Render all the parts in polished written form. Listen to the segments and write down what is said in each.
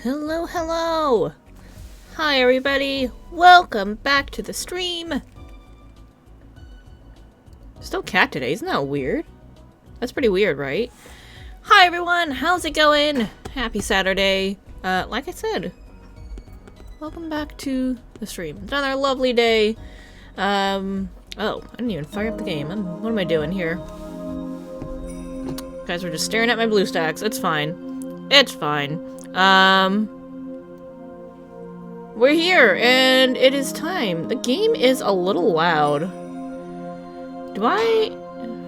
Hello, hello! Hi everybody! Welcome back to the stream! Still cat today, isn't that weird? That's pretty weird, right? Hi everyone, how's it going? Happy Saturday. Like I said, welcome back to the stream. It's another lovely day. Oh, I didn't even fire up the game. What am I doing here? You guys were just staring at my blue stacks. It's fine. It's fine. We're here, and it is time. The game is a little loud. Do I...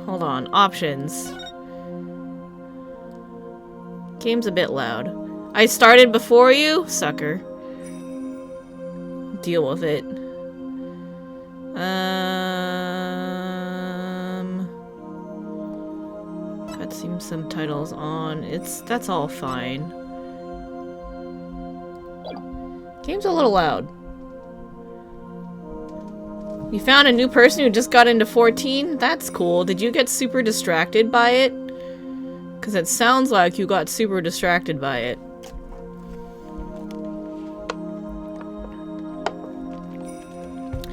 Hold on. Options. Game's a bit loud. I started before you? Sucker. Deal with it. Cutscene subtitles on. That's all fine. Game's a little loud. You found a new person who just got into 14? That's cool. Did you get super distracted by it? Because it sounds like you got super distracted by it.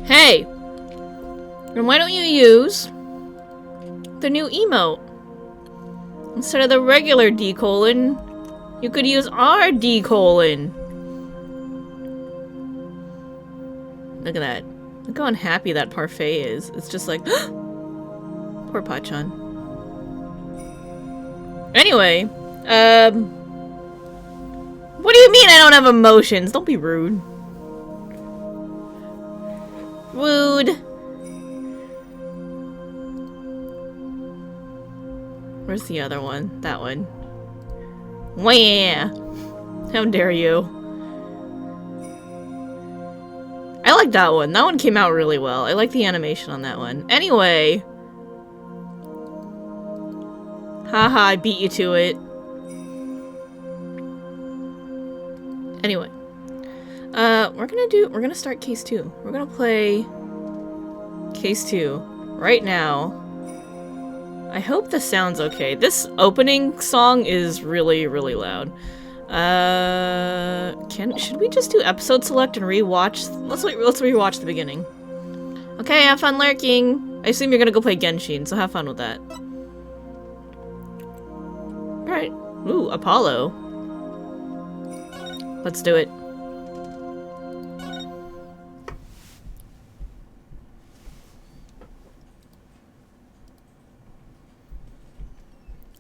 Hey! And why don't you use the new emote? Instead of the regular D:, you could use our D:. Look at that. Look how unhappy that parfait is. It's just like, poor Pachon. Anyway, what do you mean I don't have emotions? Don't be rude. Rude. Where's the other one? That one. Wah! How dare you? I like that one. That one came out really well. I like the animation on that one. Anyway. Haha, I beat you to it. Anyway. We're gonna start case 2. We're gonna play case 2 right now. I hope this sounds okay. This opening song is really, really loud. Should we just do episode select and rewatch? Let's rewatch the beginning. Okay, have fun lurking. I assume you're gonna go play Genshin, so have fun with that. Alright. Ooh, Apollo. Let's do it.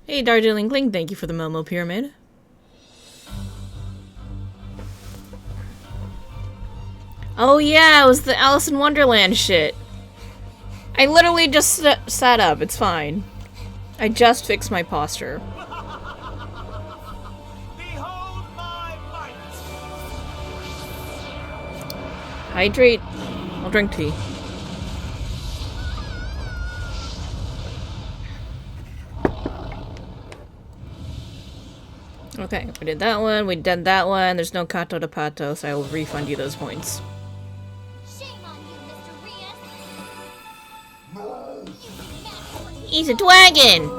Hey, Darjeeling, thank you for the Momo Pyramid. Oh yeah, it was the Alice in Wonderland shit. I literally just sat up, it's fine. I just fixed my posture. Behold my might. Hydrate. I'll drink tea. Okay, we did that one, we did that one. There's no Kato de Pato, so I will refund you those points. He's a dragon!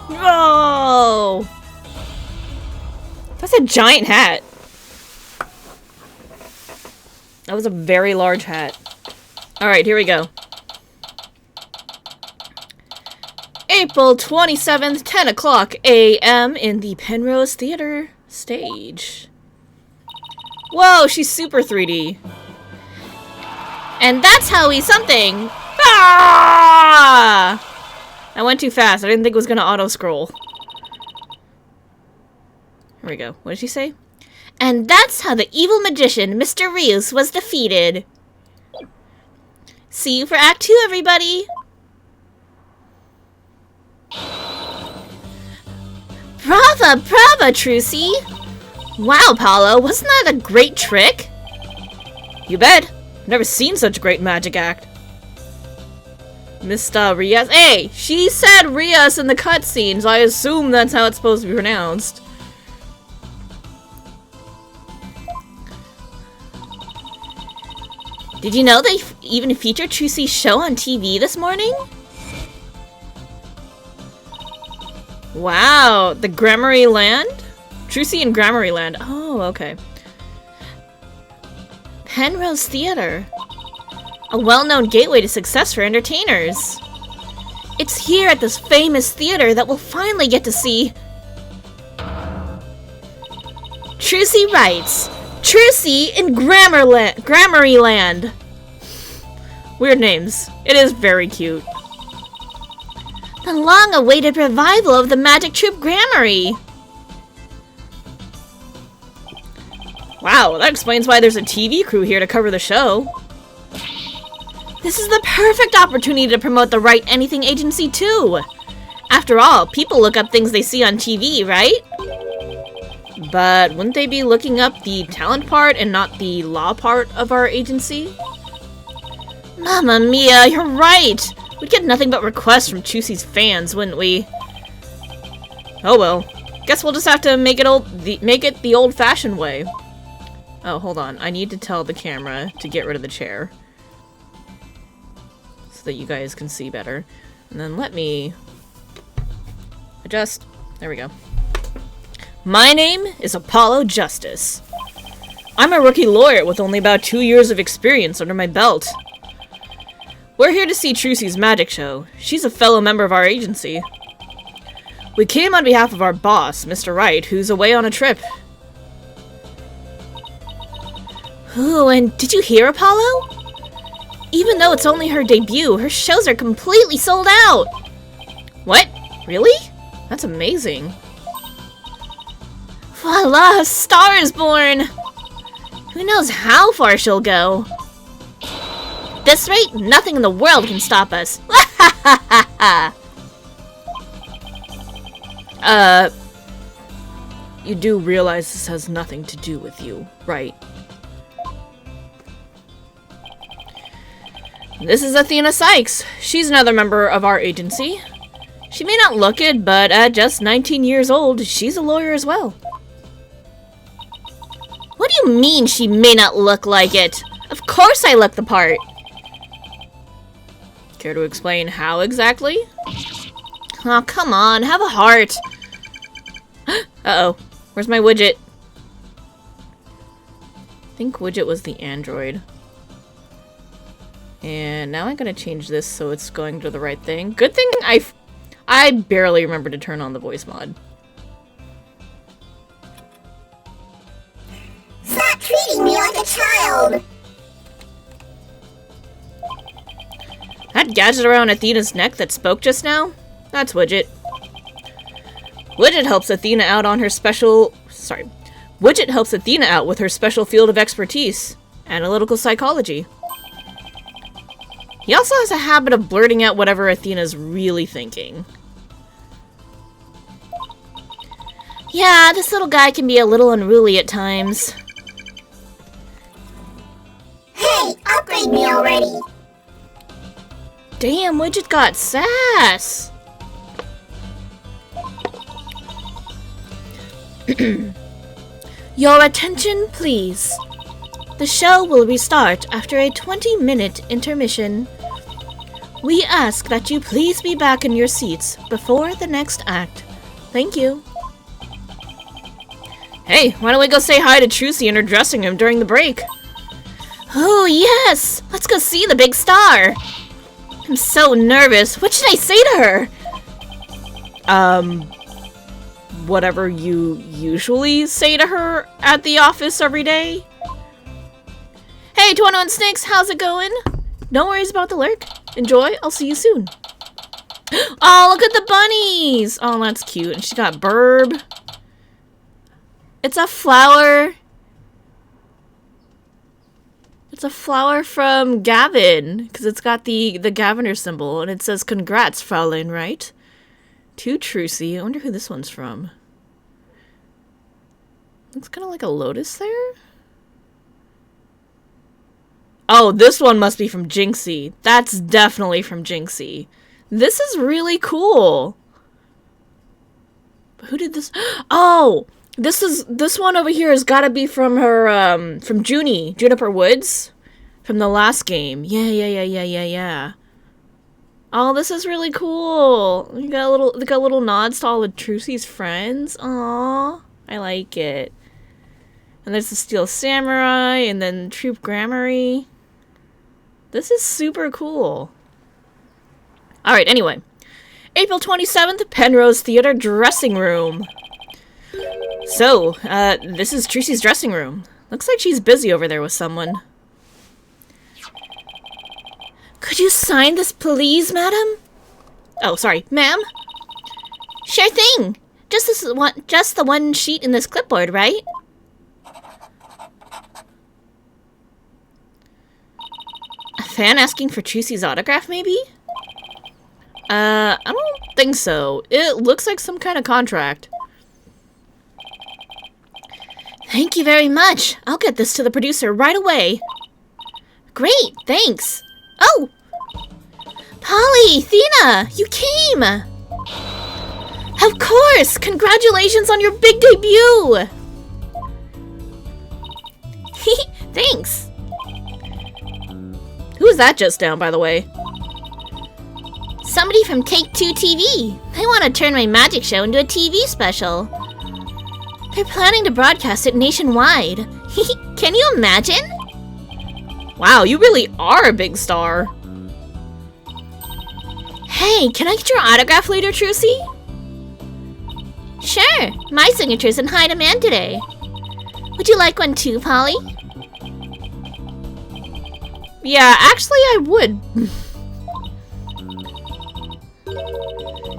No! That's a giant hat. That was a very large hat. Alright, here we go. April 27th, 10 o'clock a.m. in the Penrose Theater stage. Whoa, she's super 3D. And that's how we something. Ah! I went too fast. I didn't think it was gonna auto-scroll. Here we go. What did she say? And that's how the evil magician, Mr. Rios, was defeated. See you for Act 2, everybody! Brava, brava, Trucy! Wow, Paolo, wasn't that a great trick? You bet. Never seen such a great magic act. Mr. Rias. Hey, she said Rias in the cutscene, so I assume that's how it's supposed to be pronounced. Did you know they even featured Trucy's show on TV this morning? Wow, the Grammary Land? Trucy and Grammary Land. Oh, okay. Penrose Theater. A well-known gateway to success for entertainers. It's here at this famous theater that we'll finally get to see Trucy writes. Trucy in Grammary Land. Weird names. It is very cute. The long-awaited revival of the Magic Troop Grammary. Wow, that explains why there's a TV crew here to cover the show. This is the perfect opportunity to promote the Wright Anything Agency too. After all, people look up things they see on TV, right? But wouldn't they be looking up the talent part and not the law part of our agency? Mamma mia, you're right! We'd get nothing but requests from Trucy's fans, wouldn't we? Oh well. Guess we'll just have to make it the old-fashioned way. Oh, hold on. I need to tell the camera to get rid of the chair. So that you guys can see better. And then let me adjust. There we go. My name is Apollo Justice. I'm a rookie lawyer with only about 2 years of experience under my belt. We're here to see Trucy's magic show. She's a fellow member of our agency. We came on behalf of our boss, Mr. Wright, who's away on a trip. Ooh, and did you hear, Apollo? Even though it's only her debut, her shows are completely sold out! What? Really? That's amazing. Voila! A star is born! Who knows how far she'll go? At this rate, nothing in the world can stop us! You do realize this has nothing to do with you, right? This is Athena Sykes. She's another member of our agency. She may not look it, but at just 19 years old, she's a lawyer as well. What do you mean she may not look like it? Of course I look the part. Care to explain how exactly? Oh, come on, have a heart. Uh-oh, where's my widget? I think widget was the android. And now I'm gonna change this so it's going to the right thing. Good thing I barely remember to turn on the voice mod. Stop treating me like a child! That gadget around Athena's neck that spoke just now? That's Widget. Widget helps Athena out on her special... Sorry. Widget helps Athena out with her special field of expertise. Analytical psychology. He also has a habit of blurting out whatever Athena's really thinking. Yeah, this little guy can be a little unruly at times. Hey, upgrade me already! Damn, Widget got sass! Your attention, please. The show will restart after a 20-minute intermission. We ask that you please be back in your seats before the next act. Thank you. Hey, why don't we go say hi to Trucy in her dressing room during the break? Oh, yes! Let's go see the big star! I'm so nervous. What should I say to her? Whatever you usually say to her at the office every day? Hey, 21 Snakes, how's it going? No worries about the lurk. Enjoy, I'll see you soon. Oh, look at the bunnies! Oh, that's cute. And she got Burb. It's a flower. It's a flower from Gavin, because it's got the Gaviner symbol, and it says, "Congrats, Fraulein Wright." To Trucy. I wonder who this one's from. Looks kind of like a lotus there. Oh, this one must be from Jinxie. That's definitely from Jinxie. This is really cool. Who did this? Oh, this one over here has got to be from her, from Juniper Woods, from the last game. Yeah. Oh, this is really cool. You got little nods to all of Trucy's friends. Aww, I like it. And there's the Steel Samurai, and then Troop Grammary. This is super cool. Alright, anyway. April 27th, Penrose Theater dressing room. So, this is Trucy's dressing room. Looks like she's busy over there with someone. Could you sign this, please, madam? Oh, sorry, ma'am? Sure thing. Just the one sheet in this clipboard, right? A fan asking for Trucy's autograph, maybe? I don't think so. It looks like some kind of contract. Thank you very much. I'll get this to the producer right away. Great, thanks. Oh! Polly! Thena! You came! Of course! Congratulations on your big debut! Thanks! Who was that just down, by the way? Somebody from Take-Two TV. They want to turn my magic show into a TV special. They're planning to broadcast it nationwide. Can you imagine? Wow, you really are a big star. Hey, can I get your autograph later, Trucy? Sure. My signature's in high demand today. Would you like one too, Polly? Yeah, actually I would.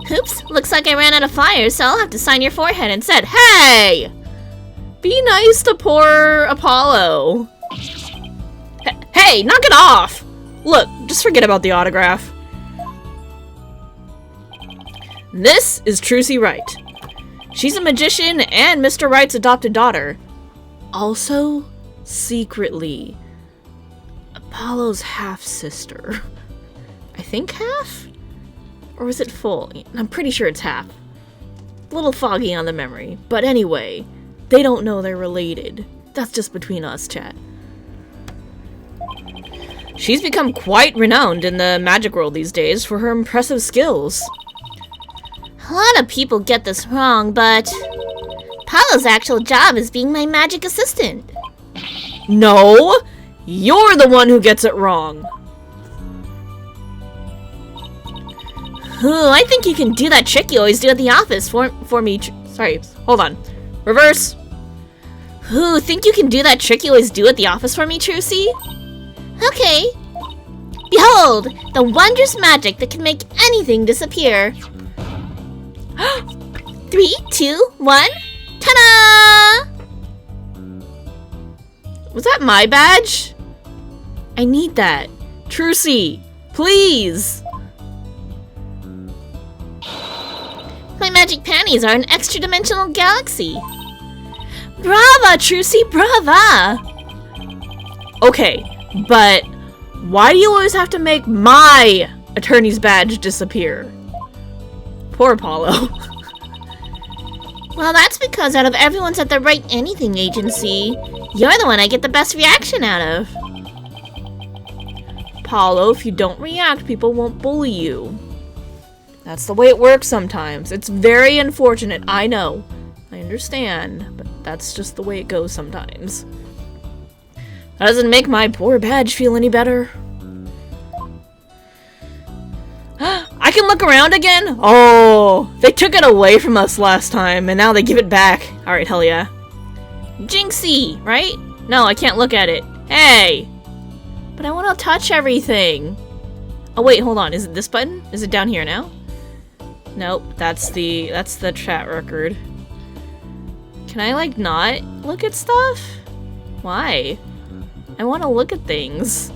Oops, looks like I ran out of flyers, so I'll have to sign your forehead instead. Hey! Be nice to poor Apollo. Hey, knock it off! Look, just forget about the autograph. This is Trucy Wright. She's a magician and Mr. Wright's adopted daughter. Also, secretly, Apollo's half-sister. I think half? Or was it full? I'm pretty sure it's half. A little foggy on the memory. But anyway, they don't know they're related. That's just between us, chat. She's become quite renowned in the magic world these days for her impressive skills. A lot of people get this wrong, but Apollo's actual job is being my magic assistant. No! You're the one who gets it wrong. Ooh, I think you can do that trick you always do at the office for me. Sorry, hold on. Reverse. Ooh, think you can do that trick you always do at the office for me, Trucy? Okay. Behold, the wondrous magic that can make anything disappear. 3, 2, 1. Ta-da! Was that my badge? I need that. Trucy, please. My magic panties are an extra-dimensional galaxy. Brava, Trucy, brava! Okay, but why do you always have to make my attorney's badge disappear? Poor Apollo. Well, that's because out of everyone's at the Wright Anything Agency, you're the one I get the best reaction out of. Apollo, if you don't react, people won't bully you. That's the way it works sometimes. It's very unfortunate, I know. I understand, but that's just the way it goes sometimes. That doesn't make my poor badge feel any better. I can look around again? Oh, they took it away from us last time, and now they give it back. Alright, hell yeah. Jinxie, right? No, I can't look at it. Hey! But I want to touch everything. Oh wait, hold on. Is it this button? Is it down here now? Nope, that's the chat record. Can I, like, not look at stuff? Why? I want to look at things.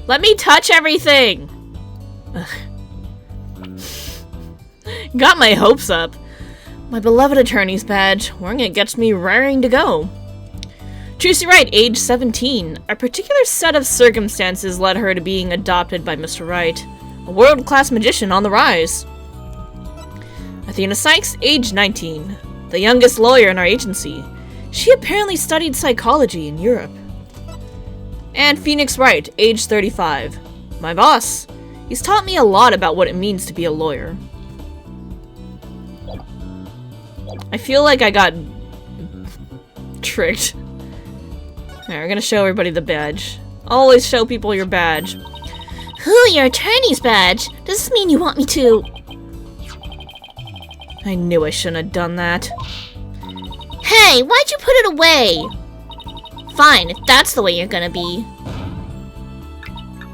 Let me touch everything! Ugh. Got my hopes up. My beloved attorney's badge. Wearing it gets me raring to go. Trucy Wright, age 17. A particular set of circumstances led her to being adopted by Mr. Wright, a world-class magician on the rise. Athena Sykes, age 19. The youngest lawyer in our agency. She apparently studied psychology in Europe. And Phoenix Wright, age 35. My boss. He's taught me a lot about what it means to be a lawyer. I feel like I got tricked. Alright, we're gonna show everybody the badge. Always show people your badge. Ooh, your attorney's badge. Does this mean you want me to... I knew I shouldn't have done that. Hey, why'd you put it away? Fine, if that's the way you're gonna be.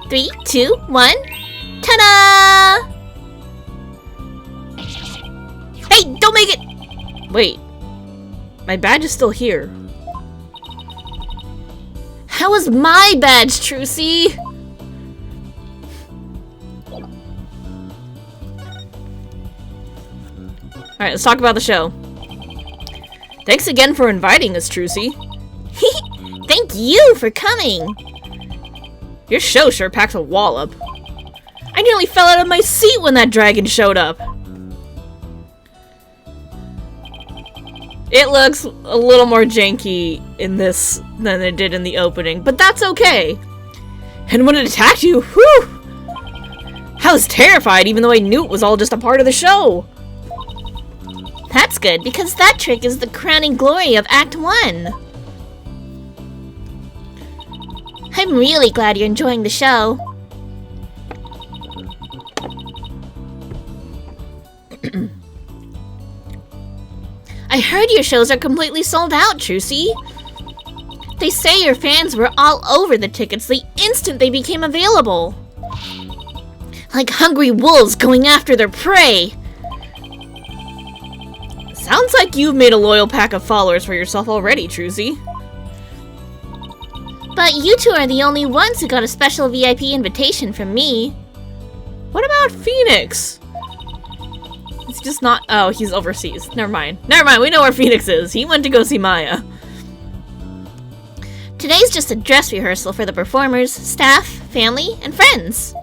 3, 2, 1. Ta-da! Hey, don't make it! Wait. My badge is still here. How was my badge, Trucy? Alright, let's talk about the show. Thanks again for inviting us, Trucy. Thank you for coming. Your show sure packs a wallop. I nearly fell out of my seat when that dragon showed up. It looks a little more janky in this than it did in the opening, but that's okay. And when it attacked you, whew! I was terrified even though I knew it was all just a part of the show. That's good, because that trick is the crowning glory of Act 1. I'm really glad you're enjoying the show. I heard your shows are completely sold out, Trucy. They say your fans were all over the tickets the instant they became available. Like hungry wolves going after their prey. Sounds like you've made a loyal pack of followers for yourself already, Trucy. But you two are the only ones who got a special VIP invitation from me. What about Phoenix? It's just not- oh, he's overseas. Never mind. Never mind, we know where Phoenix is. He went to go see Maya. Today's just a dress rehearsal for the performers, staff, family, and friends.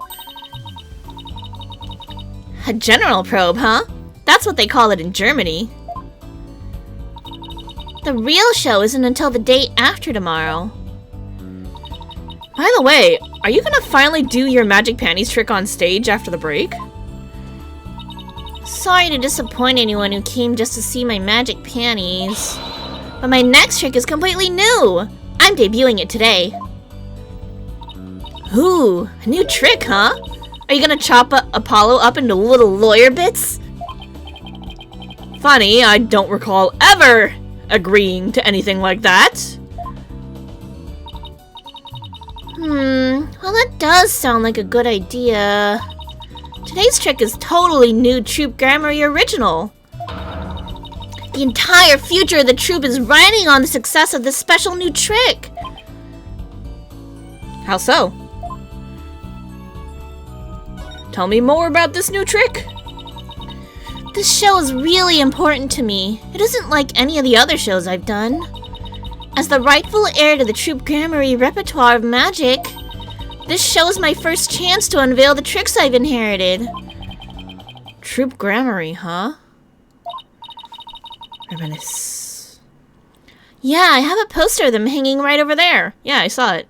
A general probe, huh? That's what they call it in Germany. The real show isn't until the day after tomorrow. By the way, are you gonna finally do your magic panties trick on stage after the break? Sorry to disappoint anyone who came just to see my magic panties. But my next trick is completely new! I'm debuting it today. Ooh, a new trick, huh? Are you gonna chop Apollo up into little lawyer bits? Funny, I don't recall ever agreeing to anything like that. Well that does sound like a good idea. Today's trick is totally new Troop Grammary original. The entire future of the troupe is riding on the success of this special new trick. How so? Tell me more about this new trick. This show is really important to me. It isn't like any of the other shows I've done. As the rightful heir to the Troop Grammary repertoire of magic, this show is my first chance to unveil the tricks I've inherited. Troop Grammary, huh? Reminisce. Yeah, I have a poster of them hanging right over there. Yeah, I saw it.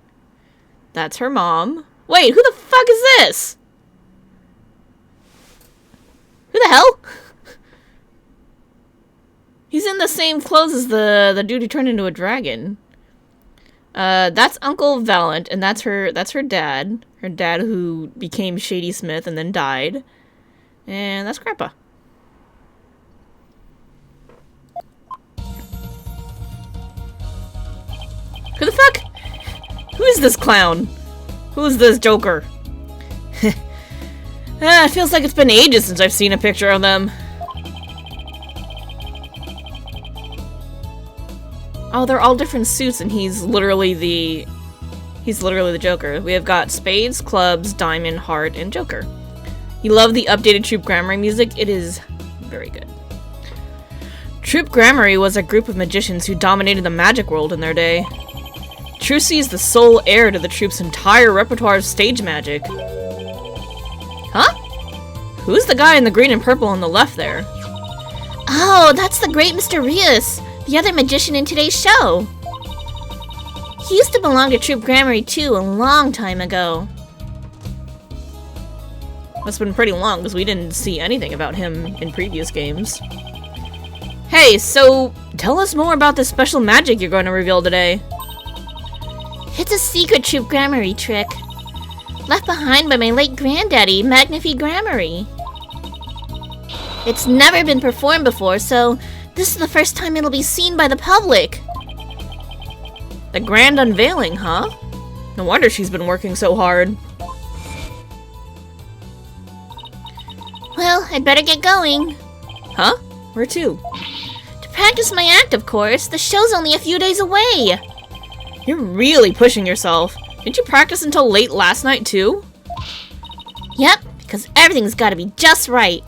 That's her mom. Wait, who the fuck is this? Who the hell? He's in the same clothes as the dude who turned into a dragon. That's Uncle Valiant, and that's her dad. Her dad who became Shady Smith and then died. And that's Grandpa. Who the fuck? Who is this clown? Who is this Joker? It feels like it's been ages since I've seen a picture of them. Oh, they're all different suits, and he's literally the Joker. We have got spades, clubs, diamond, heart, and Joker. You love the updated Troop Grammary music? It is very good. Troop Grammary was a group of magicians who dominated the magic world in their day. Trucy is the sole heir to the troupe's entire repertoire of stage magic. Huh? Who's the guy in the green and purple on the left there? Oh, that's the great Mr. Rios, the other magician in today's show. He used to belong to Troop Grammary too a long time ago. That's been pretty long because we didn't see anything about him in previous games. Hey, so tell us more about this special magic you're going to reveal today. It's a secret troop grammary trick. Left behind by my late granddaddy, Magnifi Grammary. It's never been performed before, so this is the first time it'll be seen by the public. The grand unveiling, huh? No wonder she's been working so hard. Well, I'd better get going. Huh? Where to? To practice my act, of course. The show's only a few days away. You're really pushing yourself. Didn't you practice until late last night, too? Yep, because everything's gotta be just right.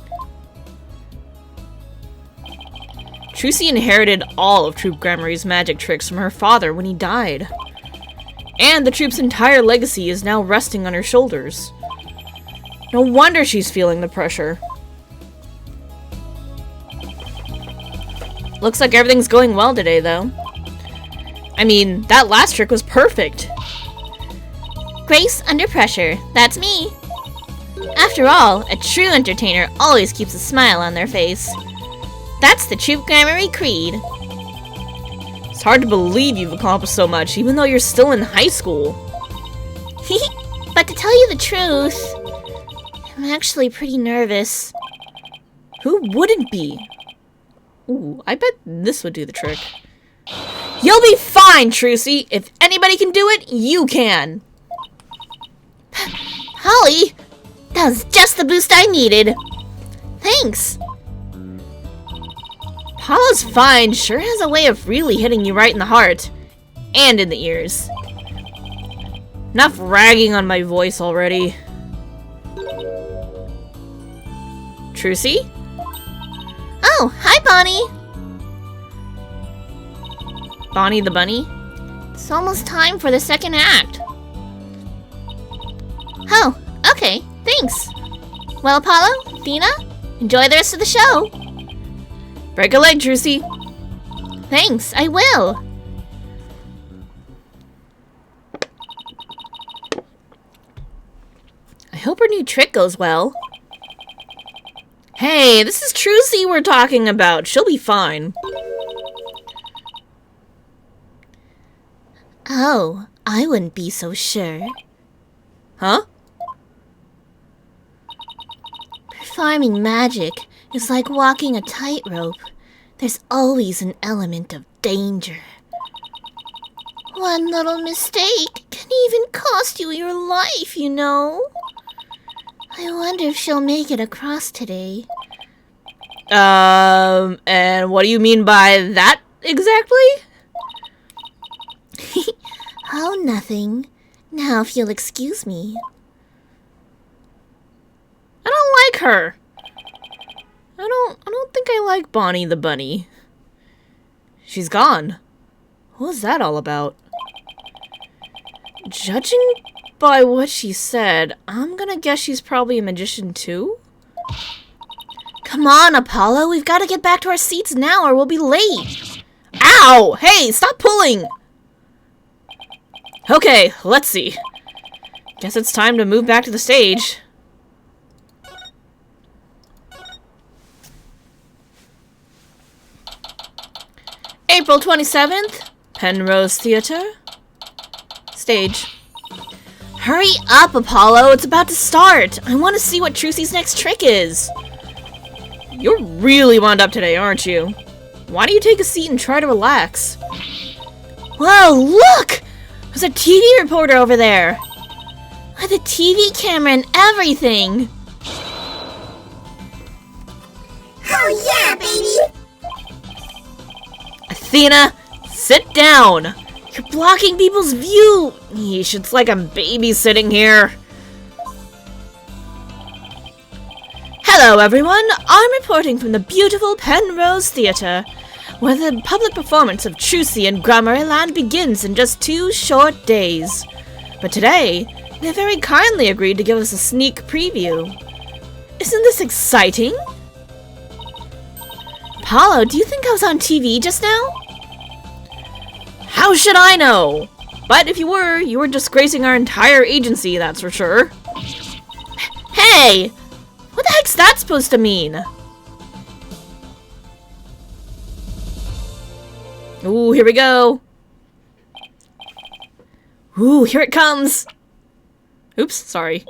Trucy inherited all of Troop Grammary's magic tricks from her father when he died. And the troop's entire legacy is now resting on her shoulders. No wonder she's feeling the pressure. Looks like everything's going well today, though. I mean, that last trick was perfect. Grace under pressure, that's me. After all, a true entertainer always keeps a smile on their face. That's the Troop Grammary creed. It's hard to believe you've accomplished so much, even though you're still in high school. But to tell you the truth, I'm actually pretty nervous. Who wouldn't be? Ooh, I bet this would do the trick. You'll be fine, Trucy! If anybody can do it, you can! Holly, that was just the boost I needed. Thanks. Paula's fine sure has a way of really hitting you right in the heart. And in the ears. Enough ragging on my voice already. Trucy? Oh, hi, Bonnie. Bonnie the bunny? It's almost time for the second act. Oh, okay, thanks. Well, Apollo, Athena, enjoy the rest of the show. Break a leg, Trucy. Thanks, I will. I hope her new trick goes well. Hey, this is Trucy we're talking about. She'll be fine. Oh, I wouldn't be so sure. Huh? Performing magic is like walking a tightrope. There's always an element of danger. One little mistake can even cost you your life, you know. I wonder if she'll make it across today. And what do you mean by that exactly? Oh, nothing. Now, if you'll excuse me. I don't like her. I don't think I like Bonnie the bunny. She's gone. What was that all about? Judging by what she said, I'm gonna guess she's probably a magician too? Come on, Apollo. We've got to get back to our seats now or we'll be late. Ow! Hey, stop pulling! Okay, let's see. Guess it's time to move back to the stage. April 27th, Penrose Theater. Stage. Hurry up, Apollo. It's about to start. I want to see what Trucy's next trick is. You're really wound up today, aren't you? Why don't you take a seat and try to relax? Whoa, look! There's a TV reporter over there. With a TV camera and everything. Oh yeah, baby! Athena, sit down! You're blocking people's view! Yeesh, it's like I'm babysitting here. Hello everyone, I'm reporting from the beautiful Penrose Theater, where the public performance of Trucy and Grammaryland begins in just 2 short days. But today, they very kindly agreed to give us a sneak preview. Isn't this exciting? Apollo, do you think I was on TV just now? How should I know? But if you were disgracing our entire agency, that's for sure. Hey! What the heck's that supposed to mean? Ooh, here we go. Ooh, here it comes. Oops, sorry.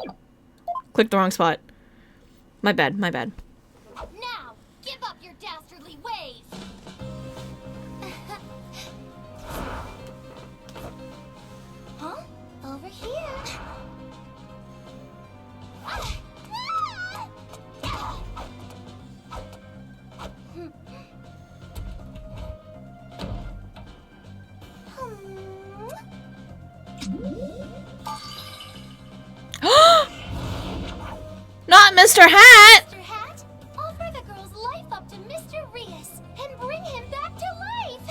Clicked the wrong spot. My bad, my bad. Now, give up your dastardly ways! Huh? Over here. Not Mr. Hat! Mr. Hat, offer the girl's life up to Mr. Rias and bring him back to life!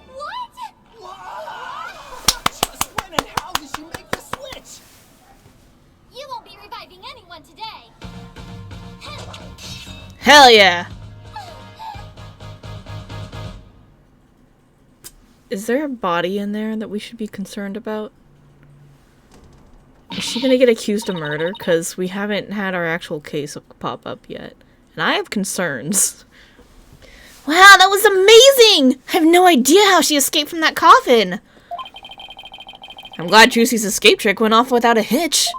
What? Just when and how did you make the switch? You won't be reviving anyone today! Hell yeah! Is there a body in there that we should be concerned about? Is she gonna get accused of murder? Because we haven't had our actual case pop up yet. And I have concerns. Wow, that was amazing! I have no idea how she escaped from that coffin! I'm glad Trucy's escape trick went off without a hitch.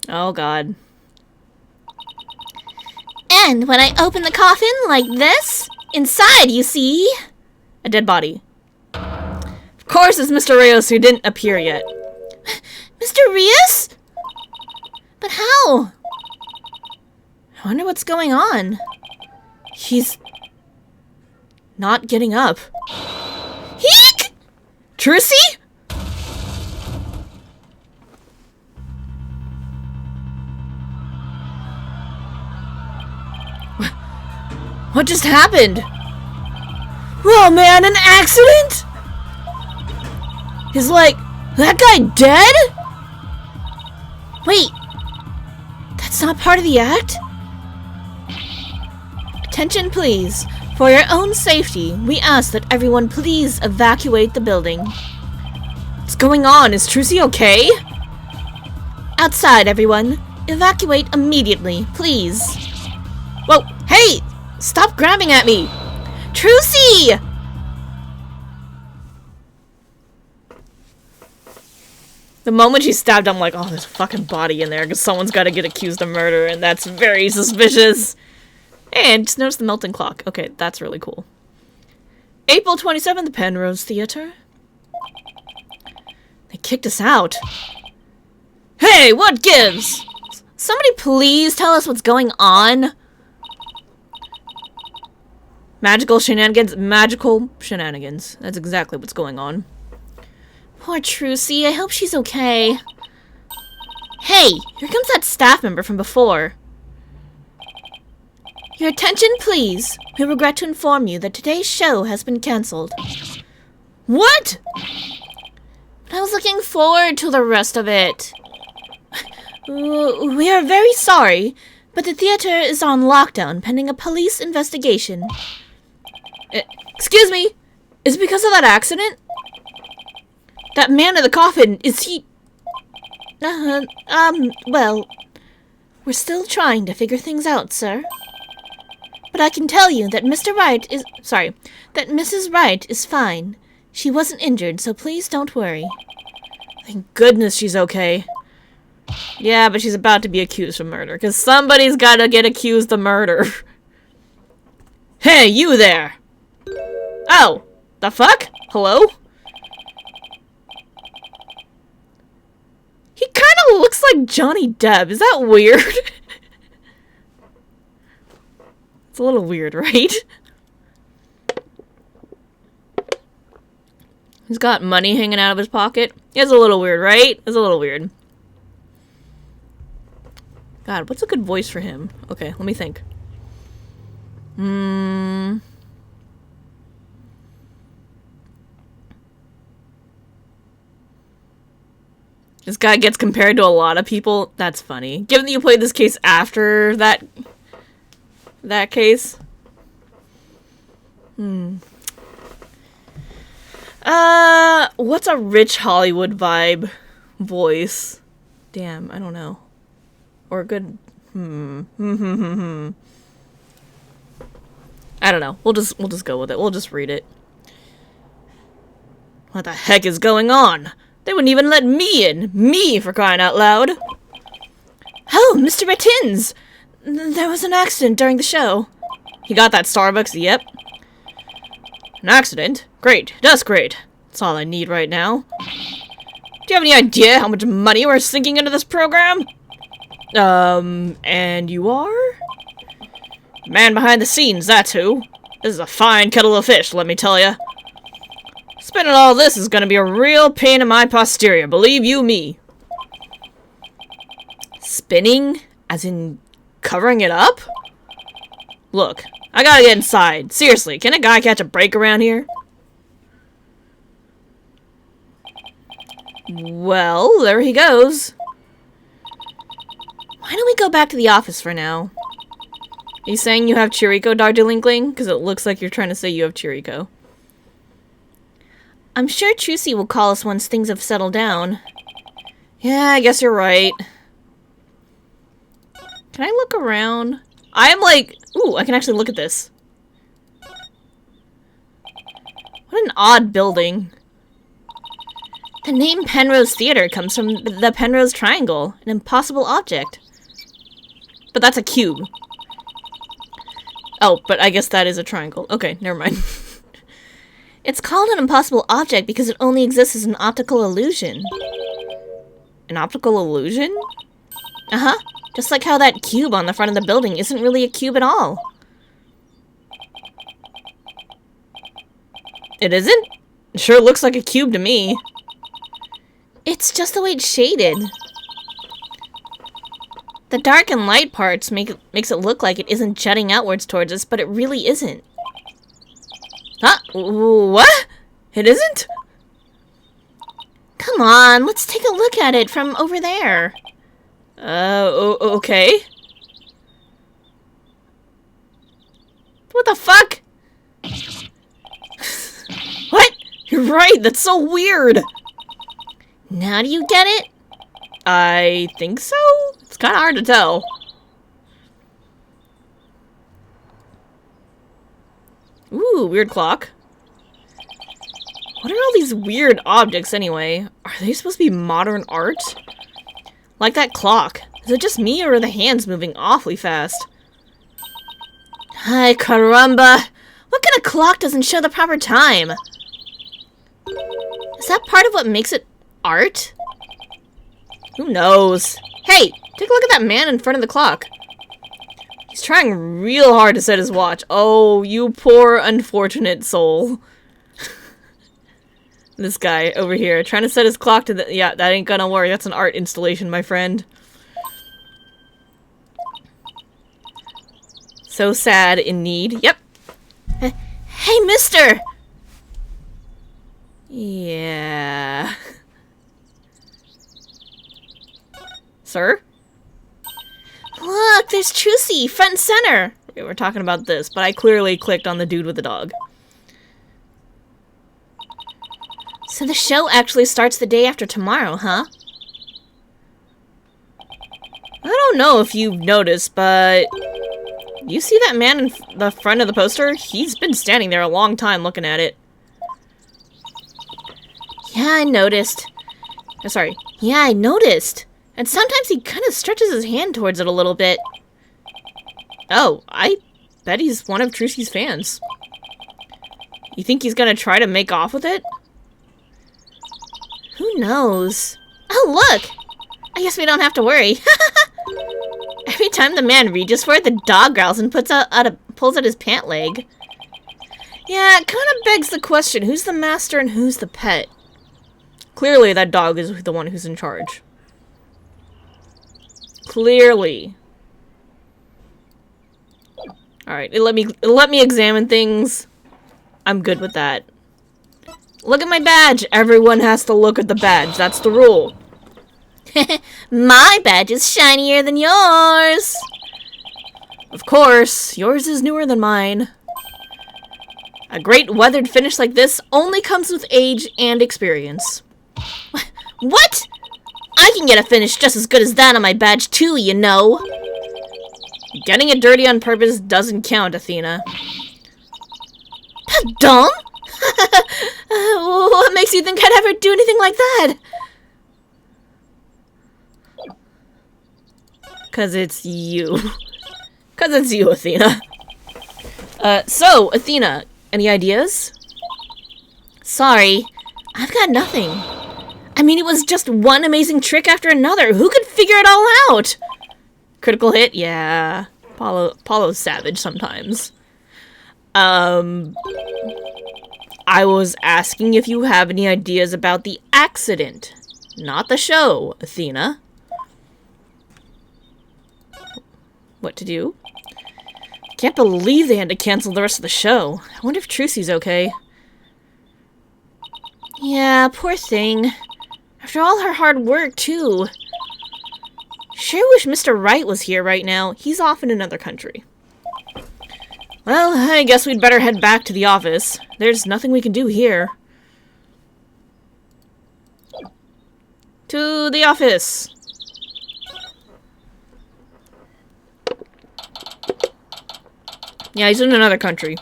Oh god. And when I open the coffin like this, inside you see... A dead body. Of course it's Mr. Rios who didn't appear yet. Mr. Rias? But how? I wonder what's going on. He's... not getting up. Heek! Trucy? What just happened? Oh man, an accident? Is like, that guy dead? Wait, that's not part of the act? Attention please. For your own safety, we ask that everyone please evacuate the building. What's going on? Is Trucy okay? Outside, everyone. Evacuate immediately, please. Whoa, hey! Stop grabbing at me! Trucy! The moment she stabbed, I'm like, oh, there's a fucking body in there because someone's got to get accused of murder, and that's very suspicious. And just notice the melting clock. Okay, that's really cool. April 27th, Penrose Theater. They kicked us out. Hey, what gives? Somebody please tell us what's going on. Magical shenanigans. Magical shenanigans. That's exactly what's going on. Poor Trucy, I hope she's okay. Hey, here comes that staff member from before. Your attention, please. We regret to inform you that today's show has been cancelled. What? I was looking forward to the rest of it. We are very sorry, but the theater is on lockdown pending a police investigation. Excuse me? Is it because of that accident? That man in the coffin, is he... Well, we're still trying to figure things out, sir. But I can tell you that Mr. Wright is... Sorry, that Mrs. Wright is fine. She wasn't injured, so please don't worry. Thank goodness she's okay. Yeah, but she's about to be accused of murder, because somebody's gotta get accused of murder. Hey, you there! Oh, the fuck? Hello? He kind of looks like Johnny Depp. Is that weird? It's a little weird, right? He's got money hanging out of his pocket. It's a little weird, right? It's a little weird. God, what's a good voice for him? Okay, let me think. This guy gets compared to a lot of people. That's funny. Given that you played this case after that case. What's a rich Hollywood vibe voice? Damn, I don't know. Or a good I don't know. We'll just go with it. We'll just read it. What the heck is going on? They wouldn't even let me in. Me, for crying out loud. Oh, Mr. Martins! There was an accident during the show. He got that Starbucks? Yep. An accident? Great. That's great. That's all I need right now. Do you have any idea how much money we're sinking into this program? And you are? Man behind the scenes, that's who. This is a fine kettle of fish, let me tell ya. Spinning all this is gonna be a real pain in my posterior, believe you me. Spinning? As in covering it up? Look, I gotta get inside. Seriously, can a guy catch a break around here? Well, there he goes. Why don't we go back to the office for now? Are you saying you have Chirico, Darjeelingling? Because it looks like you're trying to say you have Chirico. I'm sure Trucy will call us once things have settled down. Yeah, I guess you're right. Can I look around? I'm like... Ooh, I can actually look at this. What an odd building. The name Penrose Theater comes from the Penrose Triangle, an impossible object. But that's a cube. Oh, but I guess that is a triangle. Okay, never mind. It's called an impossible object because it only exists as an optical illusion. An optical illusion? Uh-huh. Just like how that cube on the front of the building isn't really a cube at all. It isn't? It sure looks like a cube to me. It's just the way it's shaded. The dark and light parts makes it look like it isn't jutting outwards towards us, but it really isn't. Huh? What? It isn't? Come on, let's take a look at it from over there. Okay. What the fuck? What? You're right, that's so weird. Now do you get it? I think so? It's kind of hard to tell. Ooh, weird clock. What are all these weird objects anyway? Are they supposed to be modern art? Like that clock. Is it just me or are the hands moving awfully fast? Ay, caramba! What kind of clock doesn't show the proper time? Is that part of what makes it art? Who knows? Hey, take a look at that man in front of the clock. He's trying real hard to set his watch. Oh, you poor unfortunate soul. This guy over here trying to set his clock to the... Yeah, that ain't gonna work. That's an art installation, my friend. So sad in need. Yep. Hey, mister! Yeah... Sir? Look, there's Trucy, front and center! Okay, we're talking about this, but I clearly clicked on the dude with the dog. So the show actually starts the day after tomorrow, huh? I don't know if you've noticed, but... You see that man in the front of the poster? He's been standing there a long time looking at it. Yeah, I noticed. Oh, sorry. Yeah, I noticed. And sometimes he kind of stretches his hand towards it a little bit. Oh, I bet he's one of Trucy's fans. You think he's gonna try to make off with it? Who knows? Oh, look! I guess we don't have to worry. Every time the man reaches for it, the dog growls and pulls out his pant leg. Yeah, it kind of begs the question, who's the master and who's the pet? Clearly, that dog is the one who's in charge. Clearly. Alright, let me examine things. I'm good with that. Look at my badge! Everyone has to look at the badge. That's the rule. My badge is shinier than yours! Of course, yours is newer than mine. A great weathered finish like this only comes with age and experience. What? I can get a finish just as good as that on my badge too, you know. Getting it dirty on purpose doesn't count, Athena. Dumb? What makes you think I'd ever do anything like that? 'Cause it's you. 'Cause it's you, Athena. So, Athena, any ideas? Sorry, I've got nothing. I mean, it was just one amazing trick after another. Who could figure it all out? Critical hit? Yeah. Apollo's savage sometimes. I was asking if you have any ideas about the accident, not the show, Athena. What to do? Can't believe they had to cancel the rest of the show. I wonder if Trucy's okay. Yeah, poor thing. After all her hard work, too. Sure wish Mr. Wright was here right now. He's off in another country. Well, I guess we'd better head back to the office. There's nothing we can do here. To the office! Yeah, he's in another country.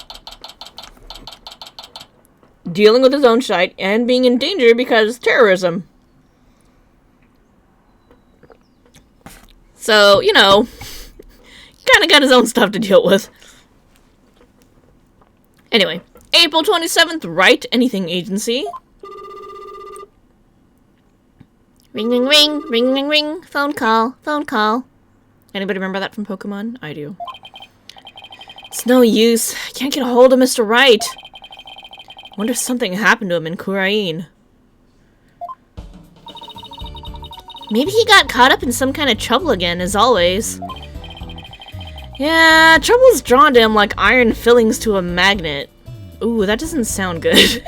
Dealing with his own shite and being in danger because terrorism. So, you know, kind of got his own stuff to deal with. Anyway, April 27th, Wright Anything Agency. Ring, ring, ring, ring, ring, ring. Phone call, phone call. Anybody remember that from Pokemon? I do. It's no use. I can't get a hold of Mr. Wright. Wonder if something happened to him in Kurain. Maybe he got caught up in some kind of trouble again, as always. Yeah, trouble's drawn to him like iron fillings to a magnet. Ooh, that doesn't sound good.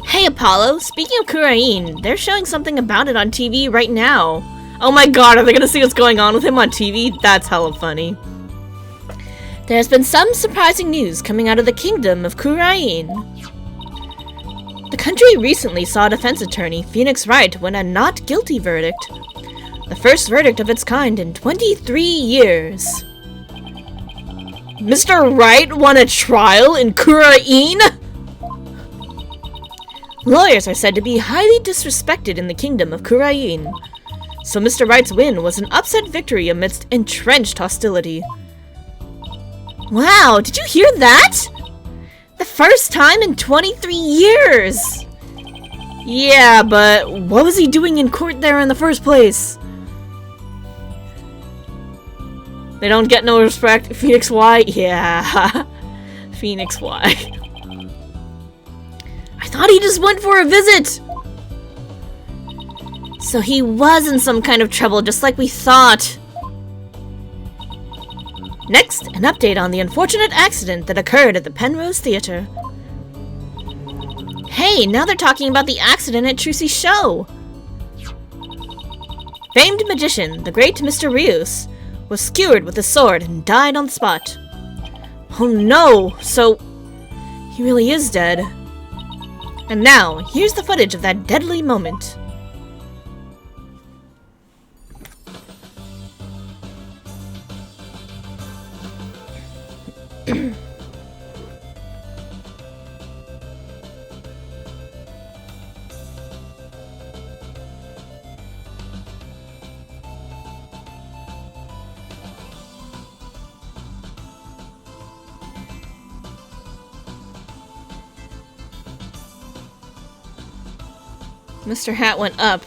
Hey, Apollo, speaking of Kurain, they're showing something about it on TV right now. Oh my god, are they gonna see what's going on with him on TV? That's hella funny. There's been some surprising news coming out of the kingdom of Kurain. The country recently saw defense attorney Phoenix Wright win a not guilty verdict. The first verdict of its kind in 23 years. Mr. Wright won a trial in Kurain? Lawyers are said to be highly disrespected in the kingdom of Kurain. So Mr. Wright's win was an upset victory amidst entrenched hostility. Wow, did you hear that? The first time in 23 years! Yeah, but what was he doing in court there in the first place? They don't get no respect. Phoenix Y? Yeah. Phoenix Y. I thought he just went for a visit! So he was in some kind of trouble, just like we thought. Next, an update on the unfortunate accident that occurred at the Penrose Theater. Hey, now they're talking about the accident at Trucy's show. Famed magician, the great Mr. Rios, was skewered with a sword and died on the spot. Oh no! So, he really is dead. And now, here's the footage of that deadly moment. Mr. Hat went up.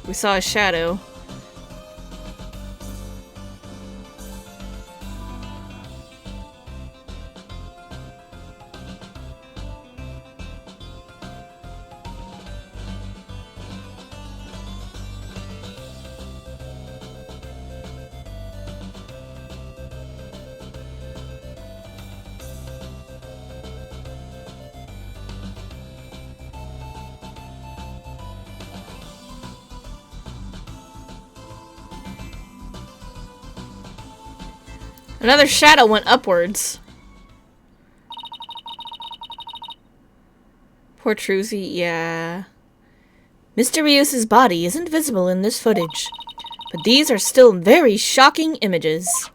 We saw a shadow. Another shadow went upwards. Poor Trucy, yeah. Mr. Rios' body isn't visible in this footage, but these are still very shocking images.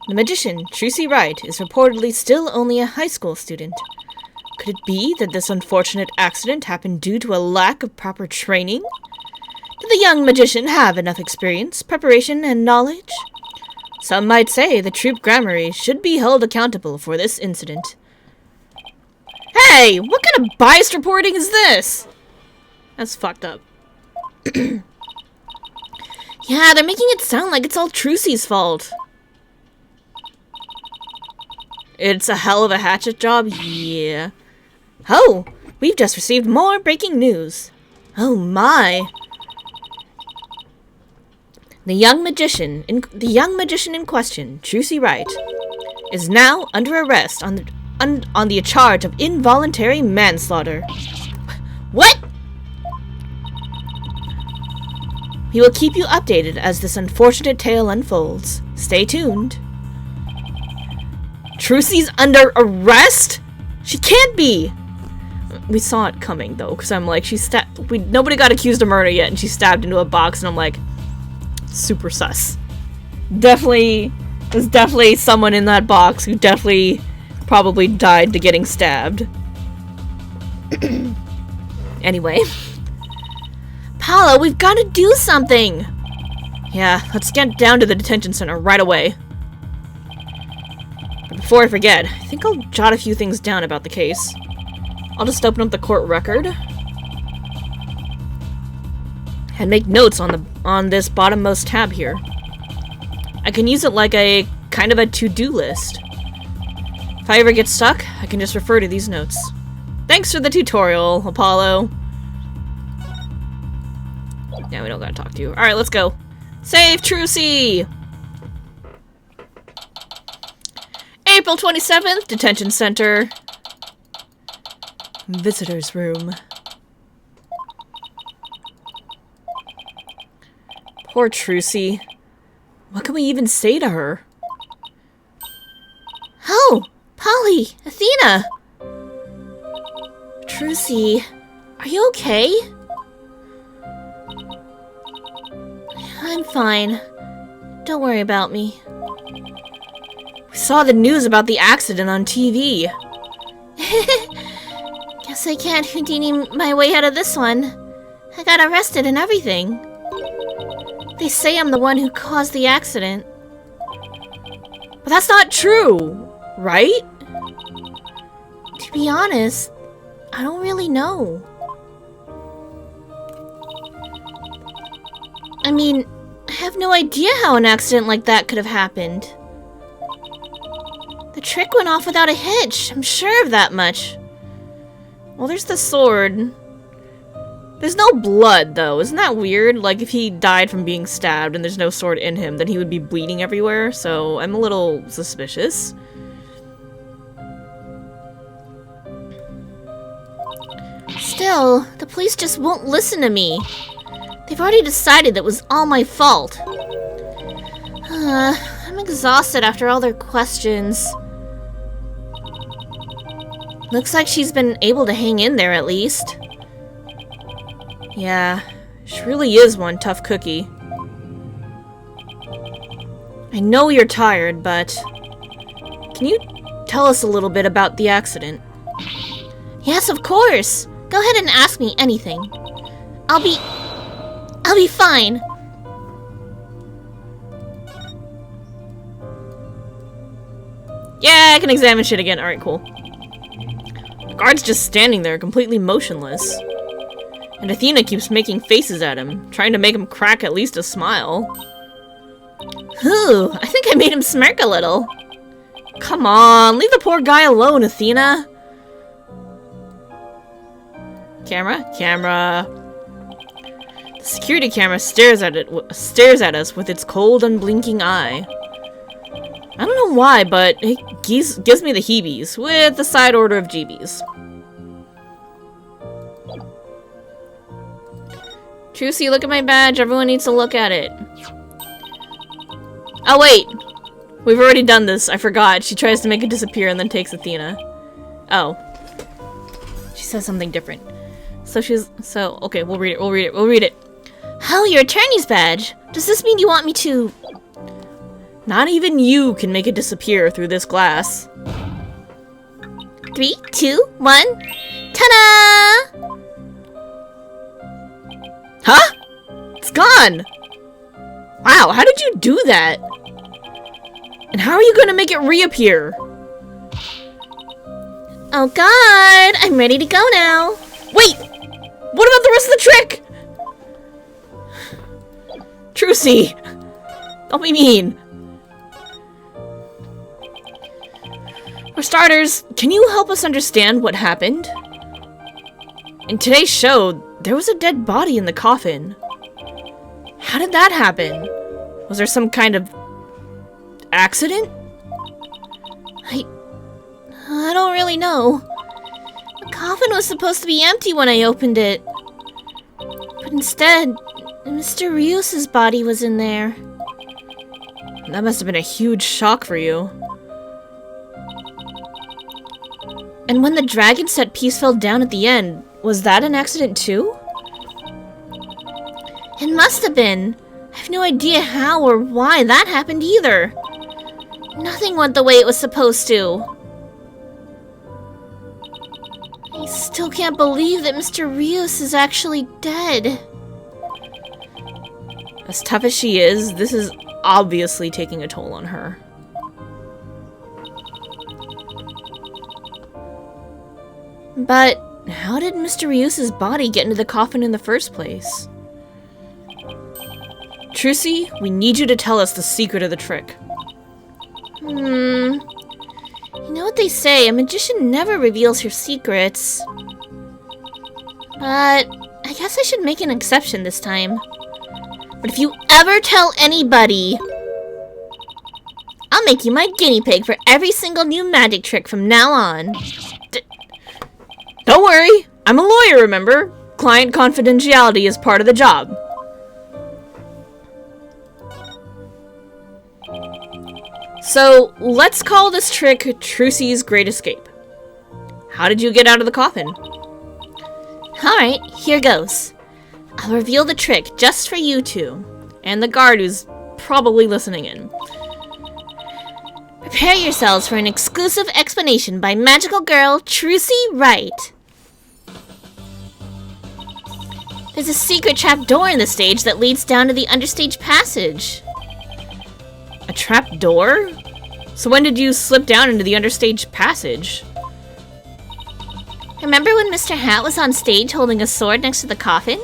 The magician, Trucy Wright, is reportedly still only a high school student. Could it be that this unfortunate accident happened due to a lack of proper training? Did the young magician have enough experience, preparation, and knowledge? Some might say the Troop Grammary should be held accountable for this incident. Hey! What kind of biased reporting is this? That's fucked up. Yeah, they're making it sound like it's all Trucy's fault. It's a hell of a hatchet job? Yeah. Oh! We've just received more breaking news. Oh my! The young magician in question, Trucy Wright, is now under arrest on the charge of involuntary manslaughter. What? We will keep you updated as this unfortunate tale unfolds. Stay tuned. Trucy's under arrest? She can't be! We saw it coming though, because I'm like, nobody got accused of murder yet, and she's stabbed into a box, and I'm like, super sus. There's definitely someone in that box who definitely probably died to getting stabbed. Anyway. Paula, we've got to do something! Yeah, let's get down to the detention center right away. But before I forget, I think I'll jot a few things down about the case. I'll just open up the court record and make notes on this bottommost tab here. I can use it like a kind of a to-do list. If I ever get stuck, I can just refer to these notes. Thanks for the tutorial, Apollo. Yeah, we don't gotta talk to you. Alright, let's go. Save Trucy! April 27th, Detention Center. Visitor's room. Poor Trucy. What can we even say to her? Oh! Polly! Athena! Trucy, are you okay? I'm fine. Don't worry about me. We saw the news about the accident on TV. Guess I can't Houdini my way out of this one. I got arrested and everything. They say I'm the one who caused the accident. But that's not true, right? To be honest, I don't really know. I mean, I have no idea how an accident like that could have happened. The trick went off without a hitch, I'm sure of that much. Well, there's the sword. There's no blood, though. Isn't that weird? Like, if he died from being stabbed and there's no sword in him, then he would be bleeding everywhere, so I'm a little suspicious. Still, the police just won't listen to me. They've already decided it was all my fault. I'm exhausted after all their questions. Looks like she's been able to hang in there at least. Yeah, she really is one tough cookie. I know you're tired, but can you tell us a little bit about the accident? Yes, of course. Go ahead and ask me anything. I'll be fine. Yeah, I can examine shit again. Alright, cool. The guard's just standing there, completely motionless. And Athena keeps making faces at him, trying to make him crack at least a smile. Ooh, I think I made him smirk a little. Come on, leave the poor guy alone, Athena. Camera. The security camera stares at us with its cold, unblinking eye. I don't know why, but it gives me the heebies, with the side order of GBs. Trucy, look at my badge. Everyone needs to look at it. Oh, wait. We've already done this. I forgot. She tries to make it disappear and then takes Athena. Oh. She says something different. Okay, we'll read it. Oh, your attorney's badge. Does this mean you want me to... Not even you can make it disappear through this glass. 3, 2, 1. Ta-da! Huh? It's gone! Wow, how did you do that? And how are you gonna make it reappear? Oh god, I'm ready to go now. Wait! What about the rest of the trick? Trucy! Don't be mean. For starters, can you help us understand what happened? In today's show, there was a dead body in the coffin. How did that happen? Was there some kind of accident? I don't really know. The coffin was supposed to be empty when I opened it. But instead, Mr. Rios's body was in there. That must have been a huge shock for you. And when the dragon set piece fell down at the end, was that an accident too? It must have been. I have no idea how or why that happened either. Nothing went the way it was supposed to. I still can't believe that Mr. Rios is actually dead. As tough as she is, this is obviously taking a toll on her. But how did Mr. Rios's body get into the coffin in the first place? Trucy, we need you to tell us the secret of the trick. You know what they say, a magician never reveals her secrets. But I guess I should make an exception this time. But if you ever tell anybody, I'll make you my guinea pig for every single new magic trick from now on. Don't worry, I'm a lawyer, remember? Client confidentiality is part of the job. So, let's call this trick Trucy's Great Escape. How did you get out of the coffin? Alright, here goes. I'll reveal the trick just for you two. And the guard who's probably listening in. Prepare yourselves for an exclusive explanation by magical girl Trucy Wright. There's a secret trap door in the stage that leads down to the understage passage. A trap door? So when did you slip down into the understage passage? Remember when Mr. Hat was on stage holding a sword next to the coffin?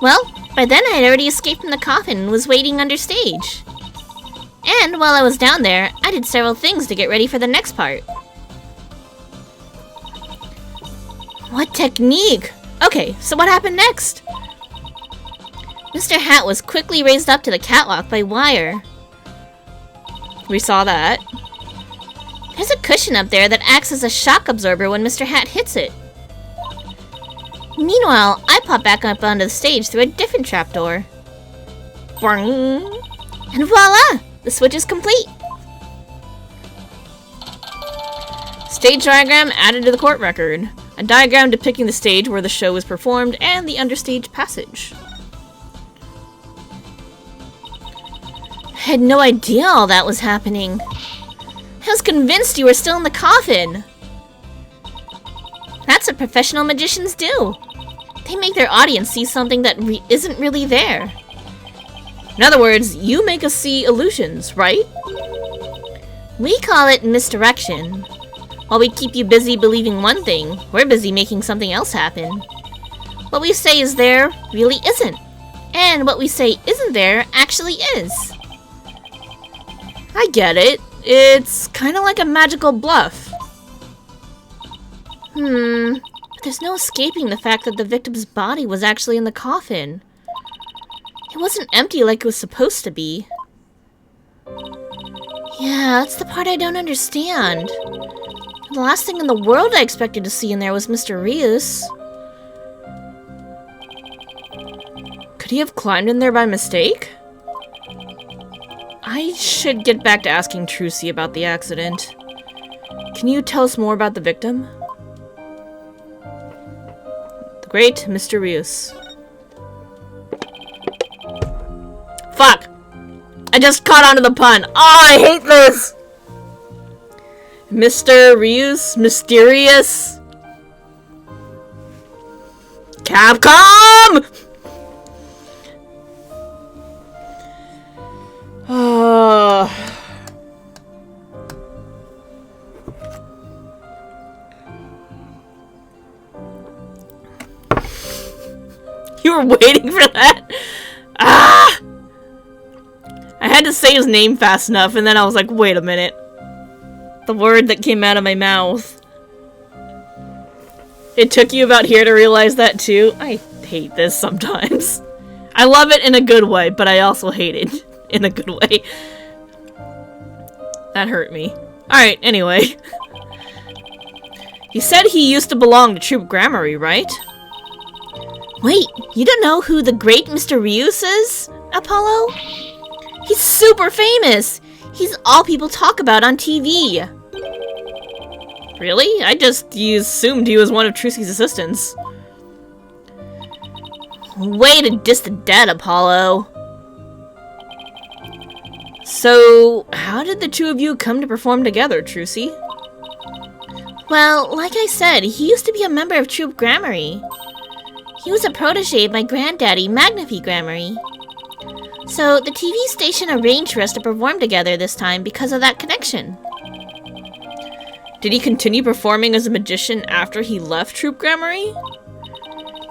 Well, by then I had already escaped from the coffin and was waiting understage. And while I was down there, I did several things to get ready for the next part. What technique? Okay, so what happened next? Mr. Hat was quickly raised up to the catwalk by wire. We saw that. There's a cushion up there that acts as a shock absorber when Mr. Hat hits it. Meanwhile, I pop back up onto the stage through a different trapdoor. And voila! The switch is complete! Stage diagram added to the court record. A diagram depicting the stage where the show was performed and the understage passage. I had no idea all that was happening. I was convinced you were still in the coffin. That's what professional magicians do. They make their audience see something that isn't really there. In other words, you make us see illusions, right? We call it misdirection. While we keep you busy believing one thing, we're busy making something else happen. What we say is there really isn't. And what we say isn't there actually is. I get it. It's kind of like a magical bluff. But there's no escaping the fact that the victim's body was actually in the coffin. It wasn't empty like it was supposed to be. Yeah, that's the part I don't understand. The last thing in the world I expected to see in there was Mr. Rios. Could he have climbed in there by mistake? I should get back to asking Trucy about the accident. Can you tell us more about the victim? The great Mr. Rios. Fuck! I just caught onto the pun. Oh, I hate this! Mr. Rios? Mysterious? Capcom! You were waiting for that? Ah! I had to say his name fast enough, and then I was like, wait a minute. The word that came out of my mouth. It took you about here to realize that too? I hate this sometimes. I love it in a good way, but I also hate it in a good way. That hurt me. Alright, anyway. He said he used to belong to Troop Grammary, right? Wait, you don't know who the great Mr. Rios is, Apollo? He's super famous! He's all people talk about on TV. Really? I just assumed he was one of Trucy's assistants. Way to diss the dead, Apollo. So, how did the two of you come to perform together, Trucy? Well, like I said, he used to be a member of Troop Grammary. He was a protege of my granddaddy, Magnifi Grammary. So, the TV station arranged for us to perform together this time because of that connection. Did he continue performing as a magician after he left Troop Grammary?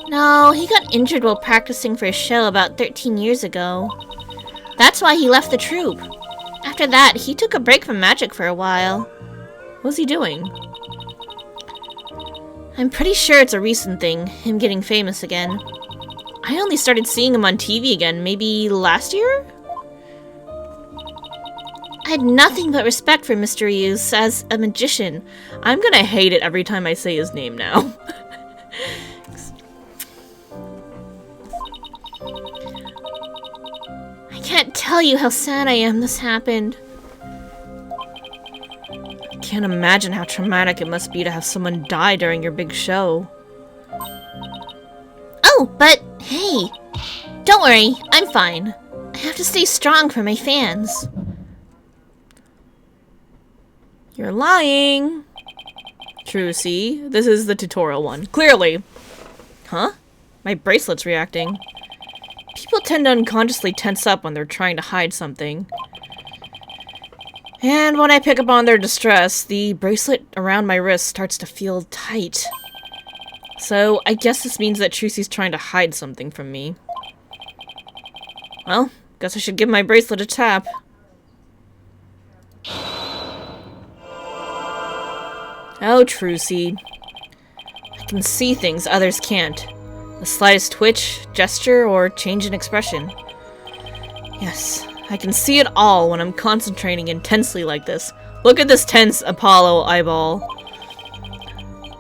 No, he got injured while practicing for a show about 13 years ago. That's why he left the troupe. After that, he took a break from magic for a while. What was he doing? I'm pretty sure it's a recent thing, him getting famous again. I only started seeing him on TV again, maybe last year? I had nothing but respect for Mr. Rios as a magician. I'm gonna hate it every time I say his name now. I can't tell you how sad I am this happened. I can't imagine how traumatic it must be to have someone die during your big show. Oh, but hey, don't worry, I'm fine. I have to stay strong for my fans. You're lying. Trucy, this is the tutorial one. Clearly. Huh? My bracelet's reacting. People tend to unconsciously tense up when they're trying to hide something. And when I pick up on their distress, the bracelet around my wrist starts to feel tight. So, I guess this means that Trucy's trying to hide something from me. Well, guess I should give my bracelet a tap. Oh, Trucy. I can see things others can't. The slightest twitch, gesture, or change in expression. Yes, I can see it all when I'm concentrating intensely like this. Look at this tense Apollo eyeball.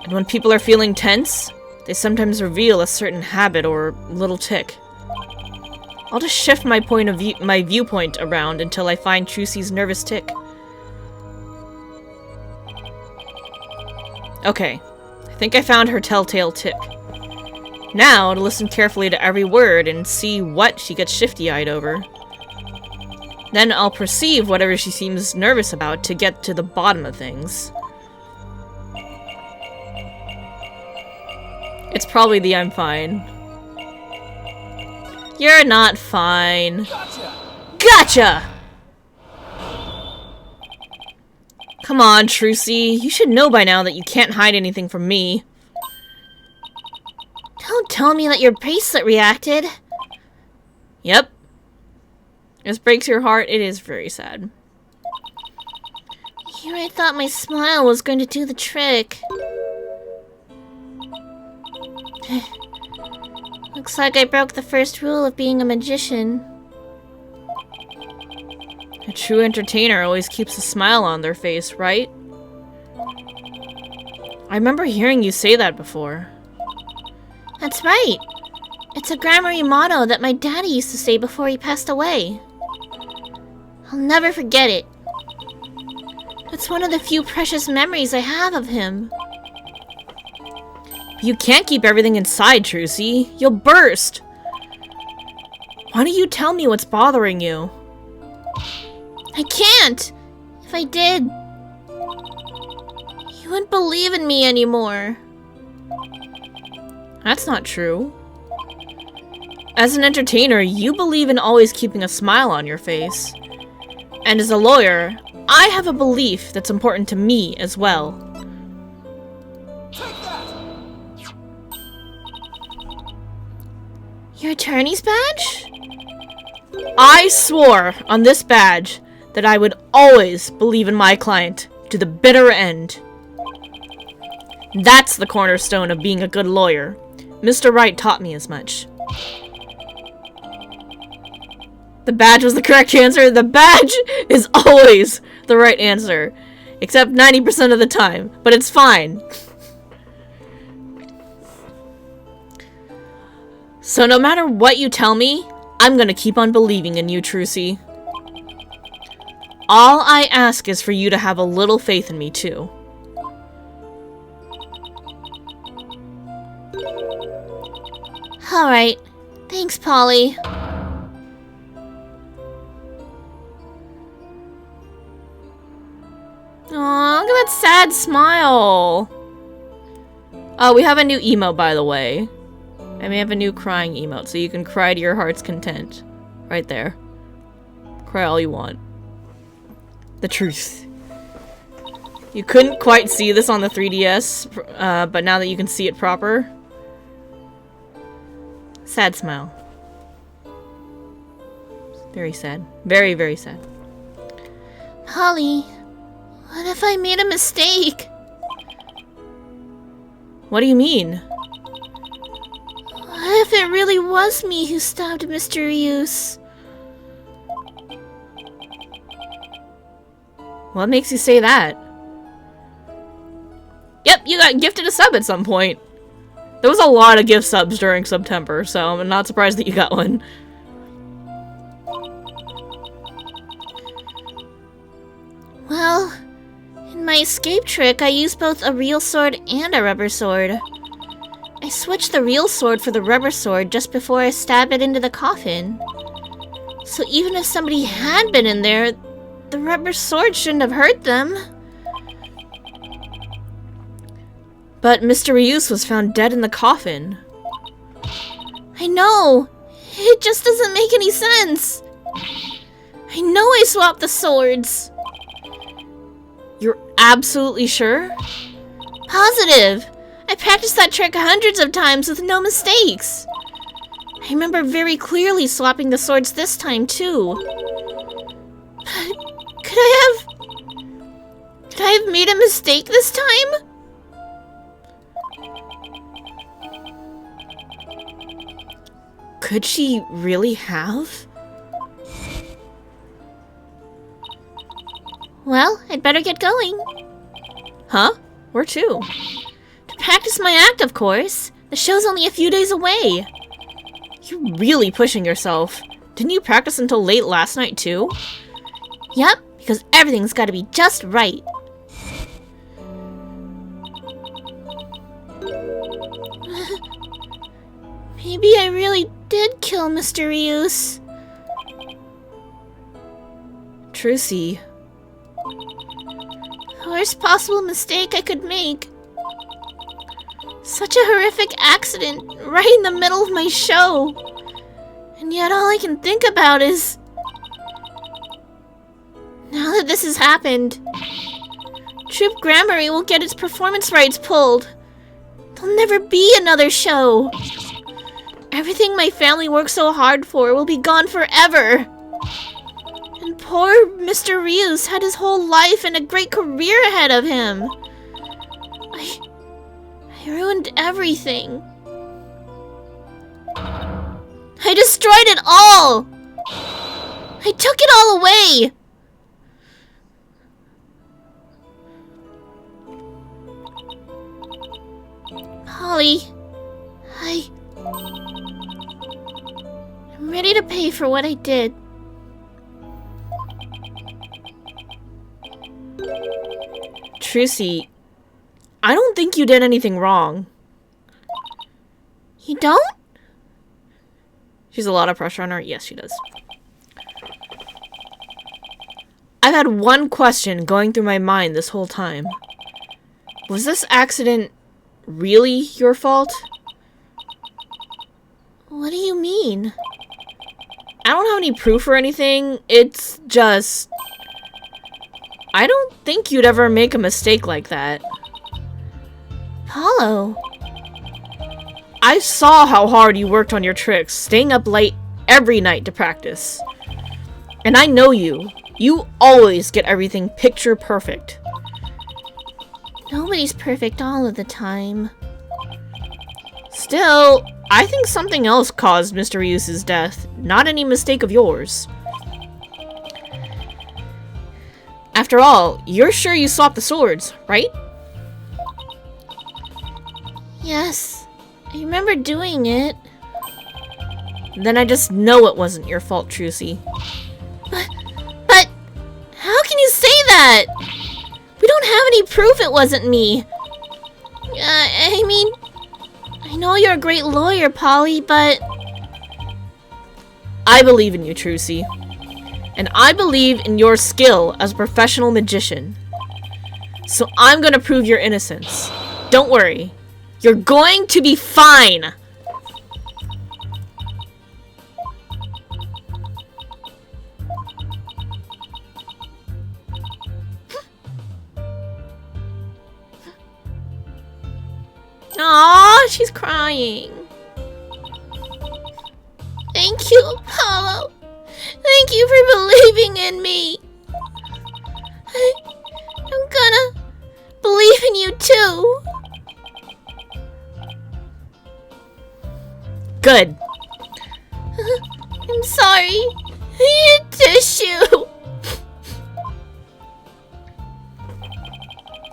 And when people are feeling tense, they sometimes reveal a certain habit or little tick. I'll just shift my viewpoint around until I find Trucy's nervous tick. Okay, I think I found her telltale tick. Now, to listen carefully to every word and see what she gets shifty-eyed over. Then I'll perceive whatever she seems nervous about to get to the bottom of things. It's probably the I'm fine. You're not fine. Gotcha! Come on, Trucy. You should know by now that you can't hide anything from me. Don't tell me that your bracelet reacted. Yep. This breaks your heart. It is very sad. Here I thought my smile was going to do the trick. Looks like I broke the first rule of being a magician. A true entertainer always keeps a smile on their face, right? I remember hearing you say that before. That's right. It's a Grammary motto that my daddy used to say before he passed away. I'll never forget it. It's one of the few precious memories I have of him. You can't keep everything inside, Trucy. You'll burst. Why don't you tell me what's bothering you? I can't! If I did, you wouldn't believe in me anymore. That's not true. As an entertainer, you believe in always keeping a smile on your face. And as a lawyer, I have a belief that's important to me as well. Your attorney's badge? I swore on this badge that I would always believe in my client to the bitter end. That's the cornerstone of being a good lawyer. Mr. Wright taught me as much. The badge was the correct answer. The badge is always the right answer. Except 90% of the time. But it's fine. So no matter what you tell me, I'm gonna keep on believing in you, Trucy. All I ask is for you to have a little faith in me, too. Alright. Thanks, Polly. Aw, look at that sad smile. Oh, we have a new emote, by the way. And we have a new crying emote, so you can cry to your heart's content. Right there. Cry all you want. The truth. You couldn't quite see this on the 3DS, but now that you can see it proper. Sad smile. Very sad. Very, very sad. Polly, what if I made a mistake? What do you mean? What if it really was me who stabbed Mr. Rius? What makes you say that? Yep, you got gifted a sub at some point. There was a lot of gift subs during September, so I'm not surprised that you got one. Well, in my escape trick, I used both a real sword and a rubber sword. I switched the real sword for the rubber sword just before I stabbed it into the coffin. So even if somebody had been in there, the rubber sword shouldn't have hurt them. But Mr. Rius was found dead in the coffin. I know! It just doesn't make any sense! I know I swapped the swords! You're absolutely sure? Positive! I practiced that trick hundreds of times with no mistakes! I remember very clearly swapping the swords this time, too. But could I have made a mistake this time? Could she really have? Well, I'd better get going. Huh? Where to? To practice my act, of course. The show's only a few days away. You're really pushing yourself. Didn't you practice until late last night, too? Yep, because everything's gotta be just right. Maybe I really did kill Mr. Rius. Trucy. The worst possible mistake I could make. Such a horrific accident right in the middle of my show. And yet all I can think about is... Now that this has happened, Troupe Gramarye will get its performance rights pulled. There'll never be another show. Everything my family worked so hard for will be gone forever. And poor Mr. Rius had his whole life and a great career ahead of him. I ruined everything. I destroyed it all! I took it all away! Polly, I'm ready to pay for what I did. Trucy, I don't think you did anything wrong. You don't? She's a lot of pressure on her. Yes, she does. I've had one question going through my mind this whole time. Was this accident really your fault? What do you mean? I don't have any proof or anything. It's just... I don't think you'd ever make a mistake like that. Apollo. I saw how hard you worked on your tricks, staying up late every night to practice. And I know you. You always get everything picture perfect. Nobody's perfect all of the time. Still, I think something else caused Mr. Ryus's death, not any mistake of yours. After all, you're sure you swapped the swords, right? Yes, I remember doing it. Then I just know it wasn't your fault, Trucy. But how can you say that? We don't have any proof it wasn't me. I mean, I know you're a great lawyer, Polly, but... I believe in you, Trucy. And I believe in your skill as a professional magician. So I'm gonna prove your innocence. Don't worry. You're going to be fine! Aww, she's crying. Thank you, Apollo. Thank you for believing in me. I'm gonna believe in you too. Good. I'm sorry. I need tissue.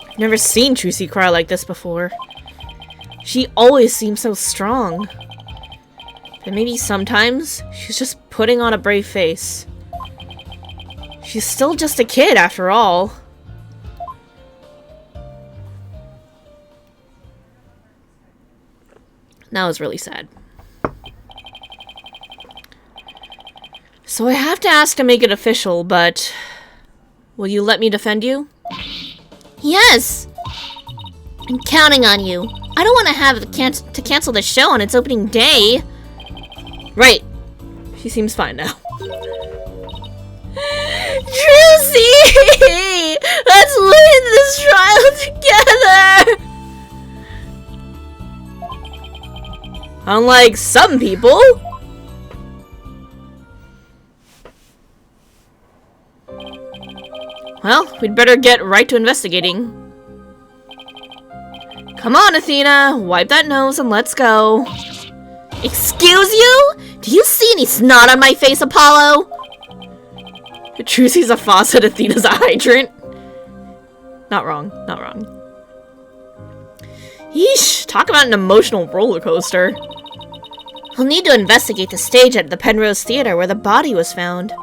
I've never seen Trucy cry like this before. She always seems so strong. But maybe sometimes she's just putting on a brave face. She's still just a kid after all. That was really sad. So I have to ask to make it official, but will you let me defend you? Yes. I'm counting on you. I don't want to have to cancel the show on its opening day. Right. She seems fine now. Trucy! Let's win this trial together! Unlike some people. Well, we'd better get right to investigating. Come on, Athena. Wipe that nose and let's go. Excuse you? Do you see any snot on my face, Apollo? Trucy's a faucet, Athena's a hydrant. Not wrong, not wrong. Yeesh, talk about an emotional roller coaster. We'll need to investigate the stage at the Penrose Theater where the body was found.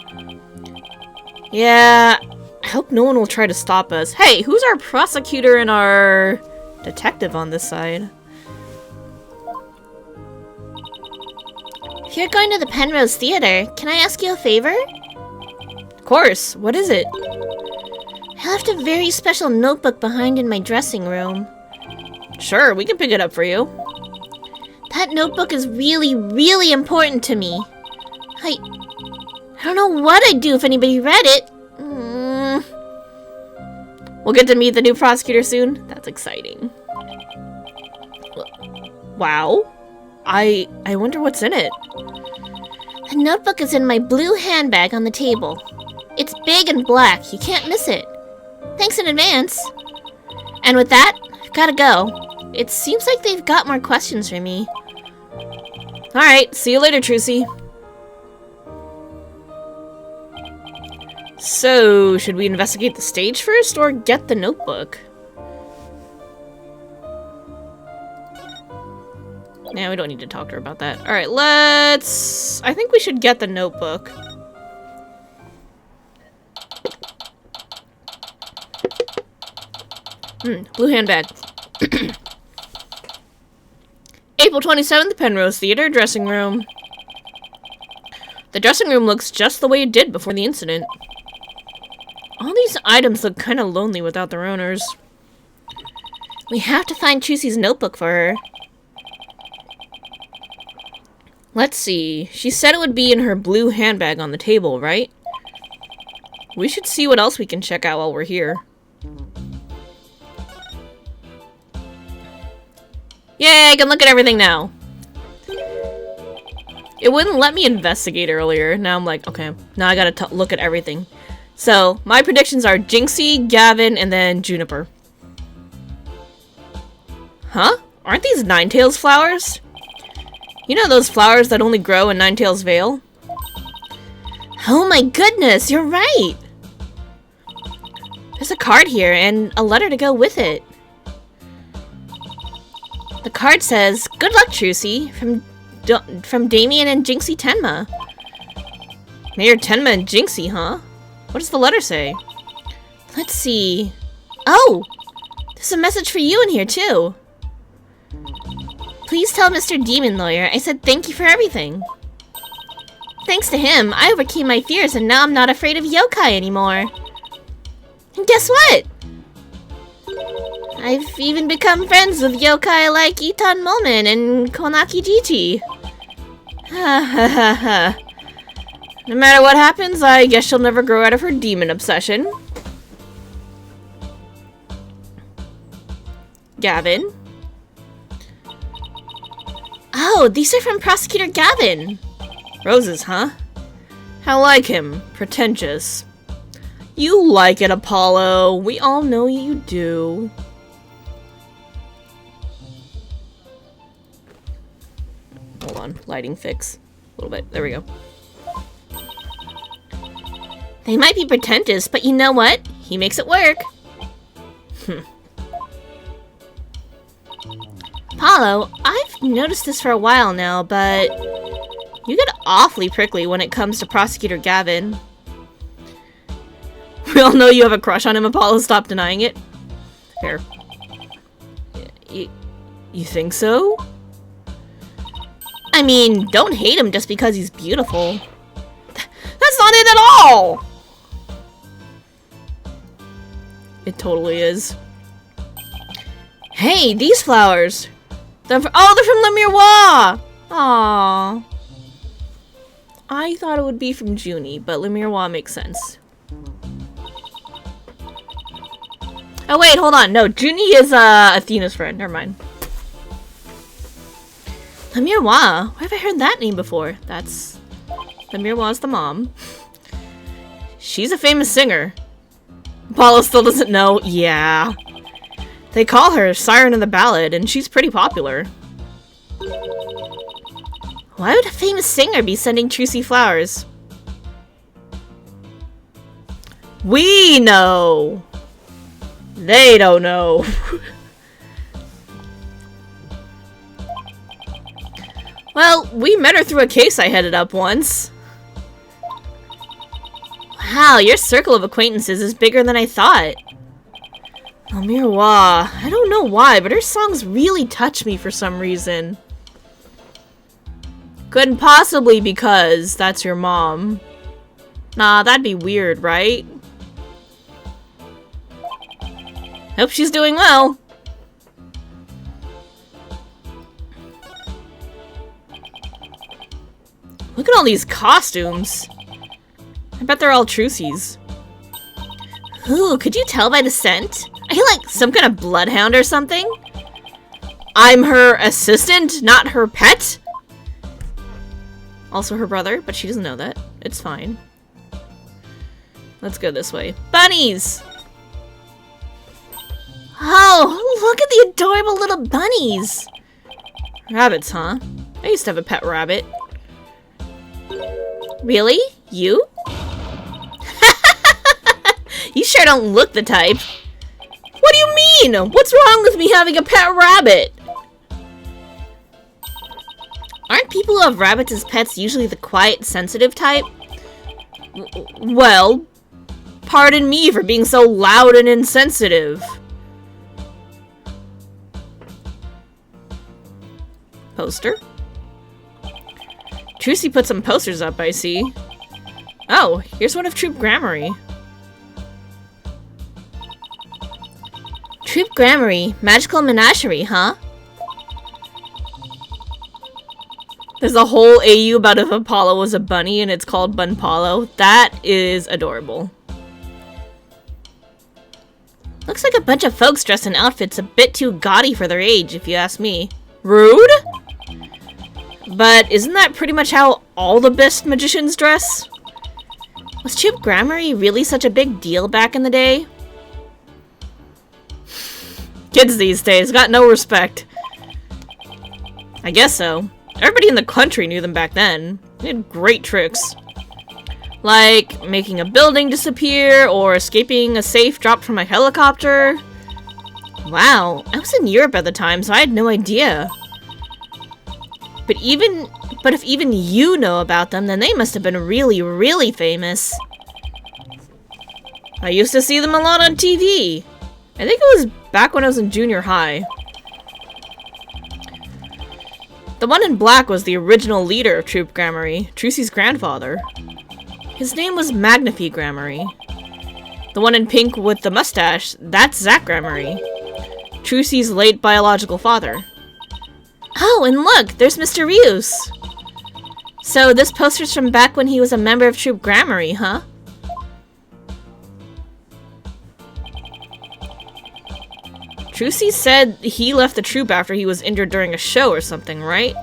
Yeah, I hope no one will try to stop us. Hey, who's our prosecutor and our detective on this side? If you're going to the Penrose Theater, can I ask you a favor? Of course, what is it? I left a very special notebook behind in my dressing room. Sure, we can pick it up for you. That notebook is really, really important to me. I don't know what I'd do if anybody read it. We'll get to meet the new prosecutor soon. That's exciting. Wow. I wonder what's in it. The notebook is in my blue handbag on the table. It's big and black. You can't miss it. Thanks in advance. And with that, I've gotta go. It seems like they've got more questions for me. Alright, see you later, Trucy. So, should we investigate the stage first or get the notebook? Nah, we don't need to talk to her about that. Alright, let's... I think we should get the notebook. Blue handbag. April 27th, Penrose Theater, dressing room. The dressing room looks just the way it did before the incident. All these items look kind of lonely without their owners. We have to find Trucy's notebook for her. Let's see. She said it would be in her blue handbag on the table, right? We should see what else we can check out while we're here. Yay, I can look at everything now. It wouldn't let me investigate earlier. Now I'm like, okay, now I gotta look at everything. So, my predictions are Jinxie, Gavin, and then Juniper. Huh? Aren't these Ninetales flowers? You know those flowers that only grow in Ninetales Vale? Oh my goodness, you're right! There's a card here and a letter to go with it. The card says, "Good luck, Trucy," from Damien and Jinxie Tenma. Mayor Tenma and Jinxie, huh? What does the letter say? Let's see. Oh! There's a message for you in here, too. Please tell Mr. Demon Lawyer I said thank you for everything. Thanks to him, I overcame my fears and now I'm not afraid of yokai anymore. And guess what? I've even become friends with yokai like Itan Momen and Konaki Jichi. Ha ha ha ha. No matter what happens, I guess she'll never grow out of her demon obsession. Gavin. Oh, these are from Prosecutor Gavin. Roses, huh? How like him. Pretentious. You like it, Apollo. We all know you do. Hold on. Lighting fix. A little bit. There we go. They might be pretentious, but you know what? He makes it work. Apollo, I've noticed this for a while now, but you get awfully prickly when it comes to Prosecutor Gavin. We all know you have a crush on him, Apollo. Stop denying it. Here. You think so? I mean, don't hate him just because he's beautiful. That's not it at all! It totally is. Hey, these flowers! They're from Le Miroir! Aww. I thought it would be from Junie, but Le Miroir makes sense. Oh wait, hold on. No, Junie is Athena's friend. Never mind. Le Miroir? Where have I heard that name before? That's... Le Miroir's the mom. She's a famous singer. Apollo still doesn't know. Yeah. They call her Siren of the Ballad, and she's pretty popular. Why would a famous singer be sending Trucy flowers? We know! They don't know. Well, we met her through a case I headed up once. Wow, your circle of acquaintances is bigger than I thought. Oh, Miroir. I don't know why, but her songs really touch me for some reason. Couldn't possibly because that's your mom. Nah, that'd be weird, right? Hope she's doing well. Look at all these costumes. I bet they're all Trucy's. Ooh, could you tell by the scent? Are you like some kind of bloodhound or something? I'm her assistant, not her pet? Also her brother, but she doesn't know that. It's fine. Let's go this way. Bunnies! Oh, look at the adorable little bunnies! Rabbits, huh? I used to have a pet rabbit. Really? You? You sure don't look the type. What do you mean? What's wrong with me having a pet rabbit? Aren't people who have rabbits as pets usually the quiet, sensitive type? Well, pardon me for being so loud and insensitive. Poster. Trucy put some posters up, I see. Oh, here's one of Troop Grammary. Troop Grammary, Magical Menagerie, huh? There's a whole AU about if Apollo was a bunny and it's called Bunpalo. That is adorable. Looks like a bunch of folks dressed in outfits a bit too gaudy for their age, if you ask me. Rude? But isn't that pretty much how all the best magicians dress? Was Troop Grammary really such a big deal back in the day? Kids these days got no respect. I guess so. Everybody in the country knew them back then. They had great tricks. Like making a building disappear or escaping a safe dropped from a helicopter. Wow, I was in Europe at the time, so I had no idea. But if even you know about them, then they must have been really, really famous. I used to see them a lot on TV. I think it was back when I was in junior high. The one in black was the original leader of Troop Grammary, Trucy's grandfather. His name was Magnify Grammary. The one in pink with the mustache, that's Zach Grammary, Trucy's late biological father. Oh, and look, there's Mr. Rios. So this poster's from back when he was a member of Troop Grammary, huh? Trucy said he left the troop after he was injured during a show or something, right?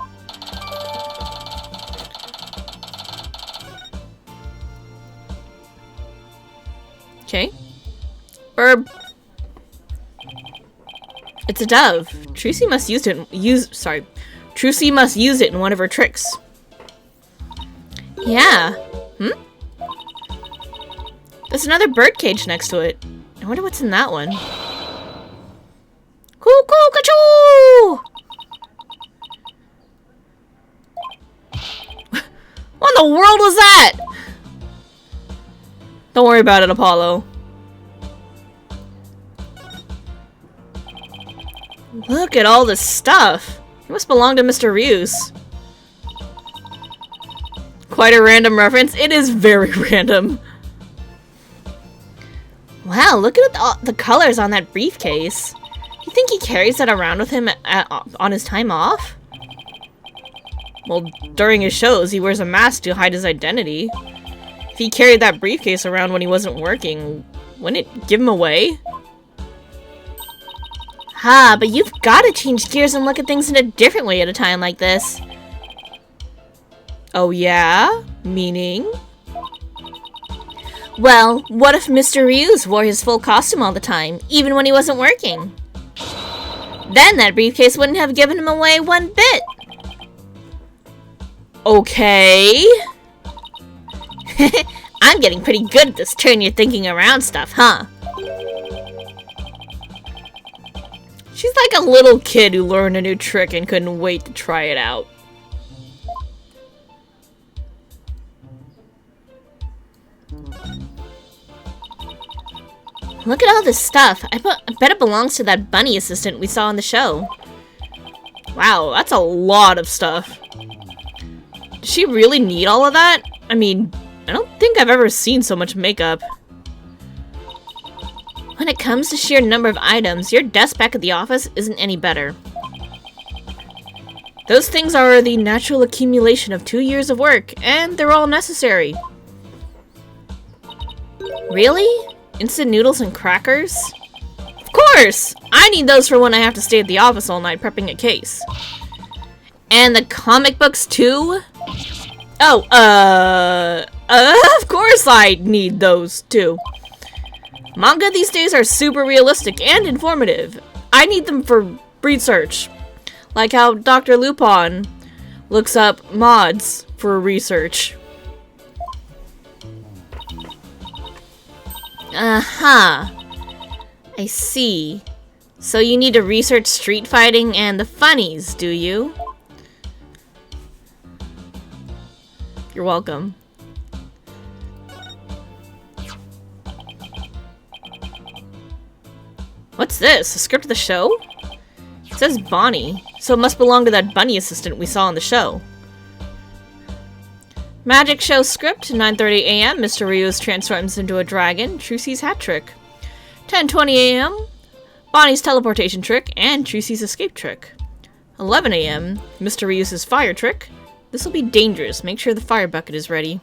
Okay. Burb. It's a dove. Trucy must use it. Trucy must use it in one of her tricks. Yeah. There's another bird cage next to it. I wonder what's in that one. Cuckoo-ca-choo! What in the world was that? Don't worry about it, Apollo. Look at all this stuff. It must belong to Mr. Rios. Quite a random reference. It is very random. Wow, look at the colors on that briefcase. You think he carries that around with him on his time off? Well, during his shows, he wears a mask to hide his identity. If he carried that briefcase around when he wasn't working, wouldn't it give him away? Ha, but you've got to change gears and look at things in a different way at a time like this. Oh yeah? Meaning? Well, what if Mr. Rios wore his full costume all the time, even when he wasn't working? Then that briefcase wouldn't have given him away one bit. Okay. I'm getting pretty good at this turn your thinking around stuff, huh? She's like a little kid who learned a new trick and couldn't wait to try it out. Look at all this stuff. I bet it belongs to that bunny assistant we saw on the show. Wow, that's a lot of stuff. Does she really need all of that? I mean, I don't think I've ever seen so much makeup. When it comes to sheer number of items, your desk back at the office isn't any better. Those things are the natural accumulation of 2 years of work, and they're all necessary. Really? Instant noodles and crackers? Of course! I need those for when I have to stay at the office all night prepping a case. And the comic books too? Oh, of course I need those too. Manga these days are super realistic and informative. I need them for research. Like how Dr. Lupin looks up mods for research. Uh-huh. I see. So you need to research street fighting and the funnies, do you? You're welcome. What's this? A script of the show? says Bonnie, so it must belong to that bunny assistant we saw on the show. Magic show script, 9:30 a.m. Mr. Ryu's transforms into a dragon, Trucy's hat trick. 10:20 a.m. Bonnie's teleportation trick and Trucy's escape trick. 11 a.m. Mr. Ryu's fire trick. This will be dangerous. Make sure the fire bucket is ready.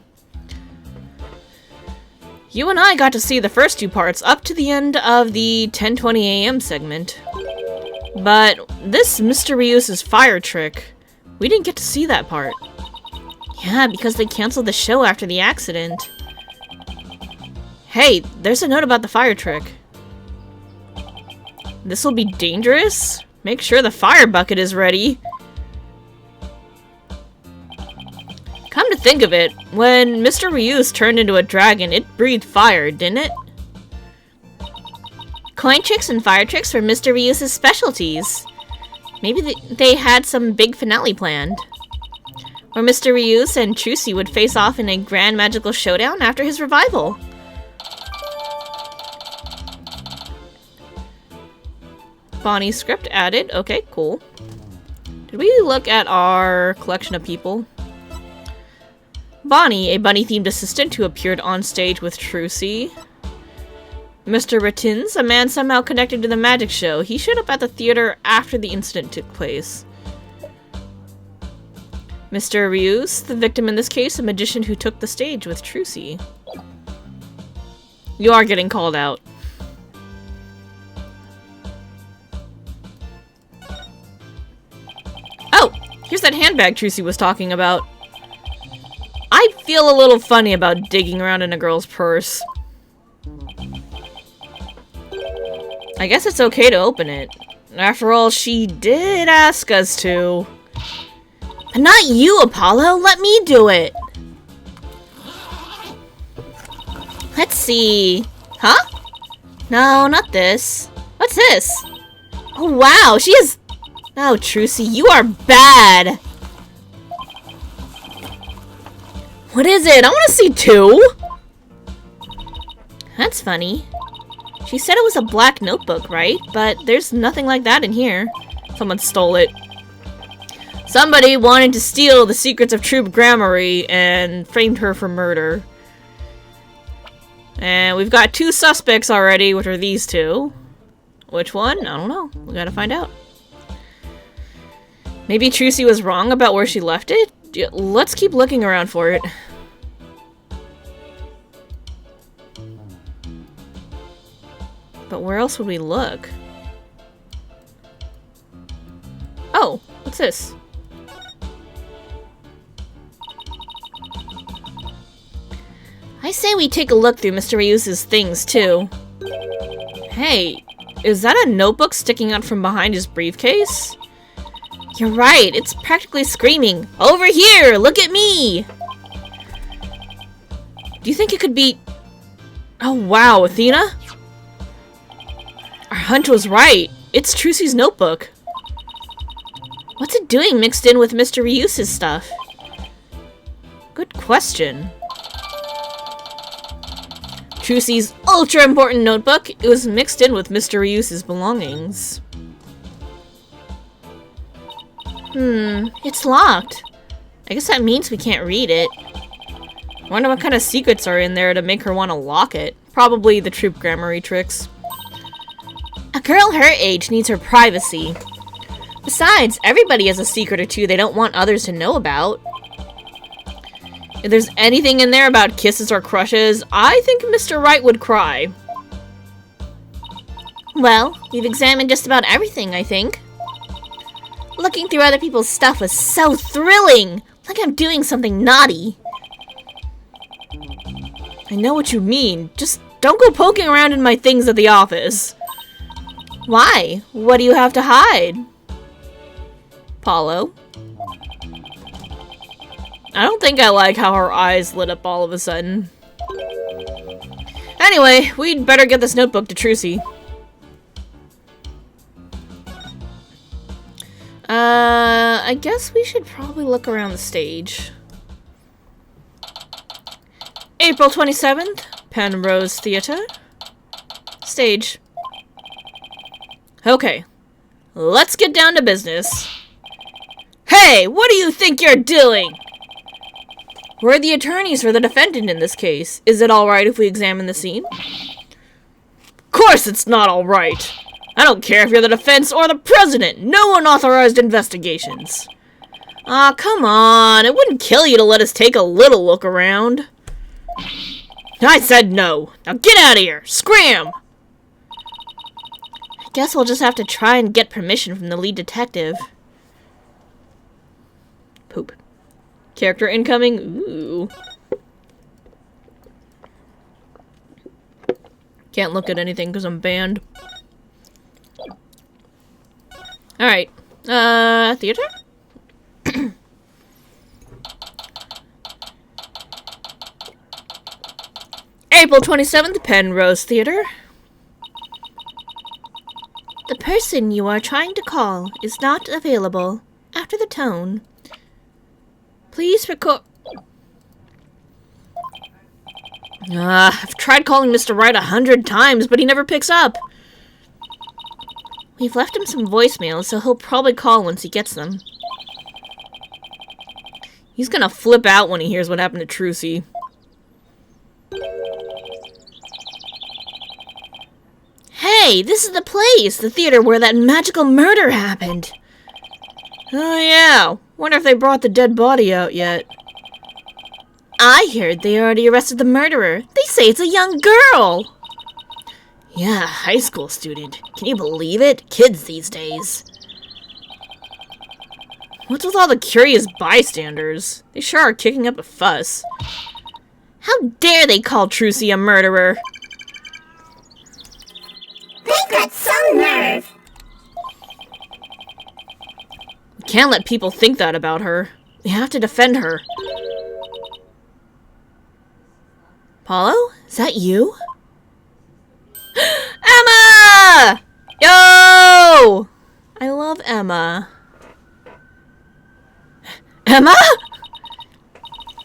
You and I got to see the first two parts up to the end of the 10:20 a.m. segment. But this Mr. Ryu's fire trick, we didn't get to see that part. Yeah, because they canceled the show after the accident. Hey, there's a note about the fire trick. This will be dangerous? Make sure the fire bucket is ready. Come to think of it, when Mr. Ryu's turned into a dragon, it breathed fire, didn't it? Coin tricks and fire tricks were Mr. Ryu's specialties. Maybe they had some big finale planned. Or Mr. Ryus and Trucy would face off in a grand magical showdown after his revival. Bonnie script added. Okay, cool. Did we look at our collection of people? Bonnie, a bunny-themed assistant who appeared on stage with Trucy. Mr. Rittins, a man somehow connected to the magic show. He showed up at the theater after the incident took place. Mr. Ryus, the victim in this case, a magician who took the stage with Trucy. You are getting called out. Oh! Here's that handbag Trucy was talking about. I feel a little funny about digging around in a girl's purse. I guess it's okay to open it. After all, she did ask us to. But not you, Apollo! Let me do it! Let's see... Huh? No, not this. What's this? Oh wow, she is... Oh, Trucy, you are bad! What is it? I want to see two! That's funny. She said it was a black notebook, right? But there's nothing like that in here. Someone stole it. Somebody wanted to steal the secrets of Troop Gramarye and framed her for murder. And we've got two suspects already, which are these two. Which one? I don't know. We gotta find out. Maybe Trucy was wrong about where she left it? Let's keep looking around for it. But where else would we look? Oh, what's this? I say we take a look through Mr. Ryus's things, too. Hey, is that a notebook sticking out from behind his briefcase? You're right, it's practically screaming, "Over here! Look at me!" Do you think it could be... Oh wow, Athena? Our hunch was right. It's Trucy's notebook. What's it doing mixed in with Mr. Ryus's stuff? Good question. Trucy's ultra-important notebook. It was mixed in with Mr. Ryus's belongings. It's locked. I guess that means we can't read it. I wonder what kind of secrets are in there to make her want to lock it. Probably the Troop Gramarye tricks. A girl her age needs her privacy. Besides, everybody has a secret or two they don't want others to know about. If there's anything in there about kisses or crushes, I think Mr. Wright would cry. Well, we've examined just about everything, I think. Looking through other people's stuff was so thrilling! Like I'm doing something naughty. I know what you mean. Just don't go poking around in my things at the office. Why? What do you have to hide? Paulo? I don't think I like how her eyes lit up all of a sudden. Anyway, we'd better get this notebook to Trucy. I guess we should probably look around the stage. April 27th, Penrose Theatre. Stage. Okay, let's get down to business. Hey, what do you think you're doing? We're the attorneys for the defendant in this case. Is it alright if we examine the scene? Of course it's not alright. I don't care if you're the defense or the president. No unauthorized investigations. Aw, come on. It wouldn't kill you to let us take a little look around. I said no. Now get out of here. Scram! I guess we'll just have to try and get permission from the lead detective. Poop. Character incoming. Ooh. Can't look at anything because I'm banned. Alright. Theater? April 27th, Penrose Theater. The person you are trying to call is not available. After the tone. Please record. I've tried calling Mr. Wright 100 times, but he never picks up. We've left him some voicemails, so he'll probably call once he gets them. He's gonna flip out when he hears what happened to Trucy. Hey, this is the place! The theater where that magical murder happened! Oh yeah, wonder if they brought the dead body out yet. I heard they already arrested the murderer. They say it's a young girl! Yeah, high school student. Can you believe it? Kids these days. What's with all the curious bystanders? They sure are kicking up a fuss. How dare they call Trucy a murderer? They've got some nerve. We can't let people think that about her. We have to defend her. Paulo? Is that you? Emma! Yo! I love Emma. Emma?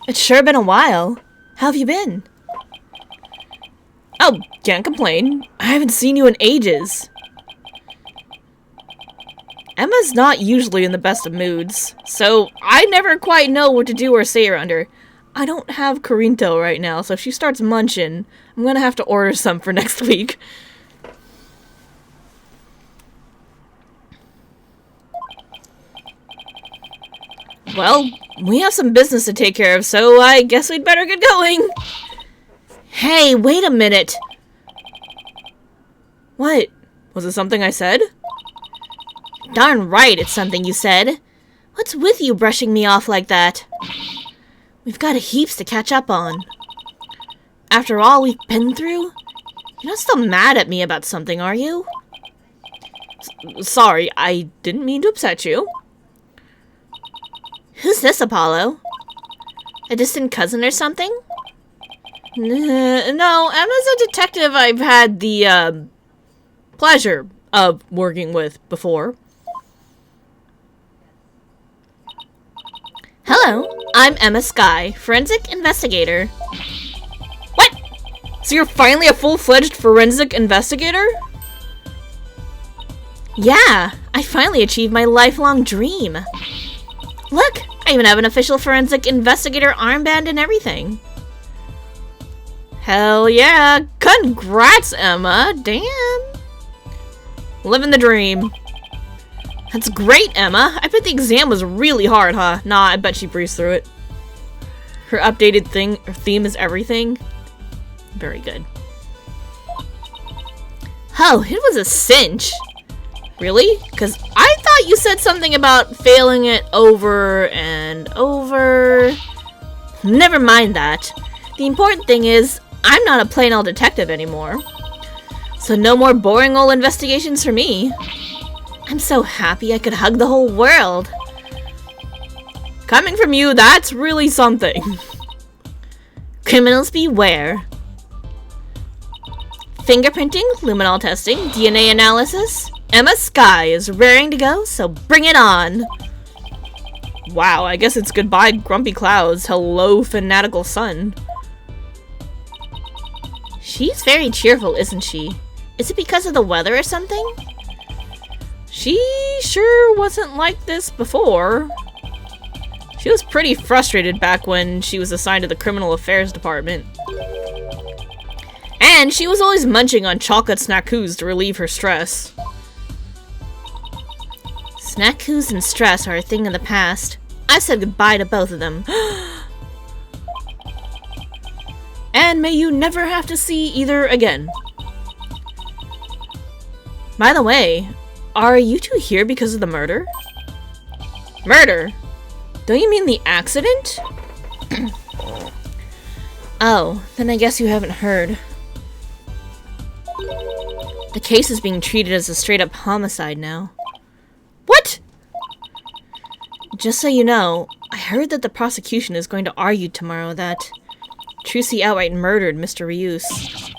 It's sure been a while. How have you been? Oh, can't complain. I haven't seen you in ages. Emma's not usually in the best of moods, so I never quite know what to do or say around her. I don't have Corinto right now, so if she starts munching, I'm gonna have to order some for next week. Well, we have some business to take care of, so I guess we'd better get going. Hey, wait a minute. What? Was it something I said? Darn right, it's something you said. What's with you brushing me off like that? We've got heaps to catch up on. After all we've been through, you're not still mad at me about something, are you? Sorry, I didn't mean to upset you. Who's this, Apollo? A distant cousin or something? No, Emma's a detective I've had the, pleasure of working with before. Hello, I'm Emma Skye, forensic investigator. What? So you're finally a full-fledged forensic investigator? Yeah, I finally achieved my lifelong dream. Look, I even have an official forensic investigator armband and everything. Hell yeah! Congrats, Emma! Damn! Living the dream. That's great, Emma. I bet the exam was really hard, huh? Nah, I bet she breezed through it. Her updated theme is everything. Very good. Oh, it was a cinch. Really? Because I thought you said something about failing it over and over. Never mind that. The important thing is, I'm not a plain old detective anymore. So no more boring old investigations for me. I'm so happy I could hug the whole world. Coming from you, that's really something. Criminals beware. Fingerprinting, luminol testing, DNA analysis. Emma Skye is raring to go, so bring it on. Wow, I guess it's goodbye grumpy clouds, hello fanatical sun. She's very cheerful, isn't she? Is it because of the weather or something? She sure wasn't like this before. She was pretty frustrated back when she was assigned to the Criminal Affairs Department. And she was always munching on chocolate snackoos to relieve her stress. Snackoos and stress are a thing of the past. I said goodbye to both of them. And may you never have to see either again. By the way, are you two here because of the murder? Murder? Don't you mean the accident? Oh, then I guess you haven't heard. The case is being treated as a straight-up homicide now. What? Just so you know, I heard that the prosecution is going to argue tomorrow that Trucy outright murdered Mr. Rius.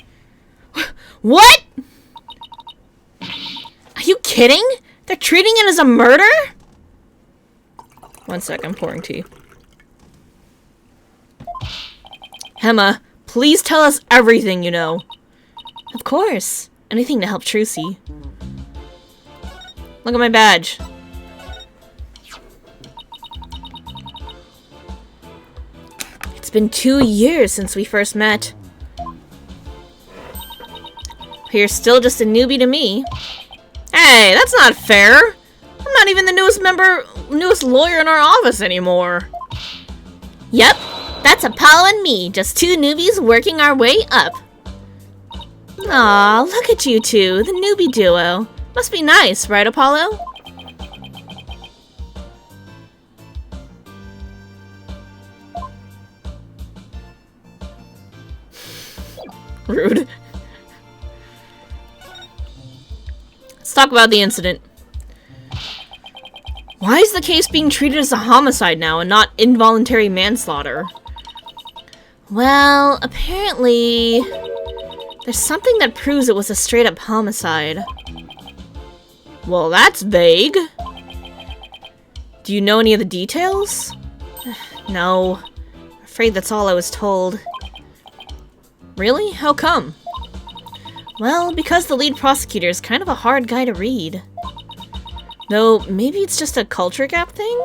What? Are you kidding? They're treating it as a murder? 1 sec, I'm pouring tea. Emma, please tell us everything you know. Of course. Anything to help Trucy. Look at my badge. It's been 2 years since we first met. You're still just a newbie to me. Hey, that's not fair. I'm not even the newest lawyer in our office anymore. Yep, that's Apollo and me, just 2 newbies working our way up. Aw, look at you two, the newbie duo. Must be nice, right, Apollo? Rude. Let's talk about the incident. Why is the case being treated as a homicide now and not involuntary manslaughter? Well, apparently there's something that proves it was a straight-up homicide. Well, that's vague. Do you know any of the details? No. Afraid that's all I was told. Really? How come? Well, because the lead prosecutor is kind of a hard guy to read. Though, maybe it's just a culture gap thing?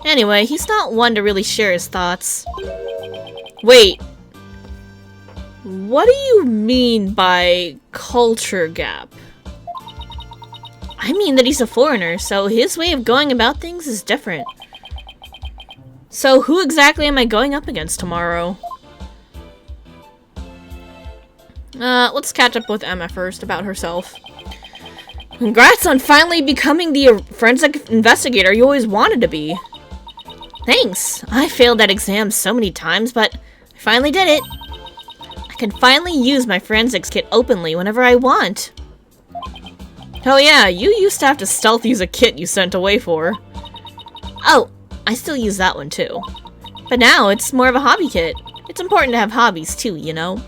Anyway, he's not one to really share his thoughts. Wait. What do you mean by culture gap? I mean that he's a foreigner, so his way of going about things is different. So who exactly am I going up against tomorrow? Let's catch up with Emma first about herself. Congrats on finally becoming the forensic investigator you always wanted to be. Thanks. I failed that exam so many times, but I finally did it. I can finally use my forensics kit openly whenever I want. Hell yeah, you used to have to stealth use a kit you sent away for. Oh, I still use that one too. But now it's more of a hobby kit. It's important to have hobbies too, you know?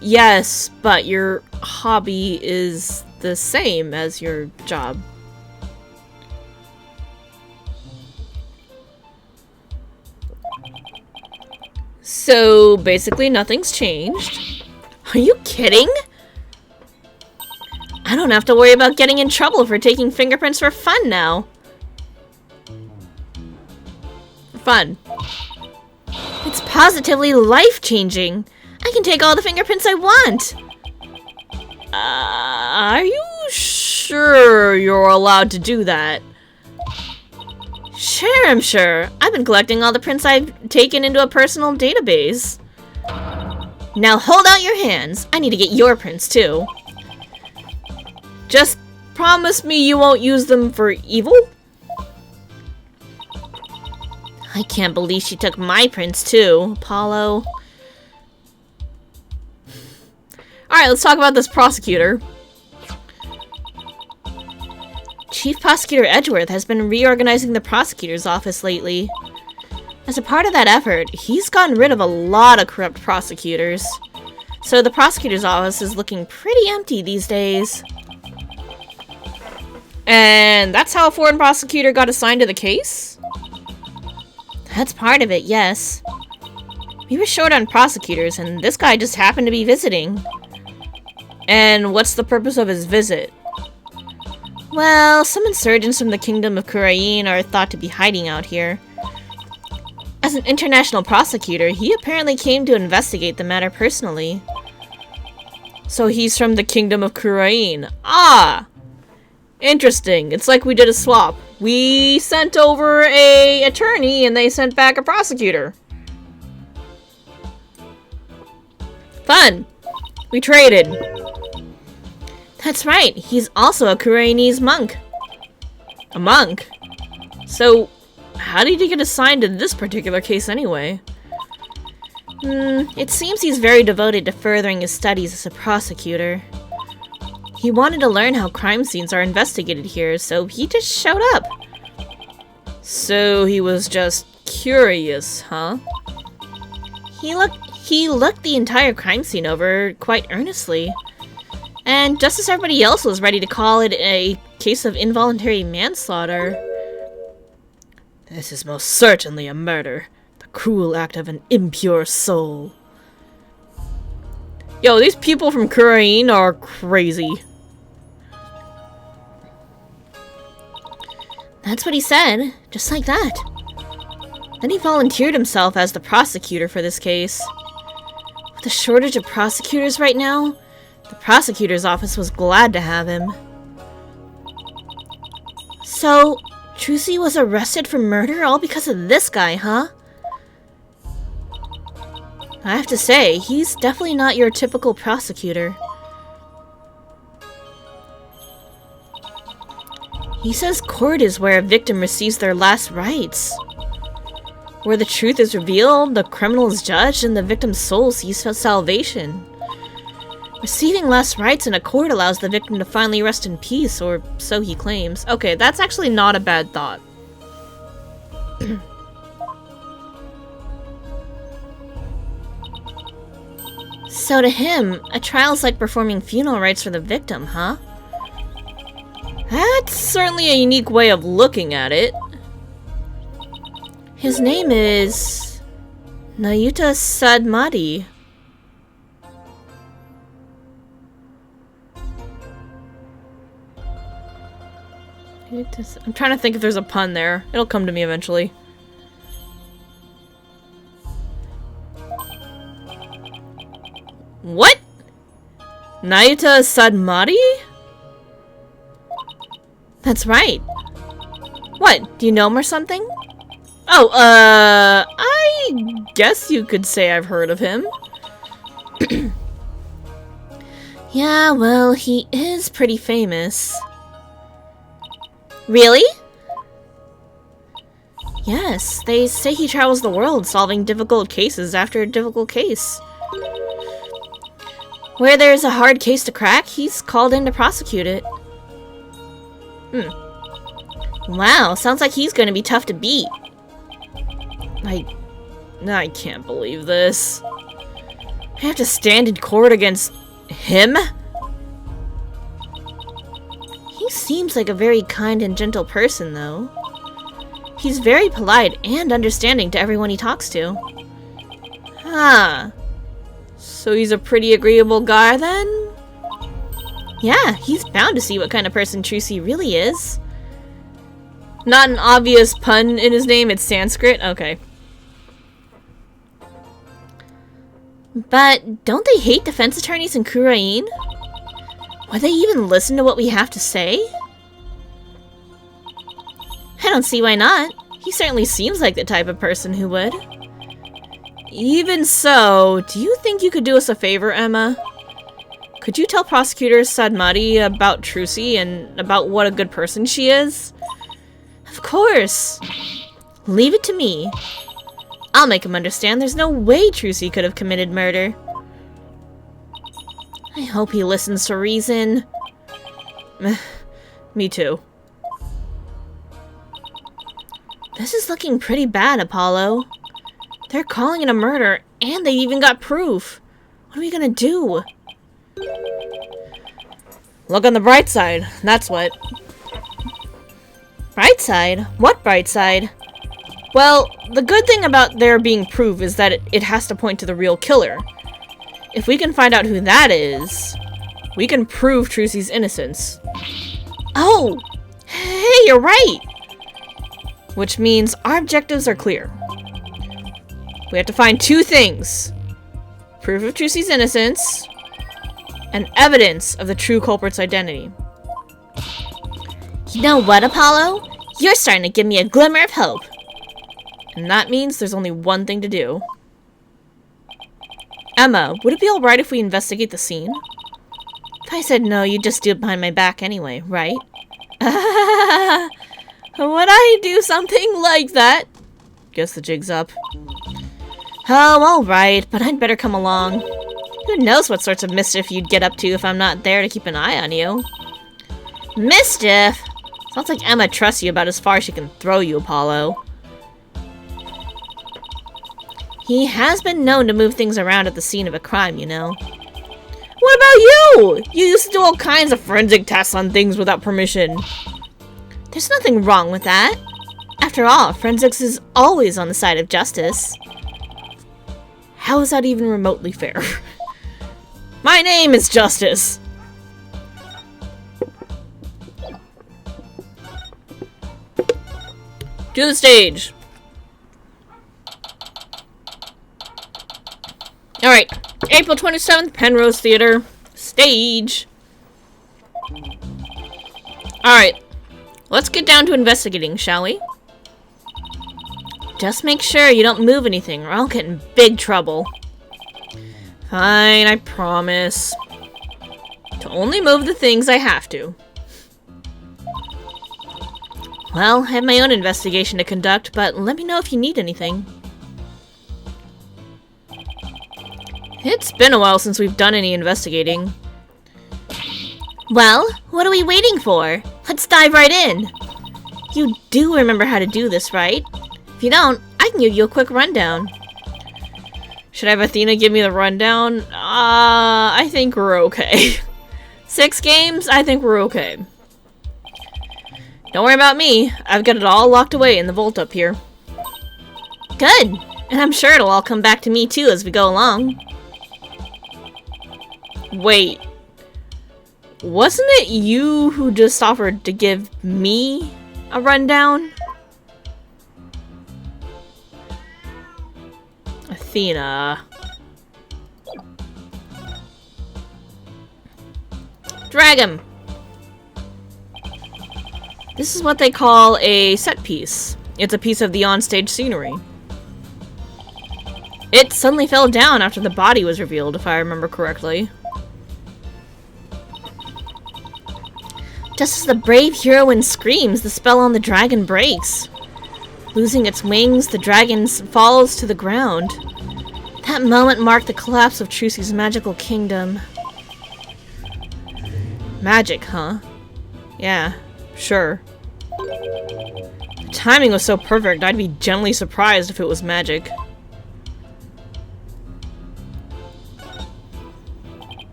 Yes, but your hobby is the same as your job. So, basically nothing's changed. Are you kidding? I don't have to worry about getting in trouble for taking fingerprints for fun now. Fun. It's positively life-changing. I can take all the fingerprints I want. Are you sure you're allowed to do that? Sure, I'm sure. I've been collecting all the prints I've taken into a personal database. Now hold out your hands. I need to get your prints too. Just promise me you won't use them for evil? I can't believe she took my prints too, Apollo. Alright, let's talk about this prosecutor. Chief Prosecutor Edgeworth has been reorganizing the prosecutor's office lately. As a part of that effort, he's gotten rid of a lot of corrupt prosecutors. So the prosecutor's office is looking pretty empty these days. And that's how a foreign prosecutor got assigned to the case? That's part of it, yes. We were short on prosecutors, and this guy just happened to be visiting. And what's the purpose of his visit? Well, some insurgents from the kingdom of Kurain are thought to be hiding out here. As an international prosecutor, he apparently came to investigate the matter personally. So he's from the kingdom of Kurain. Ah! Interesting. It's like we did a swap. We sent over a attorney and they sent back a prosecutor. Fun! We traded. That's right, he's also a Kurainese monk. A monk? So, how did he get assigned to this particular case anyway? It seems he's very devoted to furthering his studies as a prosecutor. He wanted to learn how crime scenes are investigated here, so he just showed up. So he was just curious, huh? He looked the entire crime scene over quite earnestly. And just as everybody else was ready to call it a case of involuntary manslaughter... This is most certainly a murder. The cruel act of an impure soul. Yo, these people from Kurain are crazy. That's what he said, just like that. Then he volunteered himself as the prosecutor for this case. With a shortage of prosecutors right now, the prosecutor's office was glad to have him. So, Trucy was arrested for murder all because of this guy, huh? I have to say, he's definitely not your typical prosecutor. He says court is where a victim receives their last rites. Where the truth is revealed, the criminal is judged, and the victim's soul sees salvation. Receiving last rites in a court allows the victim to finally rest in peace, or so he claims. Okay, that's actually not a bad thought. So to him, a trial's like performing funeral rites for the victim, huh? That's certainly a unique way of looking at it. His name is... Nayuta Sadmadi. I'm trying to think if there's a pun there. It'll come to me eventually. What? Nayuta Sadmadi? That's right. What, do you know him or something? Oh, I guess you could say I've heard of him. Yeah, well, he is pretty famous. Really? Yes, they say he travels the world solving difficult cases after a difficult case. Where there's a hard case to crack, he's called in to prosecute it. Wow, sounds like he's gonna be tough to beat. I can't believe this. I have to stand in court against him? He seems like a very kind and gentle person, though. He's very polite and understanding to everyone he talks to. Huh. So he's a pretty agreeable guy, then? Yeah, he's bound to see what kind of person Trucy really is. Not an obvious pun in his name, it's Sanskrit? Okay. But don't they hate defense attorneys in Kurain? Would they even listen to what we have to say? I don't see why not. He certainly seems like the type of person who would. Even so, do you think you could do us a favor, Emma? Could you tell Prosecutor Sadmadi about Trucy and about what a good person she is? Of course. Leave it to me. I'll make him understand there's no way Trucy could have committed murder. I hope he listens to reason. Me too. This is looking pretty bad, Apollo. They're calling it a murder, and they even got proof. What are we gonna do? Look on the bright side, that's what. Bright side? What bright side? Well, the good thing about there being proof is that it has to point to the real killer. If we can find out who that is... We can prove Trucy's innocence. Oh! Hey, you're right! Which means our objectives are clear. We have to find two things. Proof of Trucy's innocence, and evidence of the true culprit's identity. You know what, Apollo? You're starting to give me a glimmer of hope. And that means there's only one thing to do. Emma, would it be alright if we investigate the scene? If I said no, you'd just do it behind my back anyway, right? Would I do something like that? Guess the jig's up. Oh, alright, but I'd better come along. Who knows what sorts of mischief you'd get up to if I'm not there to keep an eye on you. Mischief? Sounds like Emma trusts you about as far as she can throw you, Apollo. He has been known to move things around at the scene of a crime, you know. What about you? You used to do all kinds of forensic tests on things without permission. There's nothing wrong with that. After all, forensics is always on the side of justice. How is that even remotely fair? My name is Justice. To the stage. Alright, April 27th, Penrose Theater. Stage. Alright, let's get down to investigating, shall we? Just make sure you don't move anything or I'll get in big trouble. Fine, I promise. To only move the things I have to. Well, I have my own investigation to conduct, but let me know if you need anything. It's been a while since we've done any investigating. Well, what are we waiting for? Let's dive right in. You do remember how to do this, right? If you don't, I can give you a quick rundown. Should I have Athena give me the rundown? I think we're okay. 6 games? I think we're okay. Don't worry about me. I've got it all locked away in the vault up here. Good. And I'm sure it'll all come back to me too as we go along. Wait. Wasn't it you who just offered to give me a rundown? Athena. Drag him! This is what they call a set piece. It's a piece of the onstage scenery. It suddenly fell down after the body was revealed, if I remember correctly. Just as the brave heroine screams, the spell on the dragon breaks. Losing its wings, the dragon falls to the ground. That moment marked the collapse of Trucy's magical kingdom. Magic, huh? Yeah, sure. The timing was so perfect, I'd be gently surprised if it was magic.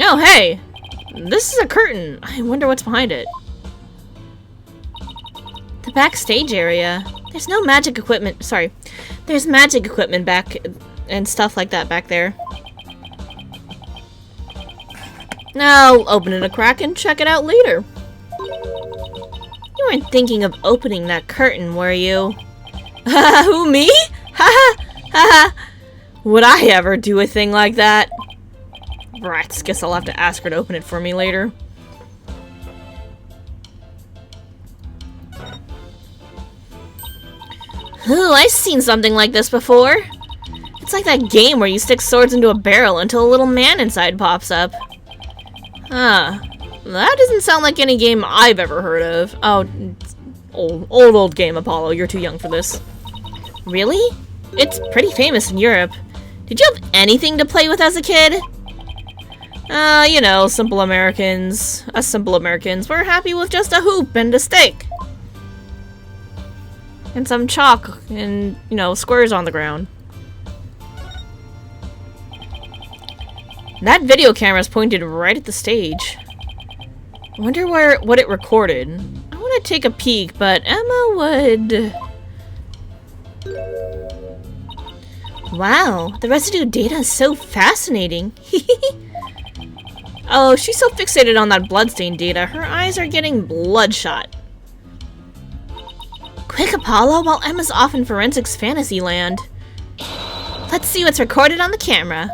Oh, hey! This is a curtain. I wonder what's behind it. The backstage area. There's no magic equipment. Sorry. There's magic equipment back and stuff like that back there. Now, I'll open it a crack and check it out later. You weren't thinking of opening that curtain, were you? Who, me? Ha ha! Would I ever do a thing like that? Rats, guess I'll have to ask her to open it for me later. Ooh, I've seen something like this before. It's like that game where you stick swords into a barrel until a little man inside pops up. Huh. That doesn't sound like any game I've ever heard of. Oh, old game, Apollo. You're too young for this. Really? It's pretty famous in Europe. Did you have anything to play with as a kid? You know, simple Americans. Us simple Americans, we're happy with just a hoop and a stick. And some chalk and, you know, squares on the ground. That video camera's pointed right at the stage. I wonder what it recorded. I want to take a peek, but Emma would... Wow, the residue data is so fascinating. Oh, she's so fixated on that bloodstain data, her eyes are getting bloodshot. Quick, Apollo, while Emma's off in forensics fantasy land. Let's see what's recorded on the camera.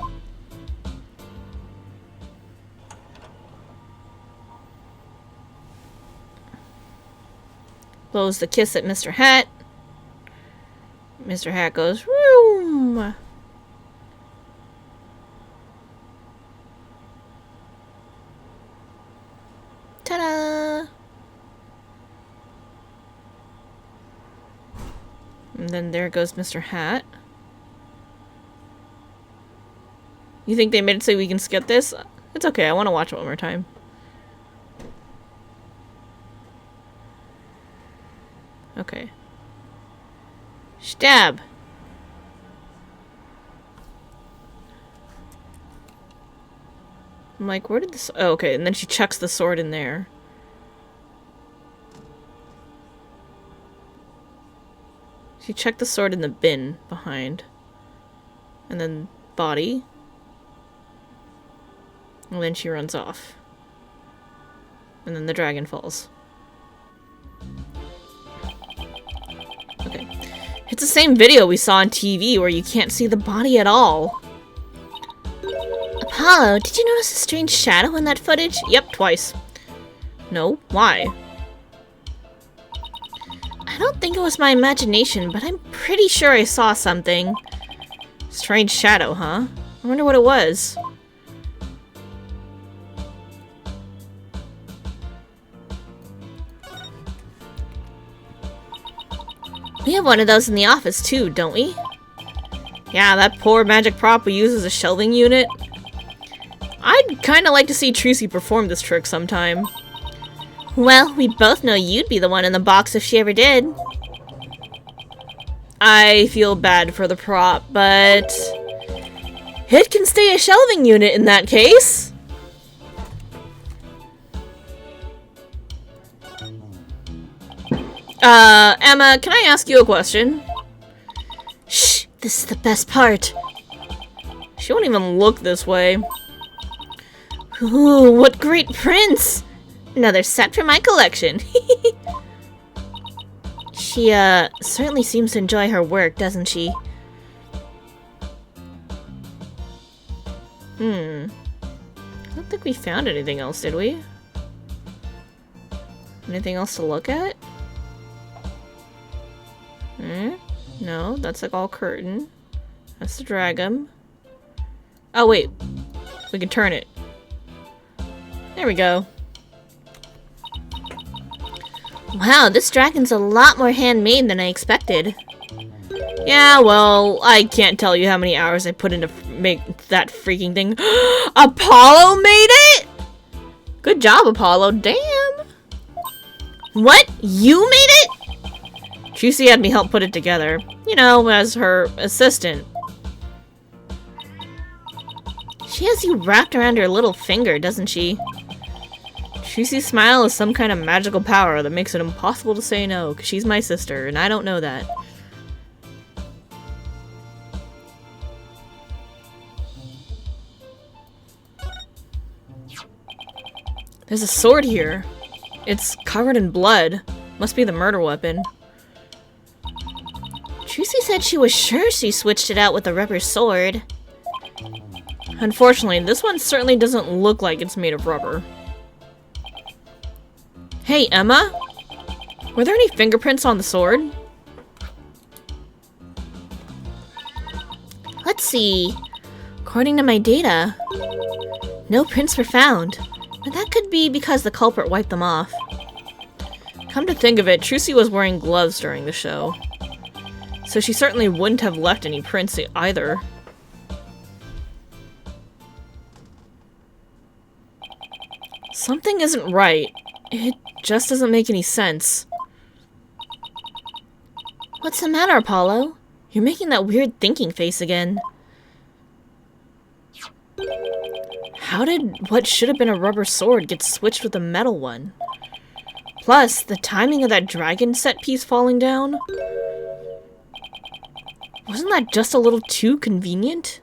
Blows the kiss at Mr. Hat. Mr. Hat goes, "Vroom." Ta-da! And then there goes Mr. Hat. You think they made it so we can skip this? It's okay, I want to watch it one more time. Okay. Stab! I'm like, where did this... Oh, okay, and then she chucks the sword in there. She chucked the sword in the bin behind. And then body. And then she runs off. And then the dragon falls. Okay. It's the same video we saw on TV where you can't see the body at all. Apollo, did you notice a strange shadow in that footage? Yep, twice. No? Why? I don't think it was my imagination, but I'm pretty sure I saw something. Strange shadow, huh? I wonder what it was. We have one of those in the office too, don't we? Yeah, that poor magic prop we use as a shelving unit. I'd kinda like to see Trucy perform this trick sometime. Well, we both know you'd be the one in the box if she ever did. I feel bad for the prop, but... it can stay a shelving unit in that case! Emma, can I ask you a question? Shh, this is the best part. She won't even look this way. Ooh, what great prints! Another set for my collection. She, certainly seems to enjoy her work, doesn't she? I don't think we found anything else, did we? Anything else to look at? No, that's like all curtain. That's the dragon. Oh, wait. We can turn it. There we go. Wow, this dragon's a lot more handmade than I expected. Yeah, well, I can't tell you how many hours I put into make that freaking thing. Apollo made it? Good job, Apollo. Damn. What? You made it? Trucy had me help put it together. You know, as her assistant. She has you wrapped around her little finger, doesn't she? Trucy's smile is some kind of magical power that makes it impossible to say no, because she's my sister, and I don't know that. There's a sword here. It's covered in blood. Must be the murder weapon. Trucy said she was sure she switched it out with a rubber sword. Unfortunately, this one certainly doesn't look like it's made of rubber. Hey, Emma? Were there any fingerprints on the sword? Let's see. According to my data, no prints were found. But that could be because the culprit wiped them off. Come to think of it, Trucy was wearing gloves during the show. So she certainly wouldn't have left any prints either. Something isn't right. It just doesn't make any sense. What's the matter, Apollo? You're making that weird thinking face again. How did what should have been a rubber sword get switched with a metal one? Plus, the timing of that dragon set piece falling down? Wasn't that just a little too convenient?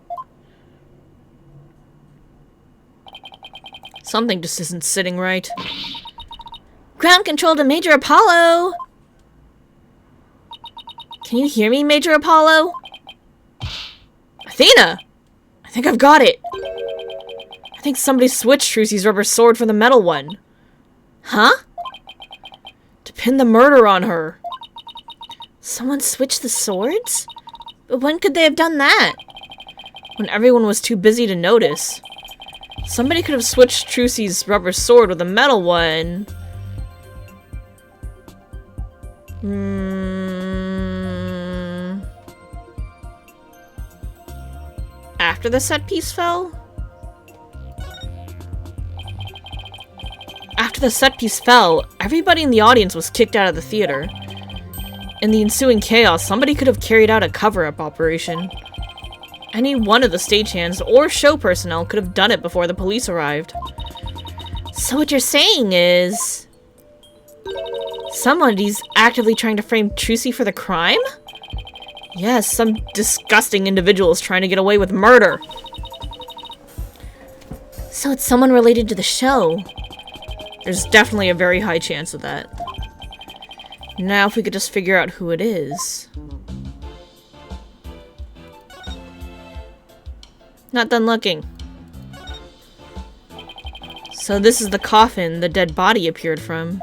Something just isn't sitting right. Ground control to Major Apollo! Can you hear me, Major Apollo? Athena! I think I've got it. I think somebody switched Trucy's rubber sword for the metal one. Huh? To pin the murder on her. Someone switched the swords? But when could they have done that? When everyone was too busy to notice. Somebody could have switched Trucy's rubber sword with a metal one. After the set piece fell? After the set piece fell, everybody in the audience was kicked out of the theater. In the ensuing chaos, somebody could have carried out a cover-up operation. Any one of the stagehands or show personnel could have done it before the police arrived. So what you're saying is... somebody's actively trying to frame Trucy for the crime? Yes, some disgusting individual is trying to get away with murder. So it's someone related to the show. There's definitely a very high chance of that. Now if we could just figure out who it is. Not done looking. So this is the coffin the dead body appeared from.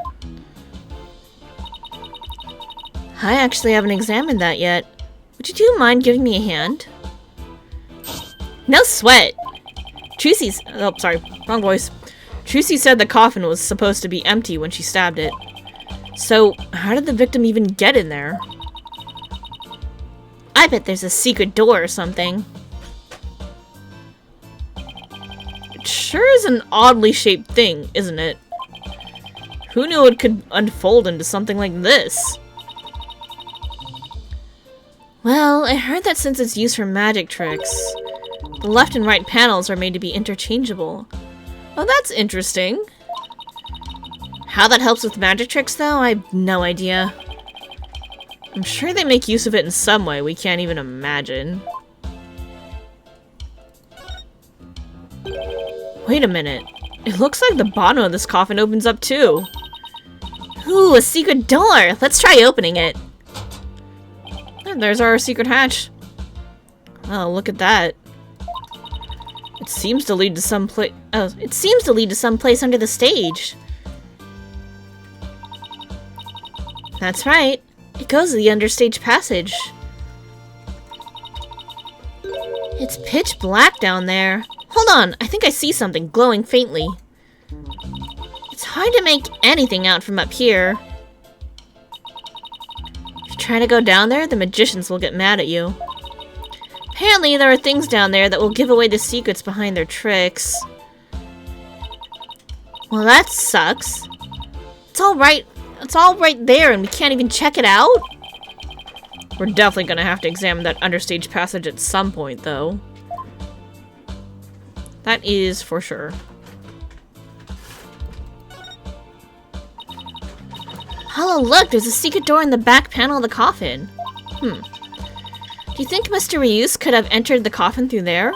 I actually haven't examined that yet. Would you mind giving me a hand? No sweat! Trucy's... oh, sorry. Wrong voice. Trucy said the coffin was supposed to be empty when she stabbed it. So, how did the victim even get in there? I bet there's a secret door or something. It sure is an oddly shaped thing, isn't it? Who knew it could unfold into something like this? Well, I heard that since it's used for magic tricks, the left and right panels are made to be interchangeable. Oh, that's interesting. How that helps with magic tricks, though, I have no idea. I'm sure they make use of it in some way we can't even imagine. Wait a minute. It looks like the bottom of this coffin opens up too. Ooh, a secret door! Let's try opening it. And there's our secret hatch. Oh, look at that. It seems to lead to some place. Oh, it seems to lead to some place under the stage. That's right. It goes to the understage passage. It's pitch black down there. Hold on, I think I see something glowing faintly. It's hard to make anything out from up here. If you try to go down there, the magicians will get mad at you. Apparently, there are things down there that will give away the secrets behind their tricks. Well, that sucks. It's all right there, and we can't even check it out? We're definitely gonna have to examine that understage passage at some point, though. That is for sure. Hello, look! There's a secret door in the back panel of the coffin. Do you think Mr. Ryus could have entered the coffin through there?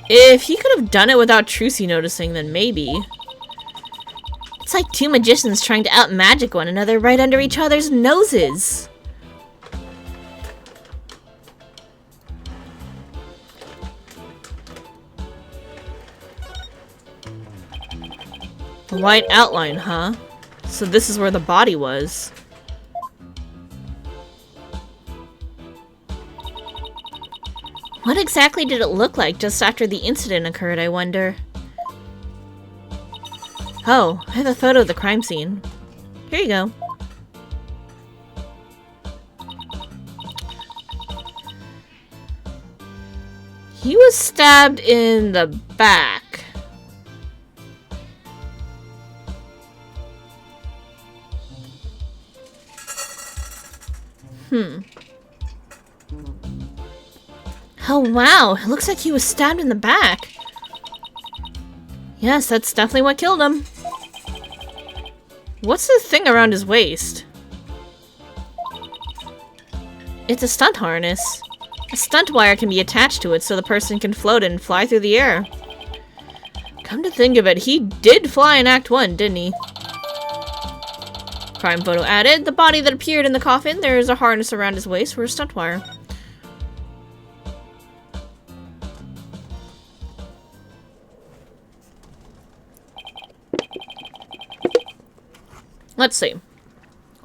If he could have done it without Trucy noticing, then maybe. It's like two magicians trying to out-magic one another right under each other's noses. A white outline, huh? So this is where the body was. What exactly did it look like just after the incident occurred, I wonder? Oh, I have a photo of the crime scene. Here you go. He was stabbed in the back. Oh wow, it looks like he was stabbed in the back. Yes, that's definitely what killed him. What's the thing around his waist? It's a stunt harness. A stunt wire can be attached to it so the person can float and fly through the air. Come to think of it, he did fly in Act 1, didn't he? Crime photo added. The body that appeared in the coffin, there is a harness around his waist for a stunt wire. Let's see.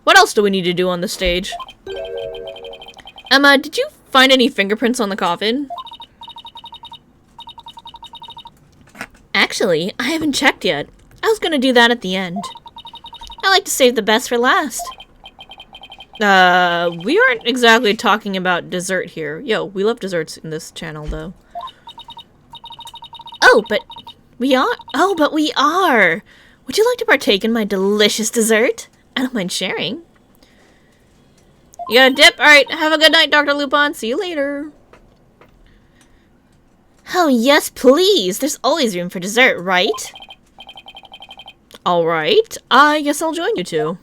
What else do we need to do on the stage? Emma, did you find any fingerprints on the coffin? Actually, I haven't checked yet. I was gonna do that at the end. I like to save the best for last. We aren't exactly talking about dessert here. Yo, we love desserts in this channel, though. Oh, but we are? Oh, but we are! Would you like to partake in my delicious dessert? I don't mind sharing. You got a dip? Alright, have a good night, Dr. Lupin. See you later. Oh, yes, please. There's always room for dessert, right? Alright, I guess I'll join you two.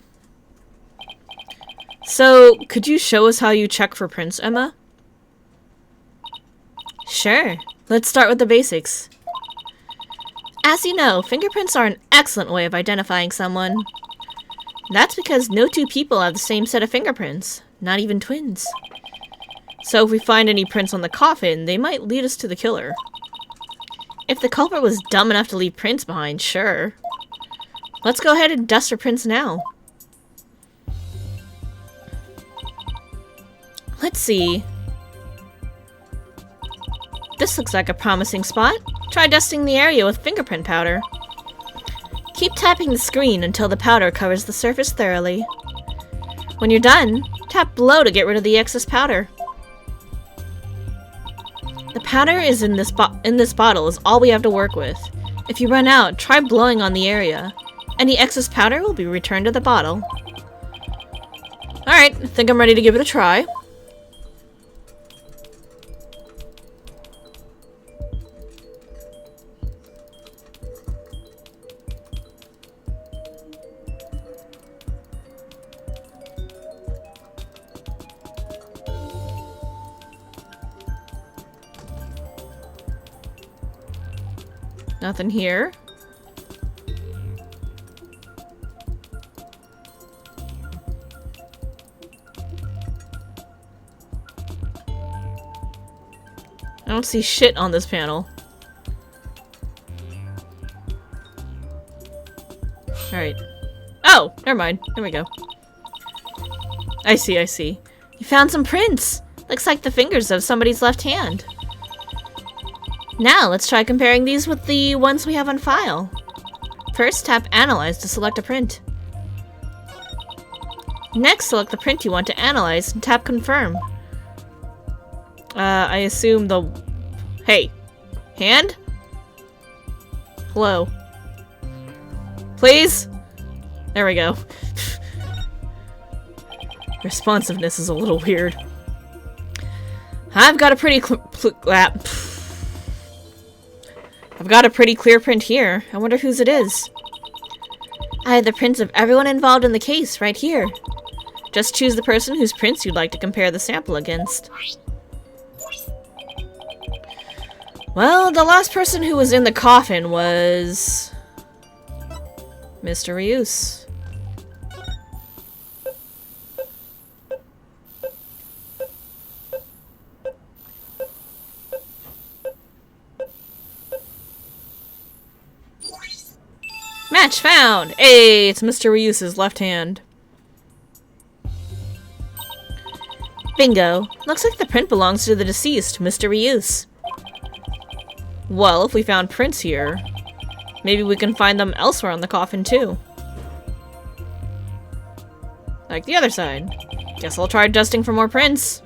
So, could you show us how you check for prints, Emma? Sure. Let's start with the basics. As you know, fingerprints are an excellent way of identifying someone. That's because no two people have the same set of fingerprints, not even twins. So if we find any prints on the coffin, they might lead us to the killer. If the culprit was dumb enough to leave prints behind, sure. Let's go ahead and dust for prints now. Let's see. This looks like a promising spot. Try dusting the area with fingerprint powder. Keep tapping the screen until the powder covers the surface thoroughly. When you're done, tap below to get rid of the excess powder. The powder is in this bottle is all we have to work with. If you run out, try blowing on the area. Any excess powder will be returned to the bottle. Alright, I think I'm ready to give it a try. Nothing here. I don't see shit on this panel. Alright. Oh! Never mind. There we go. I see, I see. You found some prints! Looks like the fingers of somebody's left hand. Now, let's try comparing these with the ones we have on file. First, tap Analyze to select a print. Next, select the print you want to analyze and tap Confirm. I assume the... Hey. Hand? Hello. Please? There we go. Responsiveness is a little weird. I've got a pretty clear print here. I wonder whose it is. I have the prints of everyone involved in the case right here. Just choose the person whose prints you'd like to compare the sample against. Well, the last person who was in the coffin was... Mr. Reuse. Match found! Hey, it's Mr. Reuse's left hand. Bingo. Looks like the print belongs to the deceased, Mr. Reuse. Well, if we found prints here, maybe we can find them elsewhere on the coffin too. Like the other side. Guess I'll try dusting for more prints.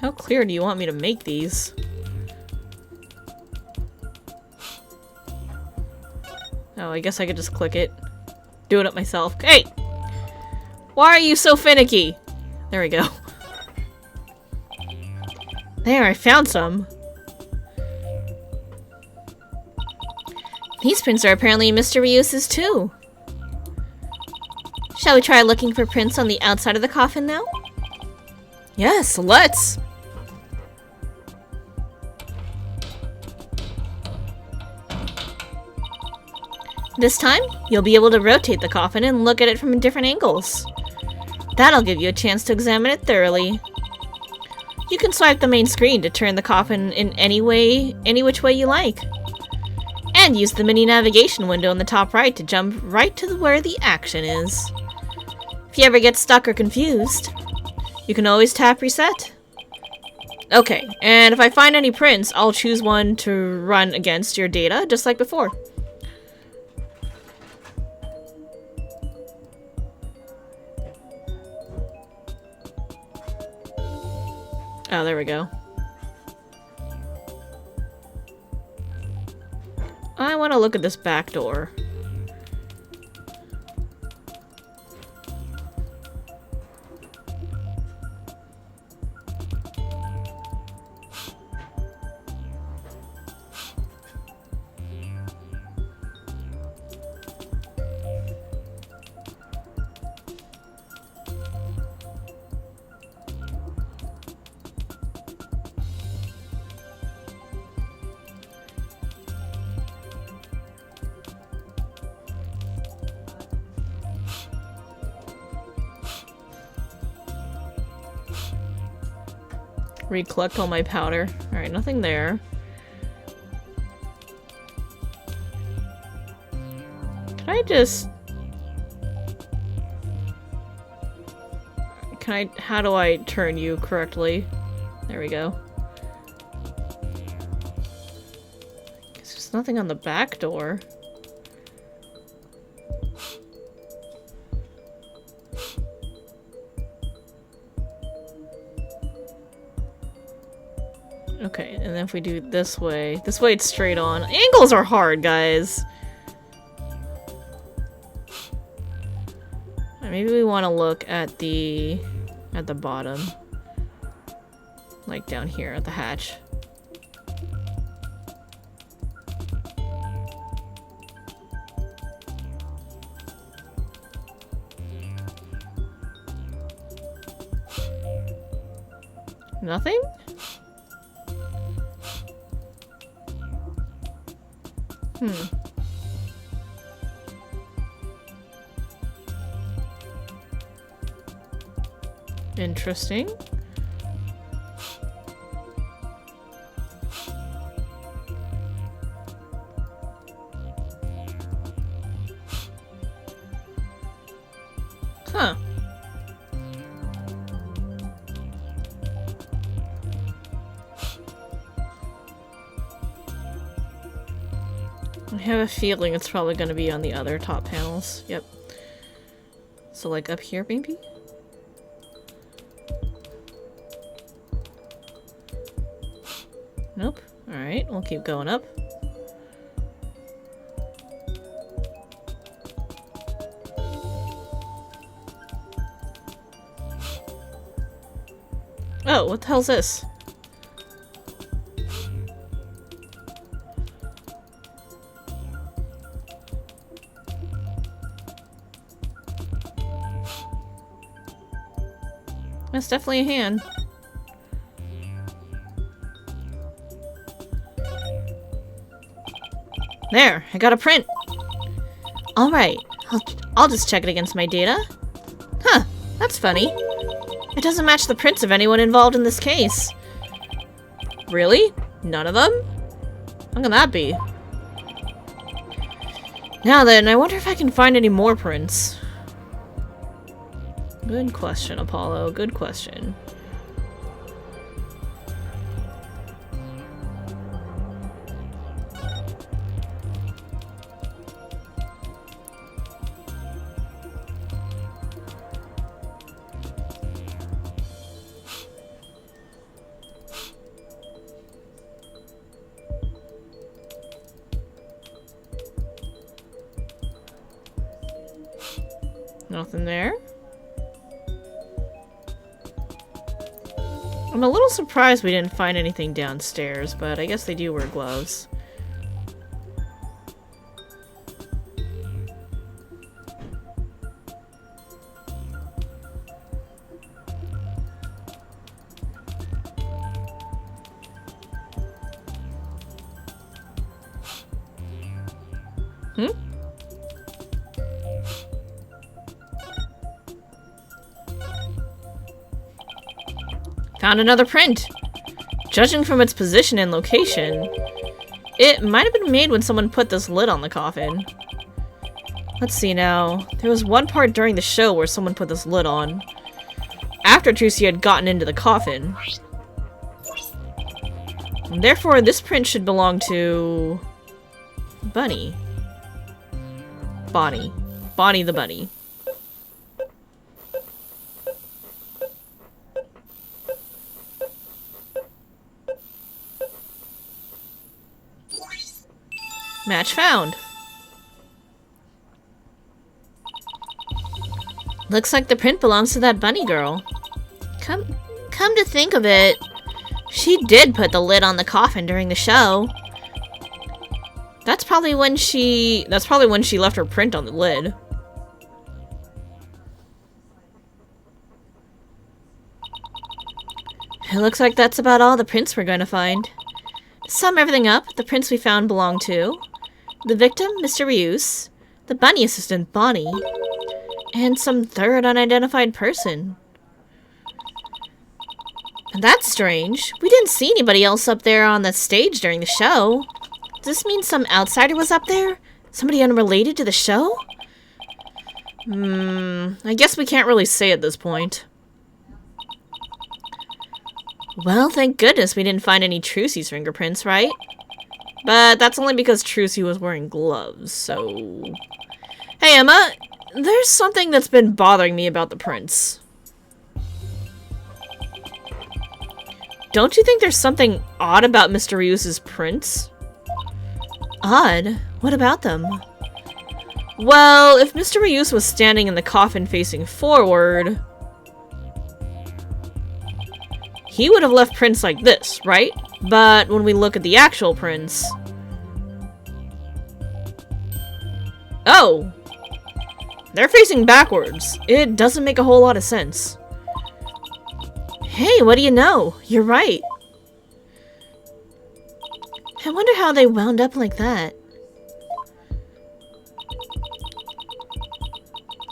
How clear do you want me to make these? Oh, I guess I could just click it. Do it up myself. Hey! Why are you so finicky? There we go. There, I found some. These prints are apparently Mr. Rios's too. Shall we try looking for prints on the outside of the coffin now? Yes, let's! This time, you'll be able to rotate the coffin and look at it from different angles. That'll give you a chance to examine it thoroughly. You can swipe the main screen to turn the coffin in any which way you like. And use the mini navigation window in the top right to jump right to where the action is. If you ever get stuck or confused, you can always tap reset. Okay, and if I find any prints, I'll choose one to run against your data, just like before. Oh, there we go. I want to look at this back door. Recollect all my powder. Alright, nothing there. Can I just... How do I turn you correctly? There we go. Guess there's nothing on the back door. Okay, and then if we do this way it's straight on. Angles are hard, guys. Maybe we want to look at the bottom. Like down here at the hatch. Nothing? Interesting. Huh. I have a feeling it's probably going to be on the other top panels. Yep. So like up here, maybe? Nope. Alright, we'll keep going up. Oh, what the hell's this? That's definitely a hand. There, I got a print. Alright, I'll just check it against my data. Huh, that's funny. It doesn't match the prints of anyone involved in this case. Really? None of them? How can that be? Now then, I wonder if I can find any more prints. Good question, Apollo. Good question. Nothing there. I'm a little surprised we didn't find anything downstairs, but I guess they do wear gloves. Found another print. Judging from its position and location, it might have been made when someone put this lid on the coffin. Let's see now. There was one part during the show where someone put this lid on, after Trucy had gotten into the coffin. And therefore, this print should belong to... Bunny. Bonnie. Bonnie the bunny. Match found. Looks like the print belongs to that bunny girl. Come to think of it, she did put the lid on the coffin during the show. That's probably when she left her print on the lid. It looks like that's about all the prints we're going to find. To sum everything up, the prints we found belong to the victim, Mr. Ryus, the bunny assistant, Bonnie, and some third unidentified person. And that's strange. We didn't see anybody else up there on the stage during the show. Does this mean some outsider was up there? Somebody unrelated to the show? I guess we can't really say at this point. Well, thank goodness we didn't find any Trucy's fingerprints, right? But that's only because Trucy was wearing gloves, so... Hey, Emma, there's something that's been bothering me about the prints. Don't you think there's something odd about Mr. Ryus's prints? Odd? What about them? Well, if Mr. Ryus was standing in the coffin facing forward, he would have left prints like this, right? But when we look at the actual prints... Oh! They're facing backwards. It doesn't make a whole lot of sense. Hey, what do you know? You're right. I wonder how they wound up like that.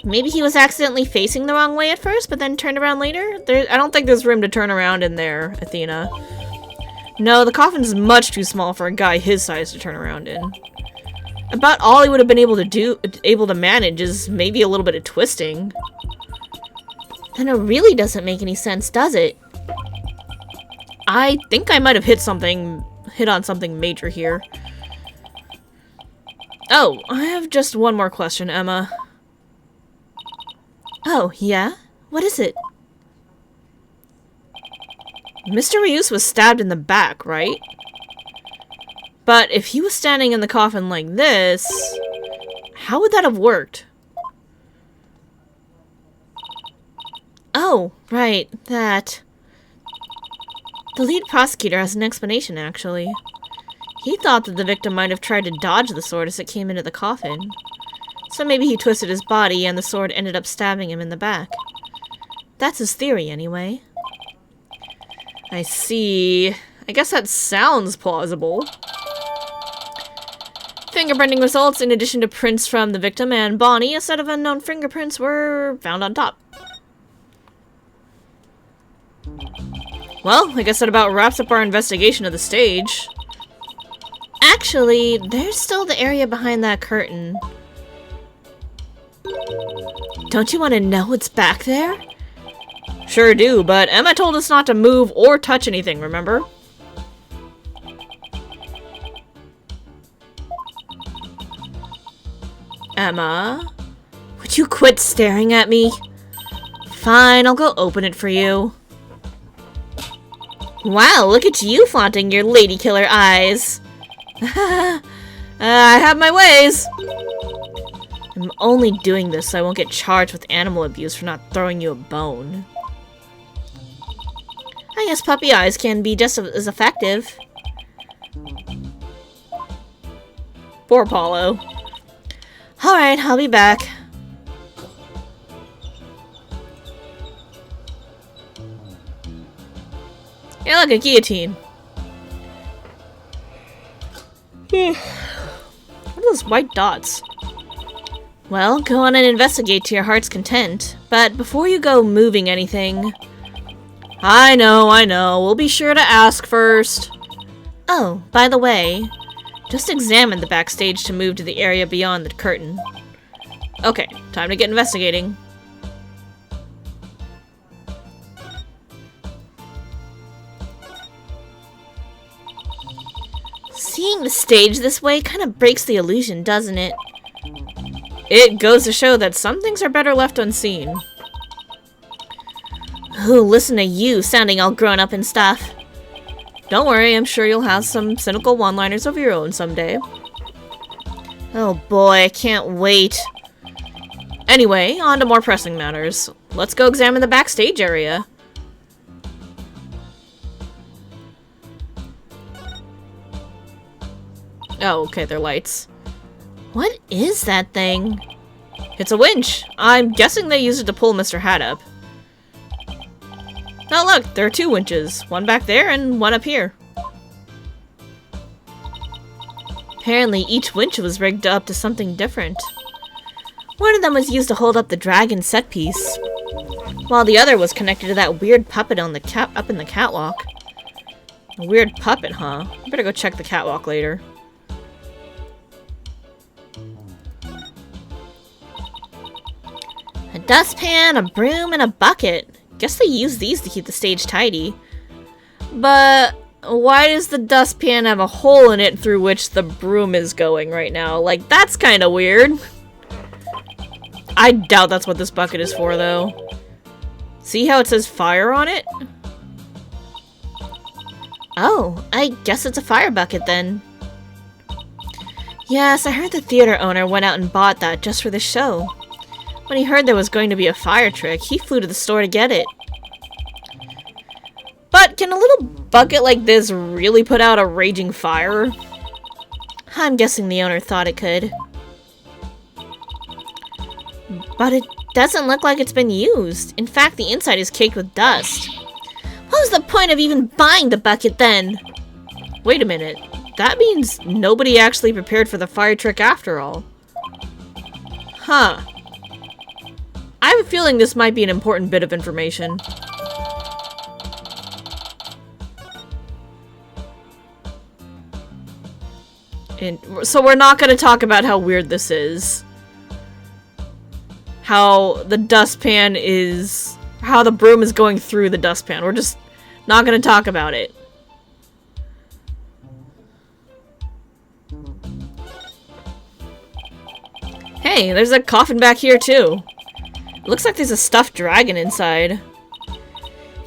Maybe he was accidentally facing the wrong way at first, but then turned around later? I don't think there's room to turn around in there, Athena. No, the coffin's much too small for a guy his size to turn around in. About all he would have been able to manage is maybe a little bit of twisting. Then it really doesn't make any sense, does it? I think I might have hit on something major here. Oh, I have just one more question, Emma. Oh, yeah? What is it? Mr. Ryus was stabbed in the back, right? But if he was standing in the coffin like this, how would that have worked? Oh, right, that. The lead prosecutor has an explanation, actually. He thought that the victim might have tried to dodge the sword as it came into the coffin. So maybe he twisted his body and the sword ended up stabbing him in the back. That's his theory, anyway. I see. I guess that sounds plausible. Fingerprinting results, in addition to prints from the victim and Bonnie, a set of unknown fingerprints were found on top. Well, I guess that about wraps up our investigation of the stage. Actually, there's still the area behind that curtain. Don't you want to know what's back there? Sure do, but Emma told us not to move or touch anything, remember? Emma? Would you quit staring at me? Fine, I'll go open it for you. Wow, look at you flaunting your lady killer eyes. I have my ways. I'm only doing this so I won't get charged with animal abuse for not throwing you a bone. I guess puppy eyes can be just as effective. Poor Apollo. Alright, I'll be back. Yeah, look, a guillotine. What are those white dots? Well, go on and investigate to your heart's content. But before you go moving anything... I know. We'll be sure to ask first. Oh, by the way... Just examine the backstage to move to the area beyond the curtain. Okay, time to get investigating. Seeing the stage this way kind of breaks the illusion, doesn't it? It goes to show that some things are better left unseen. Ooh, listen to you, sounding all grown up and stuff. Don't worry, I'm sure you'll have some cynical one-liners of your own someday. Oh boy, I can't wait. Anyway, on to more pressing matters. Let's go examine the backstage area. Oh, okay, they're lights. What is that thing? It's a winch. I'm guessing they use it to pull Mr. Hat up. Oh look, there are two winches. One back there and one up here. Apparently each winch was rigged up to something different. One of them was used to hold up the dragon set piece, while the other was connected to that weird puppet on the up in the catwalk. A weird puppet, huh? I better go check the catwalk later. A dustpan, a broom, and a bucket. Guess they use these to keep the stage tidy. But why does the dustpan have a hole in it through which the broom is going right now? Like, that's kind of weird. I doubt that's what this bucket is for, though. See how it says fire on it? Oh, I guess it's a fire bucket then. Yes, I heard the theater owner went out and bought that just for the show. When he heard there was going to be a fire trick, he flew to the store to get it. But can a little bucket like this really put out a raging fire? I'm guessing the owner thought it could. But it doesn't look like it's been used. In fact, the inside is caked with dust. What was the point of even buying the bucket then? Wait a minute. That means nobody actually prepared for the fire trick after all. Huh. I have a feeling this might be an important bit of information. And so we're not going to talk about how weird this is. How the dustpan is... How the broom is going through the dustpan. We're just not going to talk about it. Hey, there's a coffin back here too. Looks like there's a stuffed dragon inside.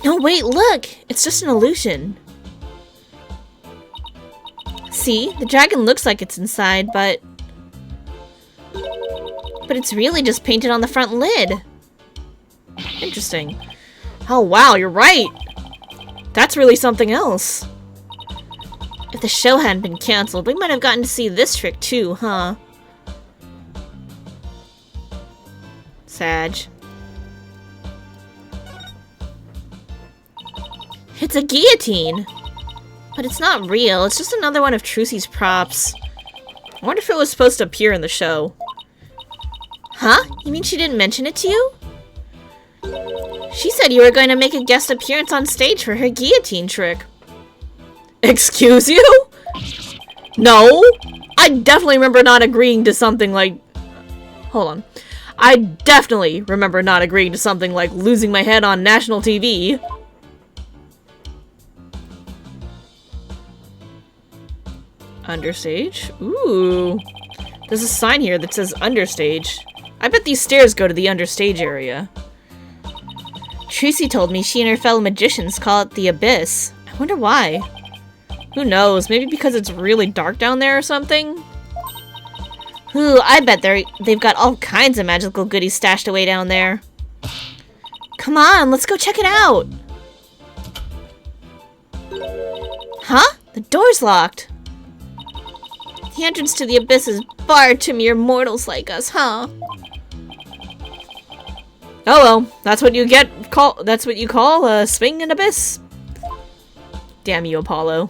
No, wait, look! It's just an illusion. See? The dragon looks like it's inside, but it's really just painted on the front lid. Interesting. Oh wow, you're right! That's really something else. If the show hadn't been cancelled, we might have gotten to see this trick too, huh? Sag. It's a guillotine! But it's not real, it's just another one of Trucy's props. I wonder if it was supposed to appear in the show. Huh? You mean she didn't mention it to you? She said you were going to make a guest appearance on stage for her guillotine trick. Excuse you? No! I definitely remember not agreeing to something like... Hold on. I definitely remember not agreeing to something like losing my head on national TV. Understage? Ooh. There's a sign here that says understage. I bet these stairs go to the understage area. Trucy told me she and her fellow magicians call it the Abyss. I wonder why. Who knows? Maybe because it's really dark down there or something? Ooh, I bet they've got all kinds of magical goodies stashed away down there. Come on, let's go check it out. Huh? The door's locked. The entrance to the abyss is barred to mere mortals like us, huh? Oh well, that's what you call a swing an abyss. Damn you, Apollo.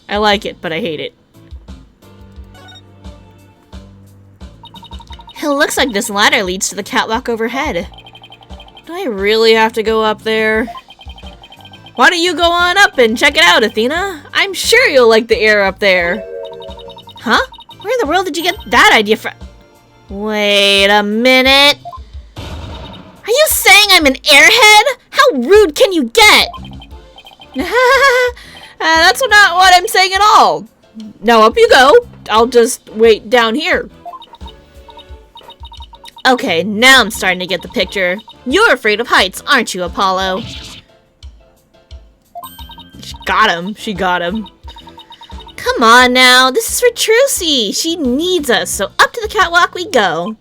I like it, but I hate it. It looks like this ladder leads to the catwalk overhead. Do I really have to go up there? Why don't you go on up and check it out, Athena? I'm sure you'll like the air up there. Huh? Where in the world did you get that idea from? Wait a minute. Are you saying I'm an airhead? How rude can you get? That's not what I'm saying at all. Now up you go. I'll just wait down here. Okay, now I'm starting to get the picture. You're afraid of heights, aren't you, Apollo? She got him. She got him. Come on now, this is for Trucy. She needs us, so up to the catwalk we go.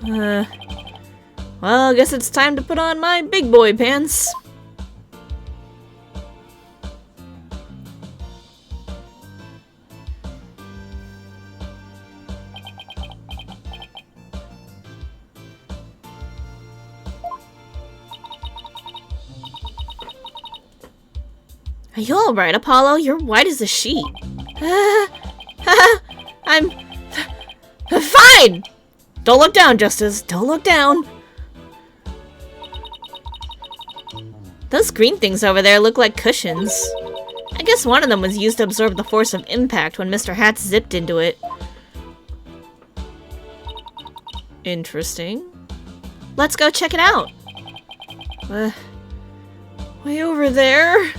Well, I guess it's time to put on my big boy pants. Are you alright, Apollo? You're white as a sheet. I'm fine! Don't look down, Justice. Don't look down. Those green things over there look like cushions. I guess one of them was used to absorb the force of impact when Mr. Hat zipped into it. Interesting. Let's go check it out. Way over there?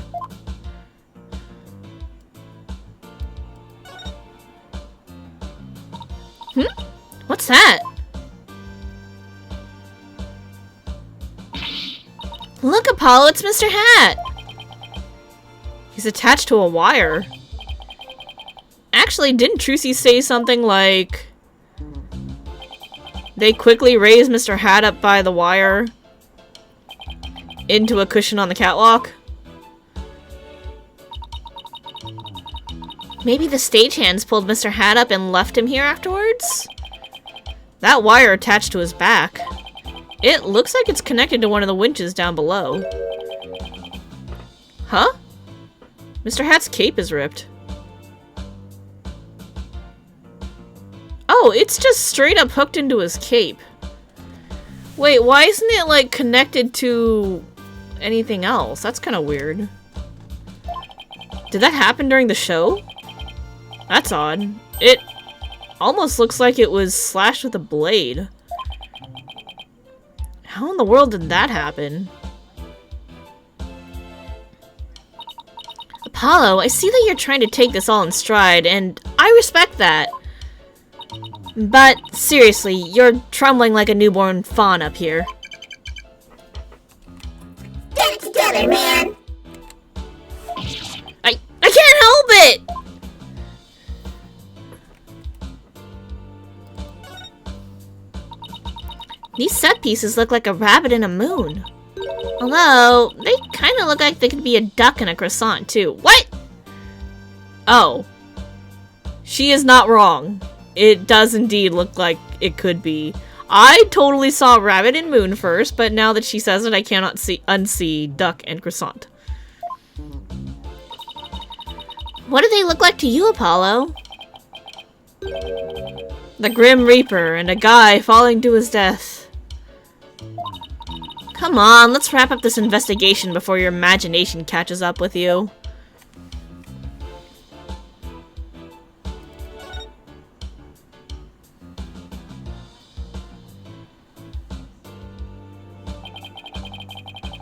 What's that? Look, Apollo, it's Mr. Hat! He's attached to a wire. Actually, didn't Trucy say something like... they quickly raised Mr. Hat up by the wire into a cushion on the catwalk? Maybe the stagehands pulled Mr. Hat up and left him here afterwards? That wire attached to his back. It looks like it's connected to one of the winches down below. Huh? Mr. Hat's cape is ripped. Oh, it's just straight up hooked into his cape. Wait, why isn't it, like, connected to anything else? That's kind of weird. Did that happen during the show? That's odd. It almost looks like it was slashed with a blade. How in the world did that happen? Apollo, I see that you're trying to take this all in stride, and I respect that. But, seriously, you're trembling like a newborn fawn up here. Get it together, man! I can't help it! These set pieces look like a rabbit and a moon. Although, they kind of look like they could be a duck and a croissant, too. What? Oh. She is not wrong. It does indeed look like it could be. I totally saw rabbit and moon first, but now that she says it, I cannot unsee duck and croissant. What do they look like to you, Apollo? The Grim Reaper and a guy falling to his death. Come on, let's wrap up this investigation before your imagination catches up with you.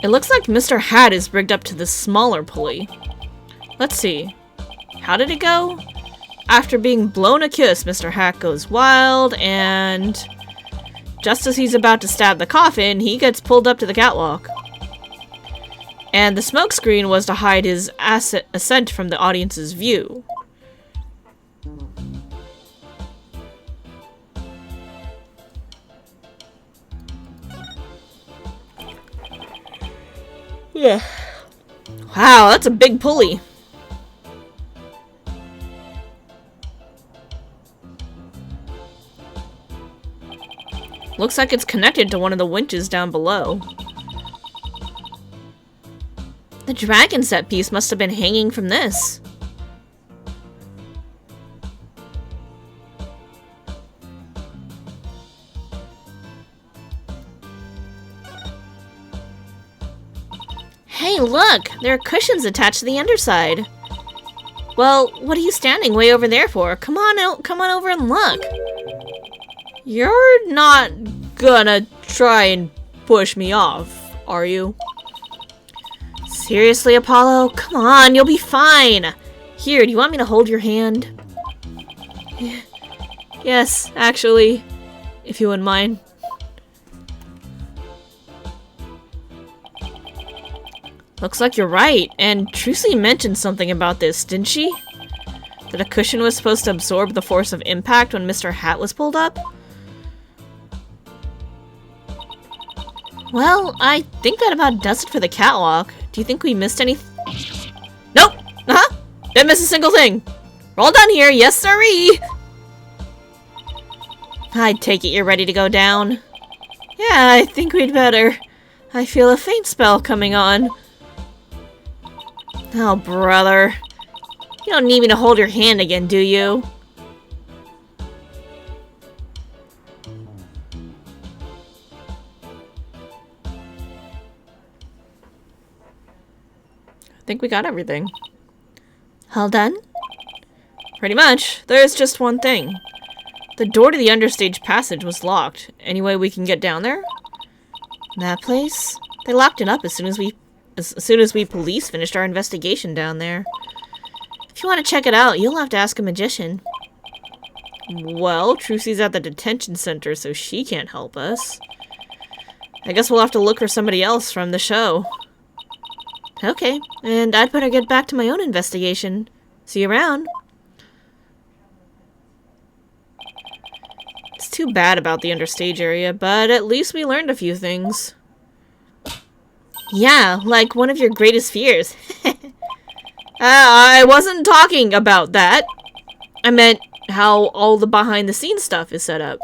It looks like Mr. Hat is rigged up to this smaller pulley. Let's see. How did it go? After being blown a kiss, Mr. Hat goes wild, and just as he's about to stab the coffin, he gets pulled up to the catwalk. And the smokescreen was to hide his ascent from the audience's view. Yeah. Wow, that's a big pulley. Looks like it's connected to one of the winches down below. The dragon set piece must have been hanging from this. Hey, look! There are cushions attached to the underside. Well, what are you standing way over there for? Come on out, come on over and look. You're not gonna try and push me off, are you? Seriously, Apollo? Come on, you'll be fine. Here, do you want me to hold your hand? Yes, actually, if you wouldn't mind. Looks like you're right, and Trucy mentioned something about this, didn't she? That a cushion was supposed to absorb the force of impact when Mr. Hat was pulled up? Well, I think that about does it for the catwalk. Do you think we missed any? Nope! Uh-huh! Didn't miss a single thing! We're all done here, yes sirree! I take it you're ready to go down? Yeah, I think we'd better. I feel a faint spell coming on. Oh, brother. You don't need me to hold your hand again, do you? I think we got everything. All done? Pretty much. There's just one thing. The door to the understage passage was locked. Any way we can get down there? That place? They locked it up as soon as we police finished our investigation down there. If you want to check it out, you'll have to ask a magician. Well, Trucy's at the detention center, so she can't help us. I guess we'll have to look for somebody else from the show. Okay, and I'd better get back to my own investigation. See you around. It's too bad about the understage area, but at least we learned a few things. Yeah, like one of your greatest fears. I wasn't talking about that. I meant how all the behind-the-scenes stuff is set up.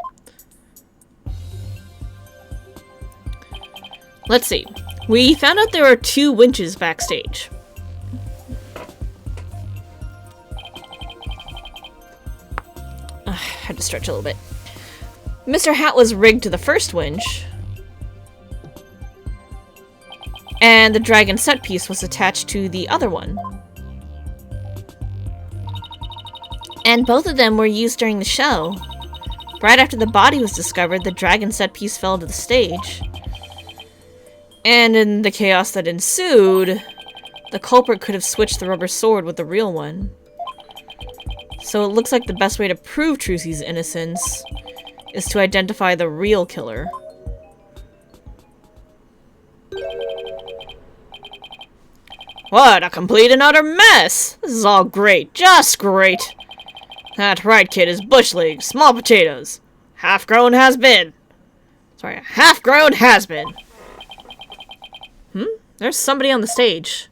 Let's see. We found out there are 2 winches backstage. Had to stretch a little bit. Mr. Hat was rigged to the first winch, and the dragon set piece was attached to the other one. And both of them were used during the show. Right after the body was discovered, the dragon set piece fell to the stage. And in the chaos that ensued, the culprit could have switched the rubber sword with the real one. So it looks like the best way to prove Trucy's innocence is to identify the real killer. What a complete and utter mess! This is all great, just great! That Wright kid is bush league, small potatoes. Half-grown has-been. Sorry, half-grown has-been. There's somebody on the stage.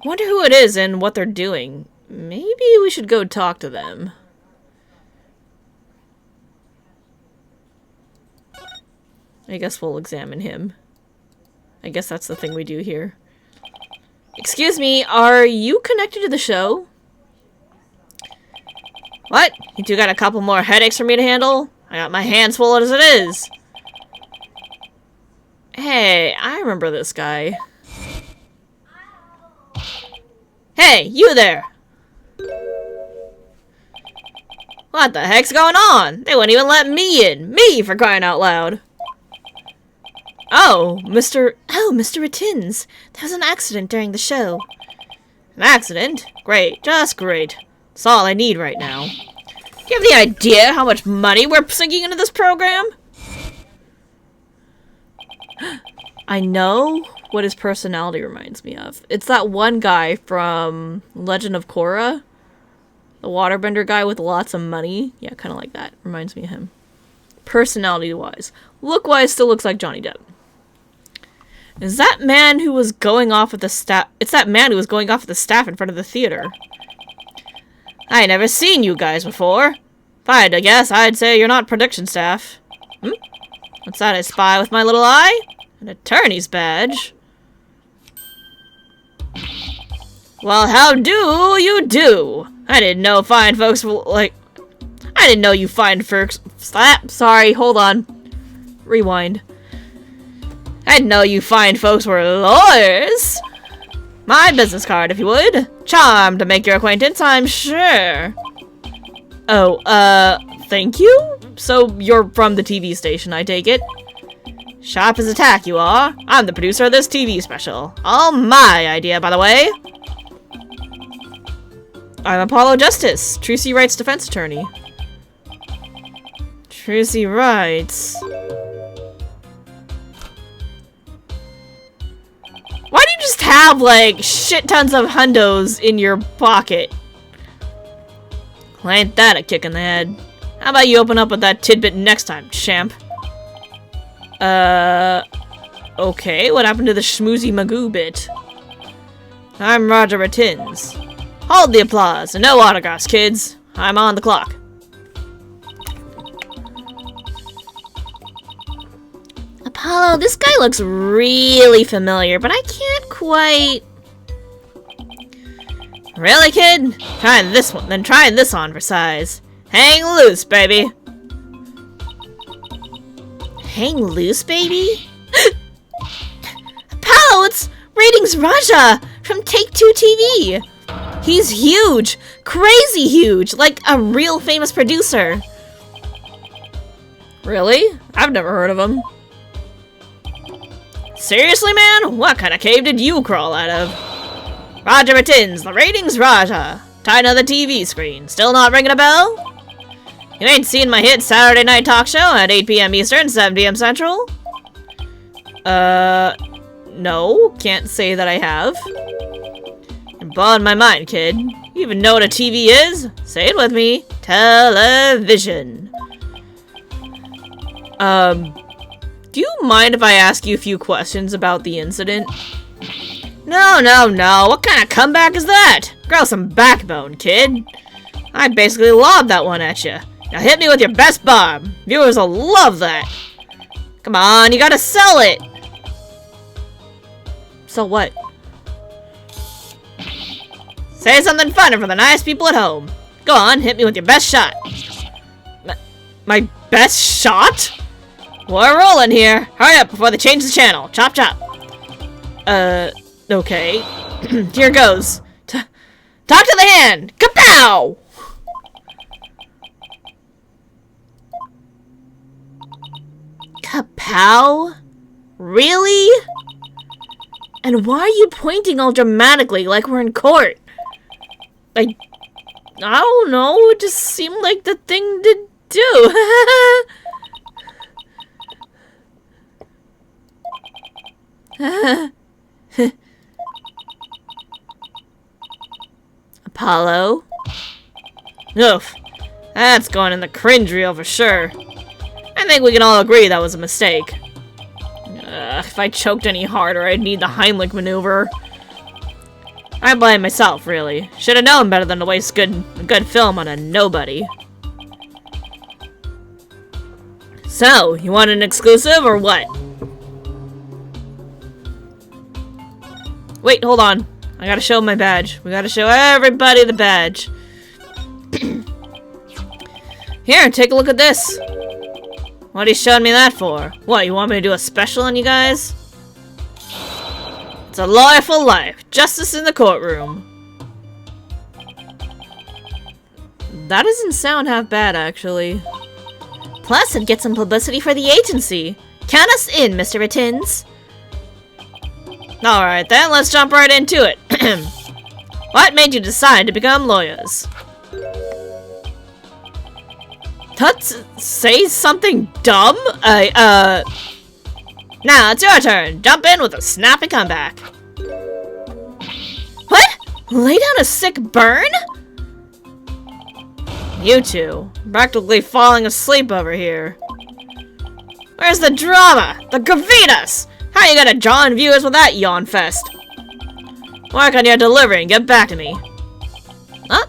Wonder who it is and what they're doing. Maybe we should go talk to them. I guess we'll examine him. I guess that's the thing we do here. Excuse me, are you connected to the show? What? You two got a couple more headaches for me to handle? I got my hands full as it is. Hey, I remember this guy. Hey, you there! What the heck's going on? They wouldn't even let me in! Me, for crying out loud! Oh, Mr. Rittins. There was an accident during the show. An accident? Great, just great. That's all I need right now. Do you have any idea how much money we're sinking into this program? I know what his personality reminds me of. It's that one guy from Legend of Korra. The waterbender guy with lots of money. Yeah, kind of like that. Reminds me of him. Personality-wise. Look-wise, still looks like Johnny Depp. Is that man who was going off with the staff? It's that man who was going off with the staff in front of the theater. I ain't never seen you guys before. If I had to guess, I'd say you're not production staff. What's that I spy with my little eye? An attorney's badge. Well, how do you do? I didn't know fine folks were like... I didn't know you fine folks... Sorry, hold on. Rewind. I didn't know you fine folks were lawyers. My business card, if you would. Charmed to make your acquaintance, I'm sure. Oh, thank you? So, you're from the TV station, I take it? Sharp as a tack, you are. I'm the producer of this TV special. All my idea, by the way. I'm Apollo Justice, Trucy Wright's defense attorney. Trucy Wright. Why do you just have, like, shit tons of hundos in your pocket? Well, ain't that a kick in the head? How about you open up with that tidbit next time, champ? Okay, what happened to the schmoozy magoo bit? I'm Roger Ratins. Hold the applause, and no autographs, kids. I'm on the clock. Apollo, this guy looks really familiar, but I can't quite... Really, kid? Try this one, then try this on for size. Hang loose, baby. Hang loose, baby? Apollo, it's Ratings Raja from Take Two TV. He's huge, crazy huge, like a real famous producer. Really? I've never heard of him. Seriously, man? What kind of cave did you crawl out of? Roger Ratins, the Ratings Raja. Tied to the TV screen. Still not ringing a bell? You ain't seen my hit Saturday night talk show at 8 p.m. Eastern, 7 p.m. Central? No. Can't say that I have. You're blowing my mind, kid. You even know what a TV is? Say it with me. Television. Do you mind if I ask you a few questions about the incident? No. What kind of comeback is that? Grow some backbone, kid. I basically lobbed that one at you. Now hit me with your best bomb. Viewers will love that. Come on, you gotta sell it. Sell what? Say something funny for the nice people at home. Go on, hit me with your best shot. My best shot? We're rolling here. Hurry up before they change the channel. Chop chop. Okay. Here goes. Talk to the hand. Kapow! Kapow? Really? And why are you pointing all dramatically like we're in court? I don't know. It just seemed like the thing to do. Apollo? Oof. That's going in the cringe reel for sure. I think we can all agree that was a mistake. If I choked any harder, I'd need the Heimlich maneuver. I blame myself, really. Should have known better than to waste good film on a nobody. So, you want an exclusive or what? Wait, hold on. I gotta show my badge. We gotta show everybody the badge. Here, take a look at this. What are you showing me that for? What, you want me to do a special on you guys? It's a lawyer for life. Justice in the courtroom. That doesn't sound half bad, actually. Plus, it'd get some publicity for the agency. Count us in, Mr. Ratins. Alright then, let's jump right into it. What made you decide to become lawyers? Tuts, say something dumb? Now it's your turn. Jump in with a snappy comeback. What? Lay down a sick burn? You two, practically falling asleep over here. Where's the drama? The gravitas? How you gonna draw in viewers with that yawn fest? Work on your delivery and get back to me. Huh?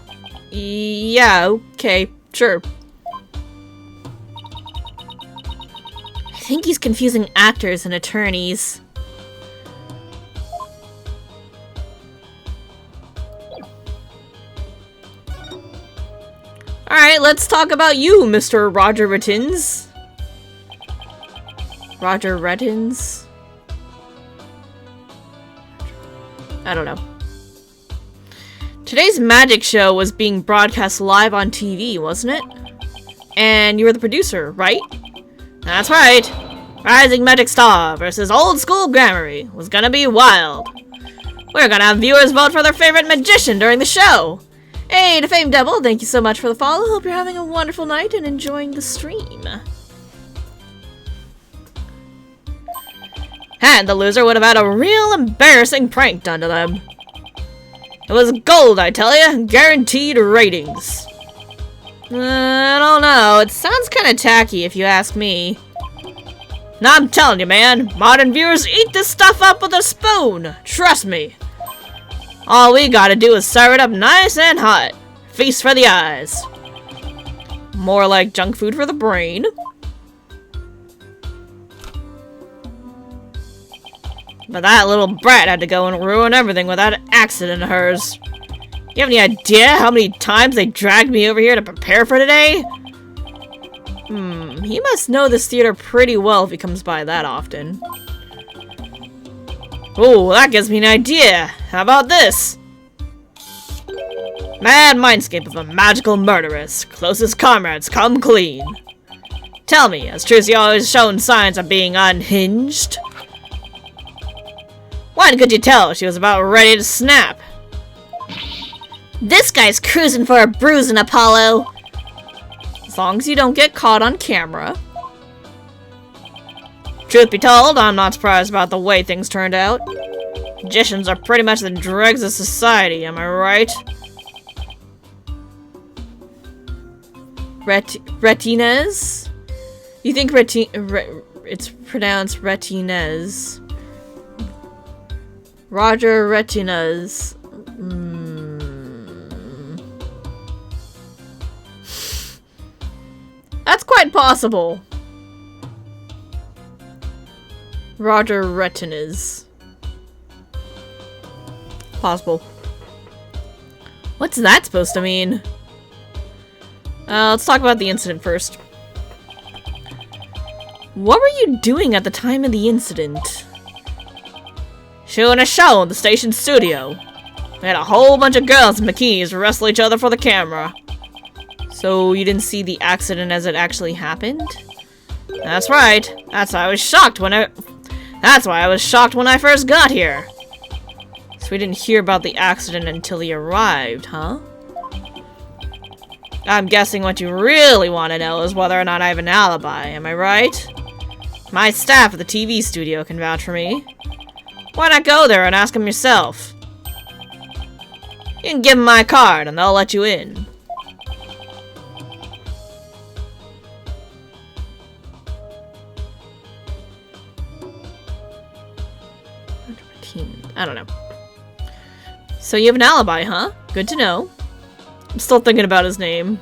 Yeah, okay, sure. I think he's confusing actors and attorneys. Alright, let's talk about you, Mr. Roger Rettins. Roger Rettins? I don't know. Today's magic show was being broadcast live on TV, wasn't it? And you were the producer, right? That's right. Rising Magic Star versus Old School Grammary was gonna be wild. We're gonna have viewers vote for their favorite magician during the show. Hey, to Fame Devil, thank you so much for the follow. Hope you're having a wonderful night and enjoying the stream. And the loser would have had a real embarrassing prank done to them. It was gold, I tell ya. Guaranteed ratings. I don't know. It sounds kind of tacky if you ask me. Now I'm telling you, man. Modern viewers eat this stuff up with a spoon. Trust me. All we gotta do is serve it up nice and hot. Feast for the eyes. More like junk food for the brain. But that little brat had to go and ruin everything with that accident of hers. You have any idea how many times they dragged me over here to prepare for today? He must know this theater pretty well if he comes by that often. Oh, that gives me an idea. How about this? Mad mindscape of a magical murderess. Closest comrades come clean. Tell me, has Trucy always shown signs of being unhinged? When could you tell she was about ready to snap? This guy's cruising for a bruising, Apollo. As long as you don't get caught on camera. Truth be told, I'm not surprised about the way things turned out. Magicians are pretty much the dregs of society, am I right? Retinez? You think it's pronounced Retinez. Roger Retinez. That's quite possible. Roger Retinez. Possible. What's that supposed to mean? Let's talk about the incident first. What were you doing at the time of the incident? Shooting a show in the station studio. We had a whole bunch of girls in bikinis wrestle each other for the camera. So you didn't see the accident as it actually happened? That's right. That's why I was shocked when I first got here. So we didn't hear about the accident until he arrived, huh? I'm guessing what you really want to know is whether or not I have an alibi, am I right? My staff at the TV studio can vouch for me. Why not go there and ask them yourself? You can give them my card and they'll let you in. I don't know. So you have an alibi, huh? Good to know. I'm still thinking about his name.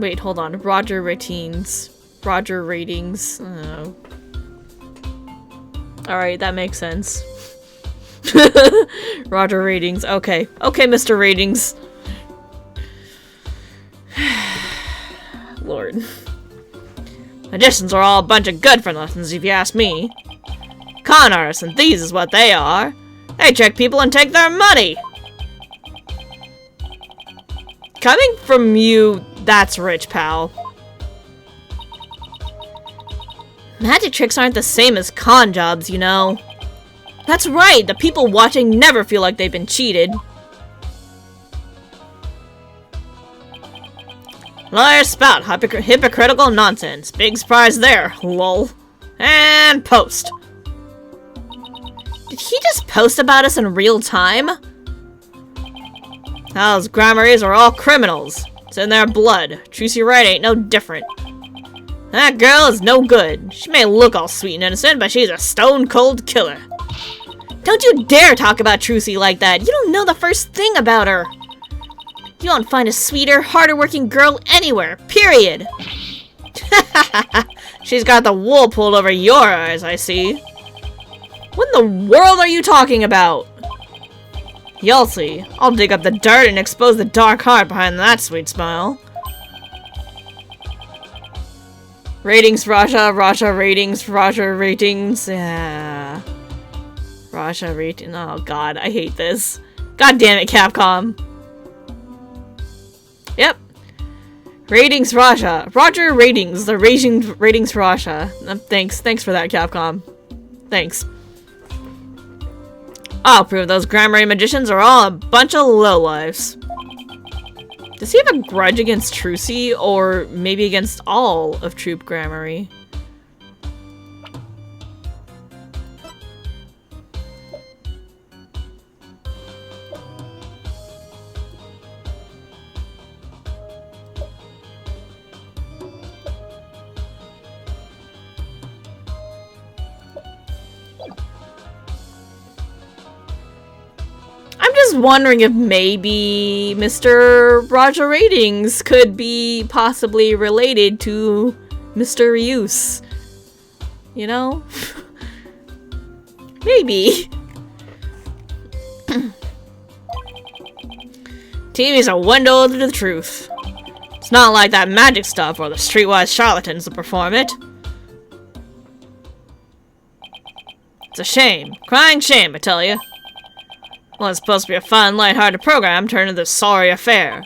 Wait, hold on. Roger Ratings. Roger Ratings. Oh. Alright, that makes sense. Roger Ratings. Okay. Okay, Mr. Ratings. Lord. Magicians are all a bunch of good-for-nothings, if you ask me. Con artists and thieves is what they are. They trick people and take their money. Coming from you, that's rich, pal. Magic tricks aren't the same as con jobs, you know. That's right, the people watching never feel like they've been cheated. Liars spout hypocritical nonsense. Big surprise there, lol. And post. Did he just post about us in real time? Those grammaries are all criminals. It's in their blood. Trucy Wright ain't no different. That girl is no good. She may look all sweet and innocent, but she's a stone-cold killer. Don't you dare talk about Trucy like that. You don't know the first thing about her. You won't find a sweeter, harder-working girl anywhere, period. She's got the wool pulled over your eyes, I see. What in the world are you talking about? You'll see. I'll dig up the dirt and expose the dark heart behind that sweet smile. Ratings, Raja, ratings, Raja, ratings. Yeah. Raja, rating. Oh god, I hate this. God damn it, Capcom. Yep. Ratings, Raja. Roger, ratings. The ratings, Raja. Thanks for that, Capcom. Thanks. I'll prove those grammar magicians are all a bunch of lowlifes. Does he have a grudge against Trucy, or maybe against all of Troop Grammary? I'm just wondering if maybe Mr. Raja Ratings could be possibly related to Mr. Ryus. You know? Maybe. TV's a window to the truth. It's not like that magic stuff or the streetwise charlatans that perform it. It's a shame. Crying shame, I tell you. Well, it's supposed to be a fun, lighthearted program turned into this sorry affair.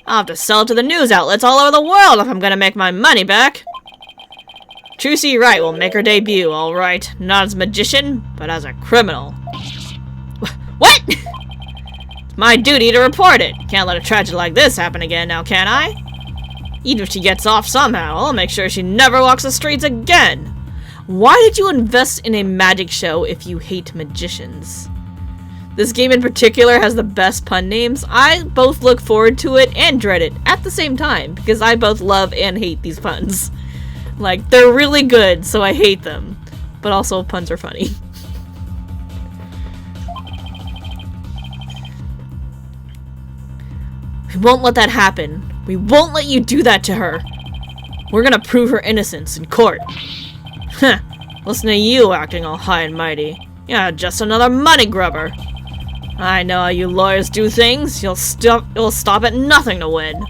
I'll have to sell it to the news outlets all over the world if I'm gonna make my money back. Trucy Wright will make her debut, alright. Not as a magician, but as a criminal. What? It's my duty to report it. Can't let a tragedy like this happen again now, can I? Even if she gets off somehow, I'll make sure she never walks the streets again. Why did you invest in a magic show if you hate magicians? This game in particular has the best pun names. I both look forward to it and dread it at the same time, because I both love and hate these puns. Like, they're really good, so I hate them. But also, puns are funny. We won't let that happen. We won't let you do that to her. We're gonna prove her innocence in court. Huh. Listen to you acting all high and mighty. Yeah, just another money grubber. I know how you lawyers do things. You'll stop at nothing to win.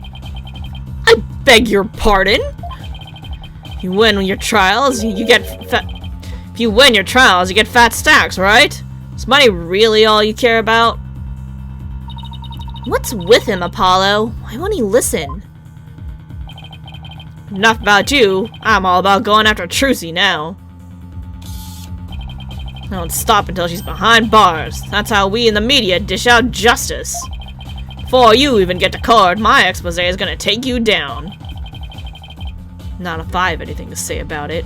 I beg your pardon? If you win your trials, you get If you win your trials, you get fat stacks, right? Is money really all you care about? What's with him, Apollo? Why won't he listen? Enough about you. I'm all about going after Trucy now. I don't stop until she's behind bars. That's how we in the media dish out justice. Before you even get to court, my expose is gonna take you down. Not if I have anything to say about it.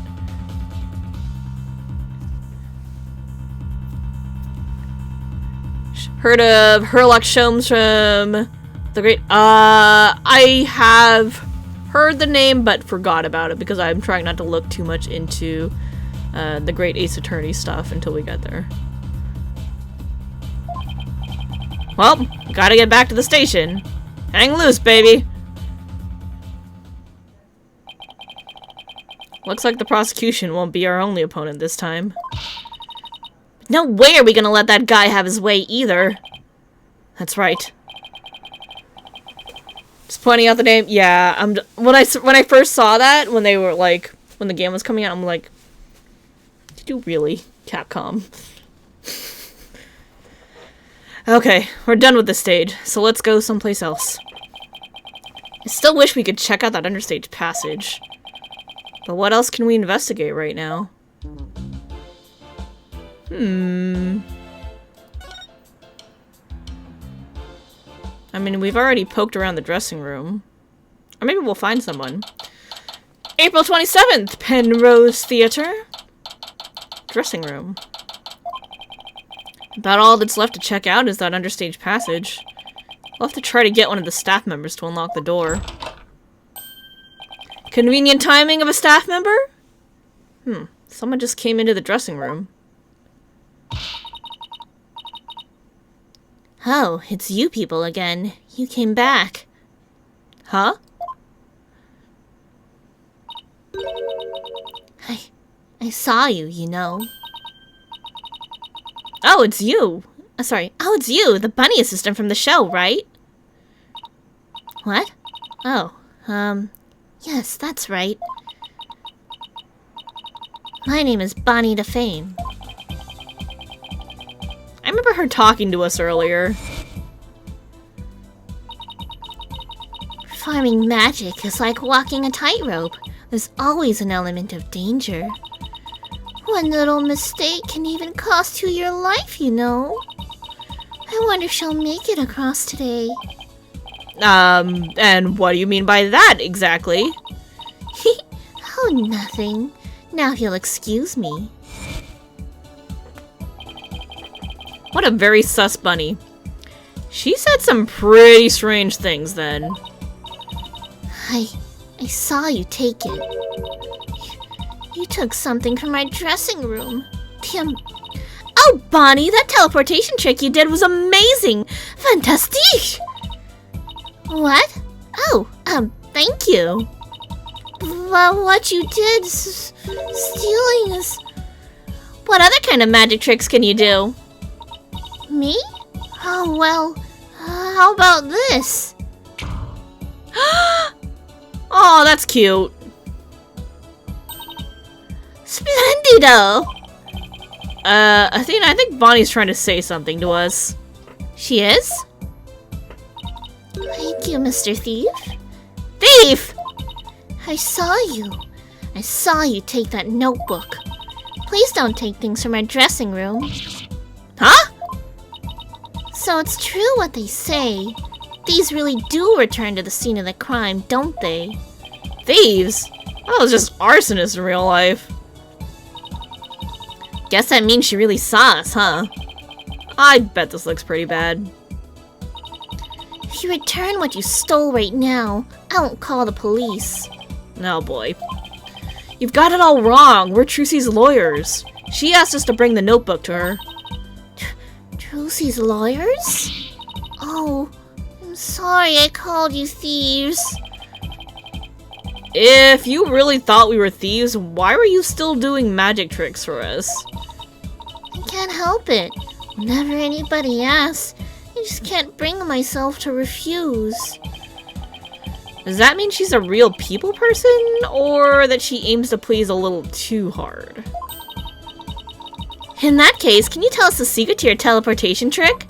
Heard of Herlock Sholmes from the Great... I have heard the name, but forgot about it because I'm trying not to look too much into the Great Ace Attorney stuff until we get there. Well, gotta get back to the station. Hang loose, baby! Looks like the prosecution won't be our only opponent this time. No way are we gonna let that guy have his way either. That's right. Just pointing out the name. Yeah, when I first saw that, when they were like, when the game was coming out, I'm like, did you really, Capcom? Okay, we're done with this stage, so let's go someplace else. I still wish we could check out that understage passage. But what else can we investigate right now? I mean, we've already poked around the dressing room. Or maybe we'll find someone. April 27th, Penrose Theater. Dressing room. About all that's left to check out is that understage passage. I'll have to try to get one of the staff members to unlock the door. Convenient timing of a staff member? Someone just came into the dressing room. Oh, it's you people again. You came back. Huh? I saw you, you know. Oh, it's you. Sorry. Oh, it's you, the bunny assistant from the show, right? What? Oh, yes, that's right. My name is Bonnie DeFame. I remember her talking to us earlier. Farming magic is like walking a tightrope. There's always an element of danger. One little mistake can even cost you your life, you know. I wonder if she'll make it across today. And what do you mean by that, exactly? Oh, nothing. Now if you'll excuse me. What a very sus bunny. She said some pretty strange things then. I saw you take it. You took something from my dressing room. Damn. Oh, Bonnie, that teleportation trick you did was amazing! Fantastique! What? Oh, thank you. Well, what you did, stealing is... What other kind of magic tricks can you do? Me? Oh, well, how about this? Oh, that's cute. Splendido! Athena, I think Bonnie's trying to say something to us. She is? Thank you, Mr. Thief. Thief! I saw you. I saw you take that notebook. Please don't take things from my dressing room. Huh? So it's true what they say. Thieves really do return to the scene of the crime, don't they? Thieves? That was just arsonists in real life. Guess that means she really saw us, huh? I bet this looks pretty bad. If you return what you stole right now, I won't call the police. Oh boy. You've got it all wrong. We're Trucy's lawyers. She asked us to bring the notebook to her. Trucy's lawyers? Oh, I'm sorry I called you thieves. If you really thought we were thieves, why were you still doing magic tricks for us? I can't help it. Whenever anybody asks, I just can't bring myself to refuse. Does that mean she's a real people person, or that she aims to please a little too hard? In that case, can you tell us the secret to your teleportation trick?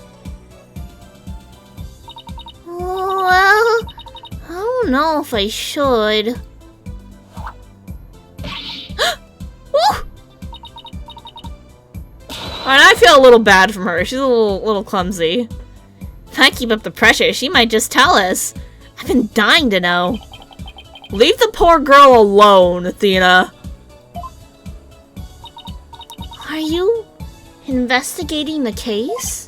Well, I don't know if I should. And I feel a little bad from her. She's a little clumsy. If I keep up the pressure, she might just tell us. I've been dying to know. Leave the poor girl alone, Athena. Are you investigating the case?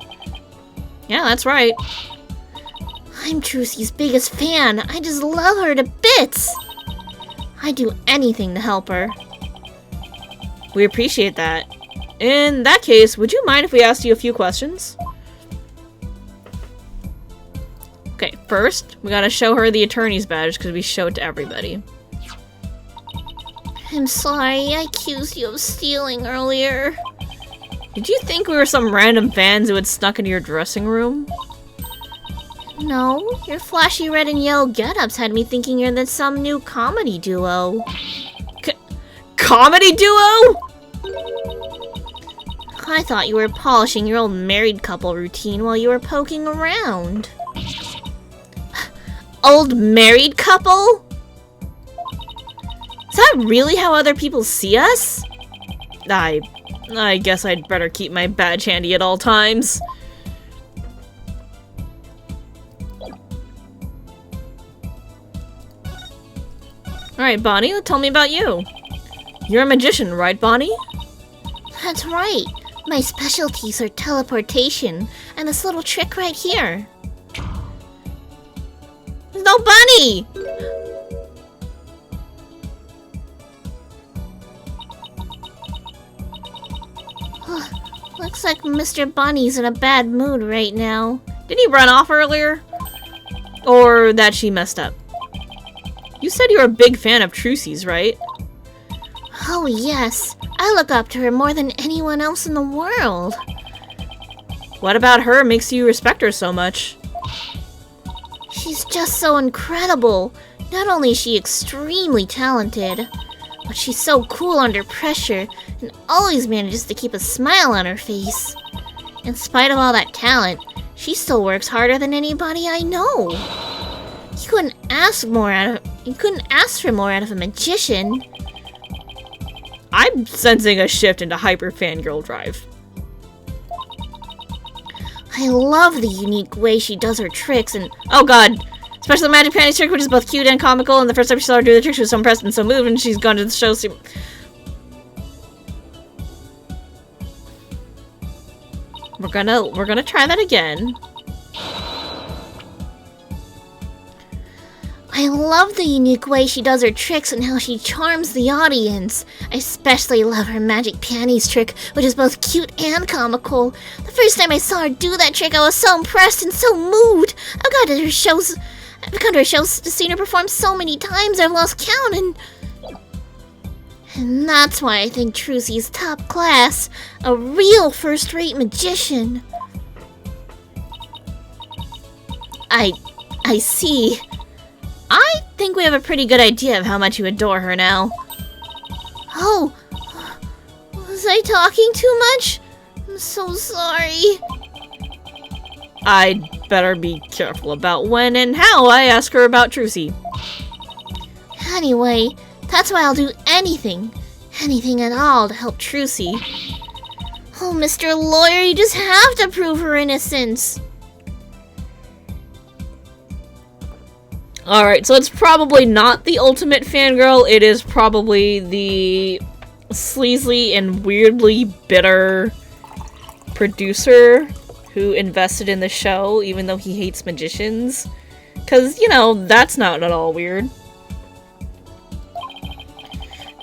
Yeah, that's right. I'm Trucy's biggest fan. I just love her to bits. I'd do anything to help her. We appreciate that. In that case, would you mind if we asked you a few questions? Okay, first, we gotta show her the attorney's badge because we show it to everybody. I'm sorry, I accused you of stealing earlier. Did you think we were some random fans who had snuck into your dressing room? No, your flashy red and yellow get-ups had me thinking you're some new comedy duo. Comedy duo? I thought you were polishing your old married couple routine while you were poking around. Old married couple? Is that really how other people see us? I guess I'd better keep my badge handy at all times. Alright, Bonnie, tell me about you. You're a magician, right, Bonnie? That's right. My specialties are teleportation and this little trick right here. no bunny! Looks like Mr. Bunny's in a bad mood right now. Did he run off earlier? Or that she messed up? You said you were a big fan of Trucy's, right? Oh yes, I look up to her more than anyone else in the world. What about her makes you respect her so much? She's just so incredible. Not only is she extremely talented, but she's so cool under pressure and always manages to keep a smile on her face. In spite of all that talent, she still works harder than anybody I know. You couldn't ask for more out of a magician. I'm sensing a shift into hyper fangirl drive. I love the unique way she does her tricks and Oh god! Especially the magic panties trick, which is both cute and comical, and the first time she saw her do the trick, she was so impressed and so moved, and she's gone to the show. We're gonna try that again. I love the unique way she does her tricks and how she charms the audience. I especially love her magic panties trick, which is both cute and comical. The first time I saw her do that trick, I was so impressed and so moved. I've gone to her shows, seen her perform so many times, I've lost count, and that's why I think Trucy's top class, a real first-rate magician. I see. I think we have a pretty good idea of how much you adore her now. Oh, was I talking too much? I'm so sorry. I'd better be careful about when and how I ask her about Trucy. Anyway, that's why I'll do anything at all to help Trucy. Oh, Mr. Lawyer, you just have to prove her innocence. Alright, so it's probably not the ultimate fangirl, it is probably the sleazy and weirdly bitter producer who invested in the show, even though he hates magicians. Because, you know, that's not at all weird.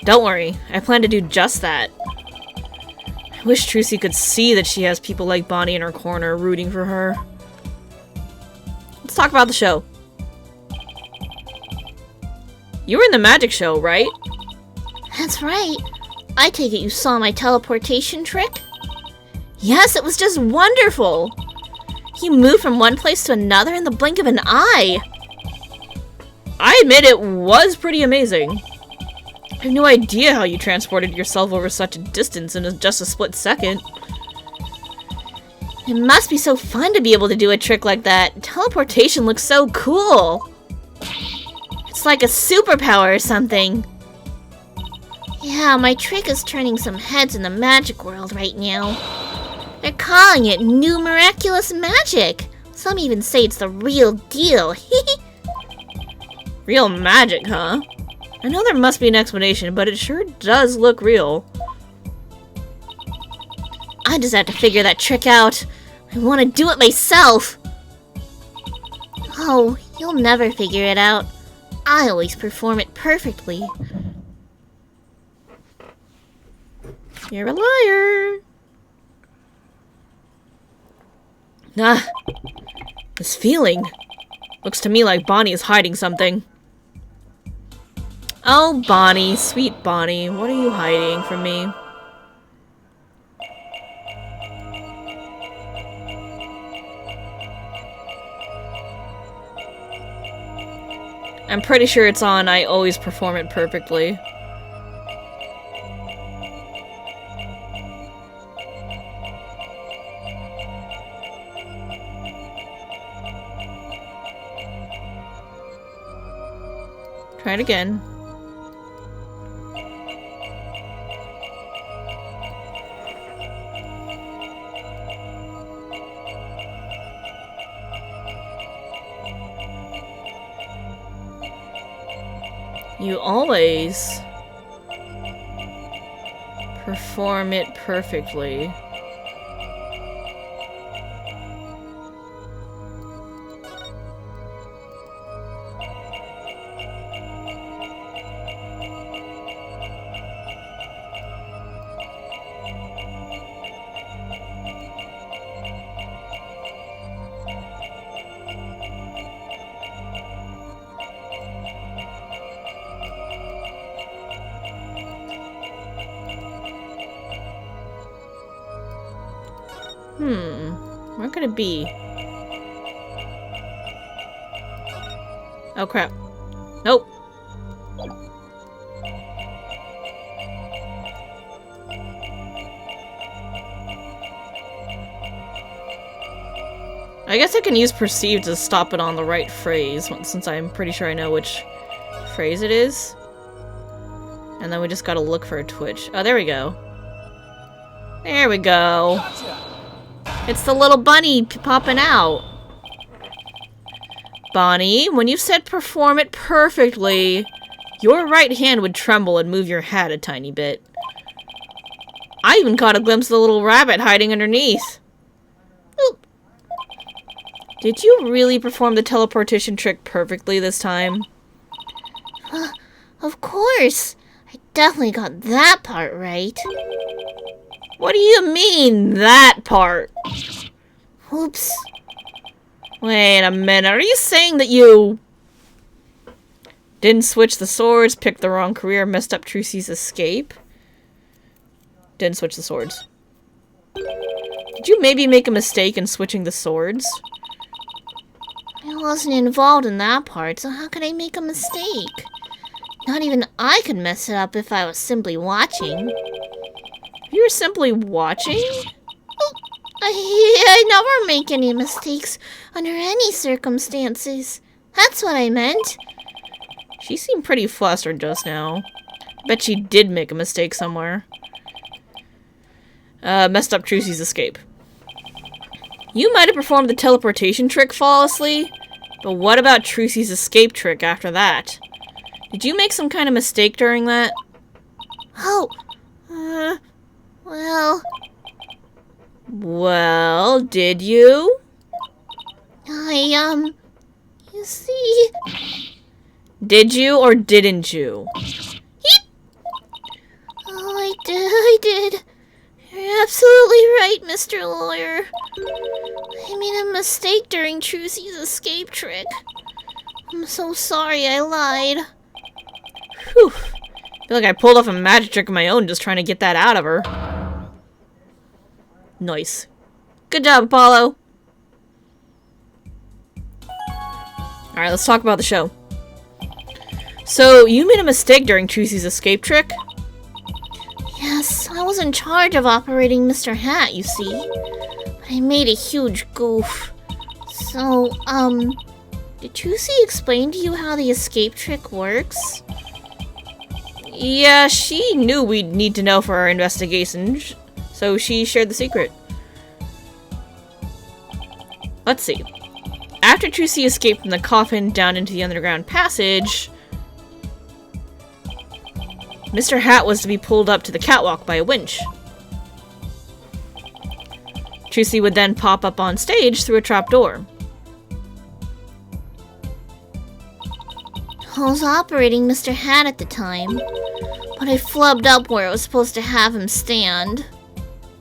Don't worry, I plan to do just that. I wish Trucy could see that she has people like Bonnie in her corner rooting for her. Let's talk about the show. You were in the magic show, right? That's right. I take it you saw my teleportation trick? Yes, it was just wonderful! You moved from one place to another in the blink of an eye! I admit it was pretty amazing. I have no idea how you transported yourself over such a distance in just a split second. It must be so fun to be able to do a trick like that. Teleportation looks so cool. It's like a superpower or something. Yeah, my trick is turning some heads in the magic world right now. They're calling it new miraculous magic. Some even say it's the real deal. Real magic, huh? I know there must be an explanation, but it sure does look real. I just have to figure that trick out. I want to do it myself. Oh, you'll never figure it out. I always perform it perfectly. You're a liar. Ah, this feeling. Looks to me like Bonnie is hiding something. Oh, Bonnie, sweet Bonnie, what are you hiding from me? I'm pretty sure it's on I always perform it perfectly. Try it again. You always perform it perfectly. Where could it be? Oh crap. Nope. I guess I can use perceived to stop it on the right phrase, since I'm pretty sure I know which phrase it is. And then we just gotta look for a twitch. Oh, there we go. There we go. It's the little bunny popping out. Bonnie, when you said perform it perfectly, your right hand would tremble and move your hat a tiny bit. I even caught a glimpse of the little rabbit hiding underneath. Oop. Did you really perform the teleportation trick perfectly this time? Of course. I definitely got that part right. What do you mean, that part? Oops. Wait a minute, are you saying that you didn't switch the swords, picked the wrong career, messed up Trucy's escape? Didn't switch the swords. Did you maybe make a mistake in switching the swords? I wasn't involved in that part, so how could I make a mistake? Not even I could mess it up if I was simply watching. You were simply watching? I never make any mistakes under any circumstances. That's what I meant. She seemed pretty flustered just now. Bet she did make a mistake somewhere. Messed up Trucy's escape. You might have performed the teleportation trick flawlessly, but what about Trucy's escape trick after that? Did you make some kind of mistake during that? Oh, well... Well, did you? you see... Did you or didn't you? Oh, I did. You're absolutely right, Mr. Lawyer. I made a mistake during Trucy's escape trick. I'm so sorry I lied. Whew. I feel like I pulled off a magic trick of my own just trying to get that out of her. Nice. Good job, Apollo. Alright, let's talk about the show. So, you made a mistake during Trucy's escape trick? Yes, I was in charge of operating Mr. Hat, you see. But I made a huge goof. So, did Trucy explain to you how the escape trick works? Yeah, she knew we'd need to know for our investigation, so she shared the secret. Let's see. After Trucy escaped from the coffin down into the underground passage, Mr. Hat was to be pulled up to the catwalk by a winch. Trucy would then pop up on stage through a trapdoor. I was operating Mr. Hat at the time, but I flubbed up where I was supposed to have him stand.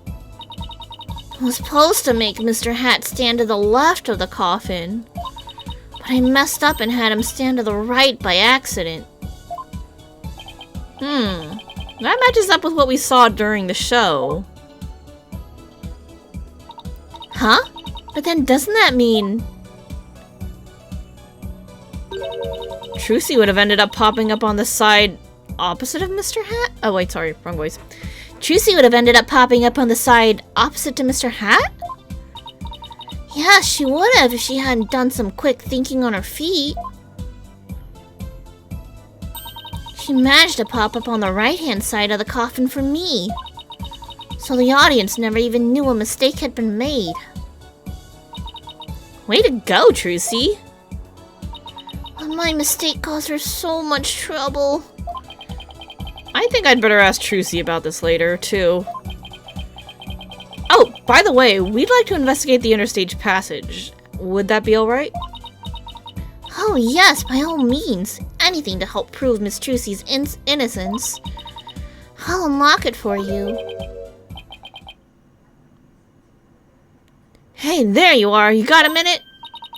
I was supposed to make Mr. Hat stand to the left of the coffin, but I messed up and had him stand to the right by accident. That matches up with what we saw during the show. Huh? But then doesn't that mean... Trucy would have ended up popping up on the side opposite of Mr. Hat? Oh wait, sorry, wrong voice. Trucy would have ended up popping up on the side opposite to Mr. Hat? Yeah, she would have if she hadn't done some quick thinking on her feet. She managed to pop up on the right-hand side of the coffin for me. So the audience never even knew a mistake had been made. Way to go, Trucy! But my mistake caused her so much trouble. I think I'd better ask Trucy about this later, too. Oh, by the way, we'd like to investigate the interstage passage. Would that be alright? Oh yes, by all means. Anything to help prove Miss Trucy's innocence. I'll unlock it for you. Hey, there you are. You got a minute?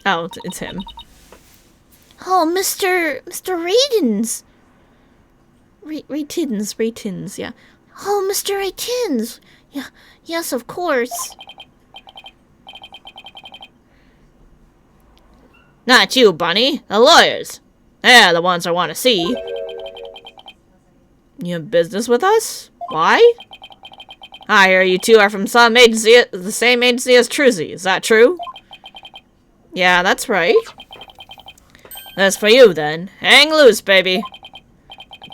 Oh, it's him. Oh, Mr. Raidens. Raytins, yeah. Oh, Mr. Raidens. Yeah, yes, of course. Not you, Bunny. The lawyers. They're the ones I want to see. You have business with us? Why? I hear you two are from some agency, the same agency as Trucy. Is that true? Yeah, that's right. That's for you, then. Hang loose, baby.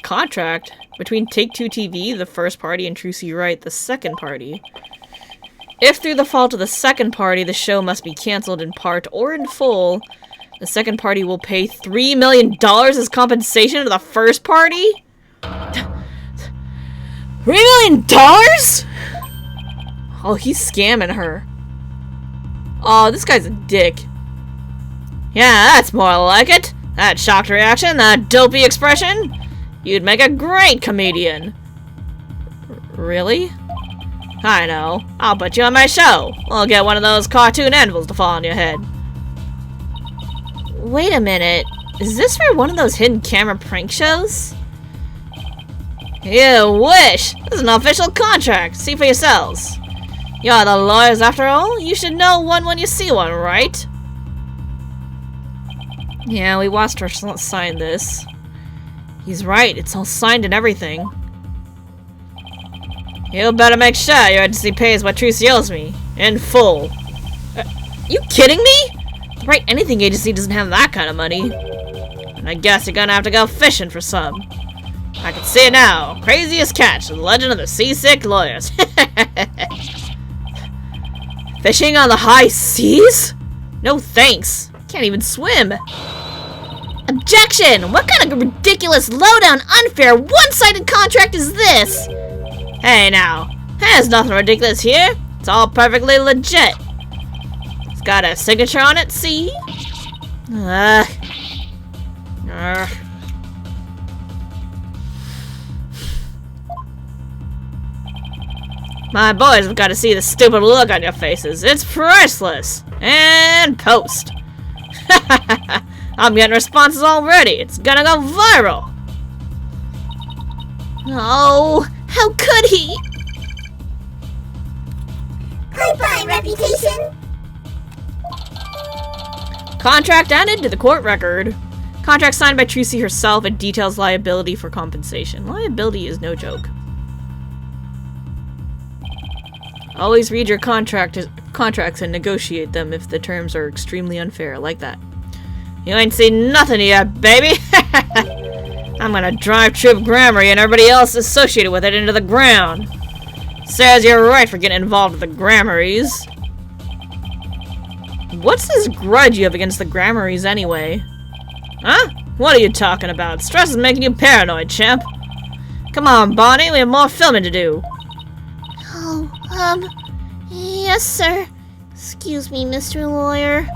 Contract between Take-Two TV, the first party, and Trucy Wright, the second party. If through the fault of the second party, the show must be cancelled in part or in full, the second party will pay $3 million as compensation to the first party? $3 million? Oh, he's scamming her. Oh, this guy's a dick. Yeah, that's more like it. That shocked reaction, that dopey expression. You'd make a great comedian. Really? I know. I'll put you on my show. We'll get one of those cartoon anvils to fall on your head. Wait a minute. Is this for one of those hidden camera prank shows? You wish! This is an official contract. See for yourselves. You're the lawyers after all. You should know one when you see one, right? Yeah, we watched her sign this. He's right. It's all signed and everything. You better make sure your agency pays what Trucy owes me. In full. You kidding me? The Right Anything agency doesn't have that kind of money. And I guess you're gonna have to go fishing for some. I can see it now. Craziest catch. The legend of the seasick lawyers. Fishing on the high seas? No thanks. Can't even swim. Objection! What kind of ridiculous, lowdown, unfair, one-sided contract is this? Hey now, there's nothing ridiculous here. It's all perfectly legit. It's got a signature on it, see? My boys have got to see the stupid look on your faces. It's priceless. And post. I'm getting responses already. It's gonna go viral. Oh, how could he? Bye-bye, reputation. Contract added to the court record. Contract signed by Trucy herself and details liability for compensation. Liability is no joke. Always read your contracts and negotiate them if the terms are extremely unfair, like that. You ain't seen nothing yet, baby! I'm gonna drive Troop Grammar and everybody else associated with it into the ground. Says you're right for getting involved with the Grammaries. What's this grudge you have against the Grammaries anyway? Huh? What are you talking about? Stress is making you paranoid, champ. Come on, Bonnie, we have more filming to do. Oh, yes, sir. Excuse me, Mr. Lawyer.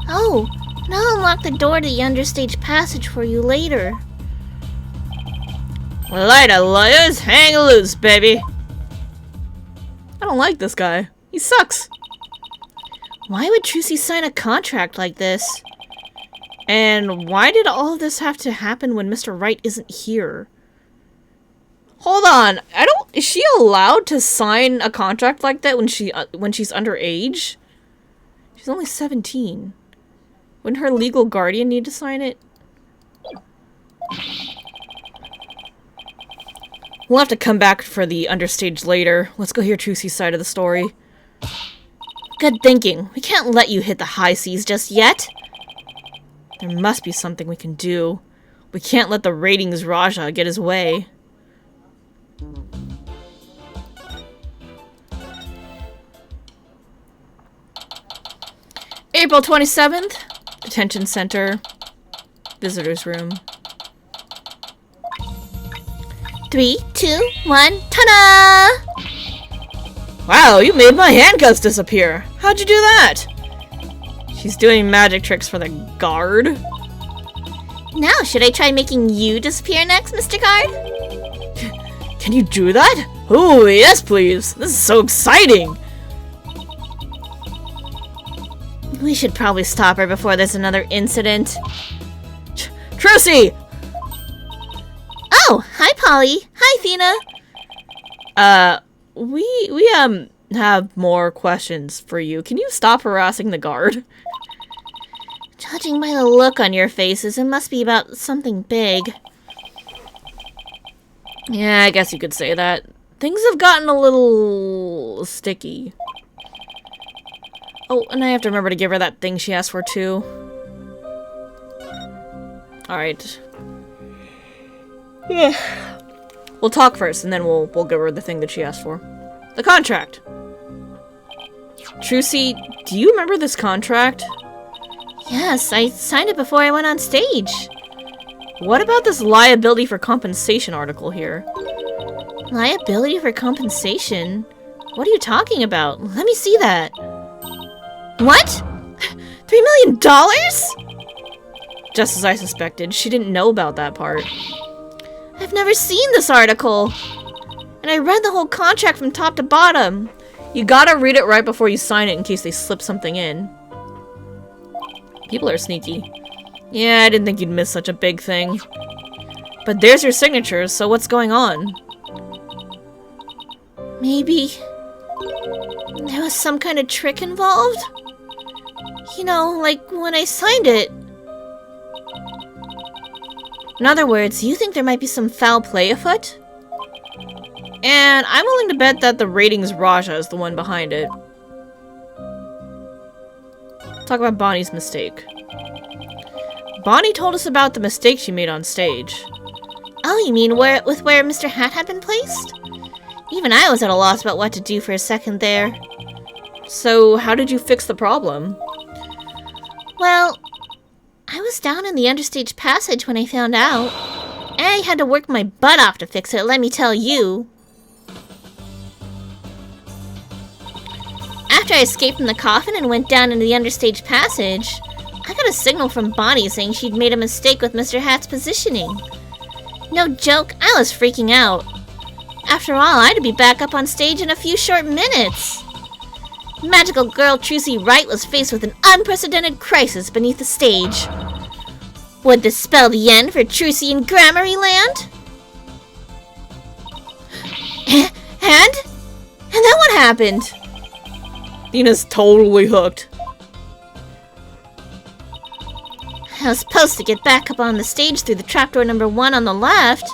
Oh, now I'll unlock the door to the understage passage for you later. Later, lawyers. Hang loose, baby. I don't like this guy. He sucks. Why would Trucy sign a contract like this? And why did all of this have to happen when Mr. Wright isn't here? Hold on. Is she allowed to sign a contract like that when she's underage? She's only 17. Wouldn't her legal guardian need to sign it? We'll have to come back for the understage later. Let's go hear Trucy's side of the story. Good thinking. We can't let you hit the high seas just yet. There must be something we can do. We can't let the ratings Raja get his way. April 27th. Detention Center. Visitor's room. 3, 2, 1, ta-da! Wow, you made my handcuffs disappear. How'd you do that? She's doing magic tricks for the guard. Now, should I try making you disappear next, Mr. Guard? Can you do that? Oh, yes, please. This is so exciting. We should probably stop her before there's another incident. Trucy! Oh, hi, Polly. Hi, Thena. We have more questions for you. Can you stop harassing the guard? Judging by the look on your faces, it must be about something big. Yeah, I guess you could say that. Things have gotten a little sticky. Oh, and I have to remember to give her that thing she asked for too. Alright. Yeah. We'll talk first, and then we'll give her the thing that she asked for. The contract! Trucy, do you remember this contract? Yes, I signed it before I went on stage. What about this liability for compensation article here? Liability for compensation? What are you talking about? Let me see that. What? $3 million? Just as I suspected, she didn't know about that part. I've never seen this article. And I read the whole contract from top to bottom. You gotta read it right before you sign it in case they slip something in. People are sneaky. Yeah, I didn't think you'd miss such a big thing. But there's your signatures, so what's going on? Maybe there was some kind of trick involved? You know, like when I signed it. In other words, you think there might be some foul play afoot? And I'm willing to bet that the ratings Raja is the one behind it. Talk about Bonnie's mistake. Bonnie told us about the mistake she made on stage. Oh, you mean where Mr. Hat had been placed? Even I was at a loss about what to do for a second there. So, how did you fix the problem? Well, I was down in the understage passage when I found out. And I had to work my butt off to fix it, let me tell you. After I escaped from the coffin and went down into the understage passage, I got a signal from Bonnie saying she'd made a mistake with Mr. Hat's positioning. No joke, I was freaking out. After all, I'd be back up on stage in a few short minutes. Magical girl Trucy Wright was faced with an unprecedented crisis beneath the stage. Would this spell the end for Trucy in Grammary Land? And then what happened? Dina's totally hooked. I was supposed to get back up on the stage through the trapdoor number 1 on the left,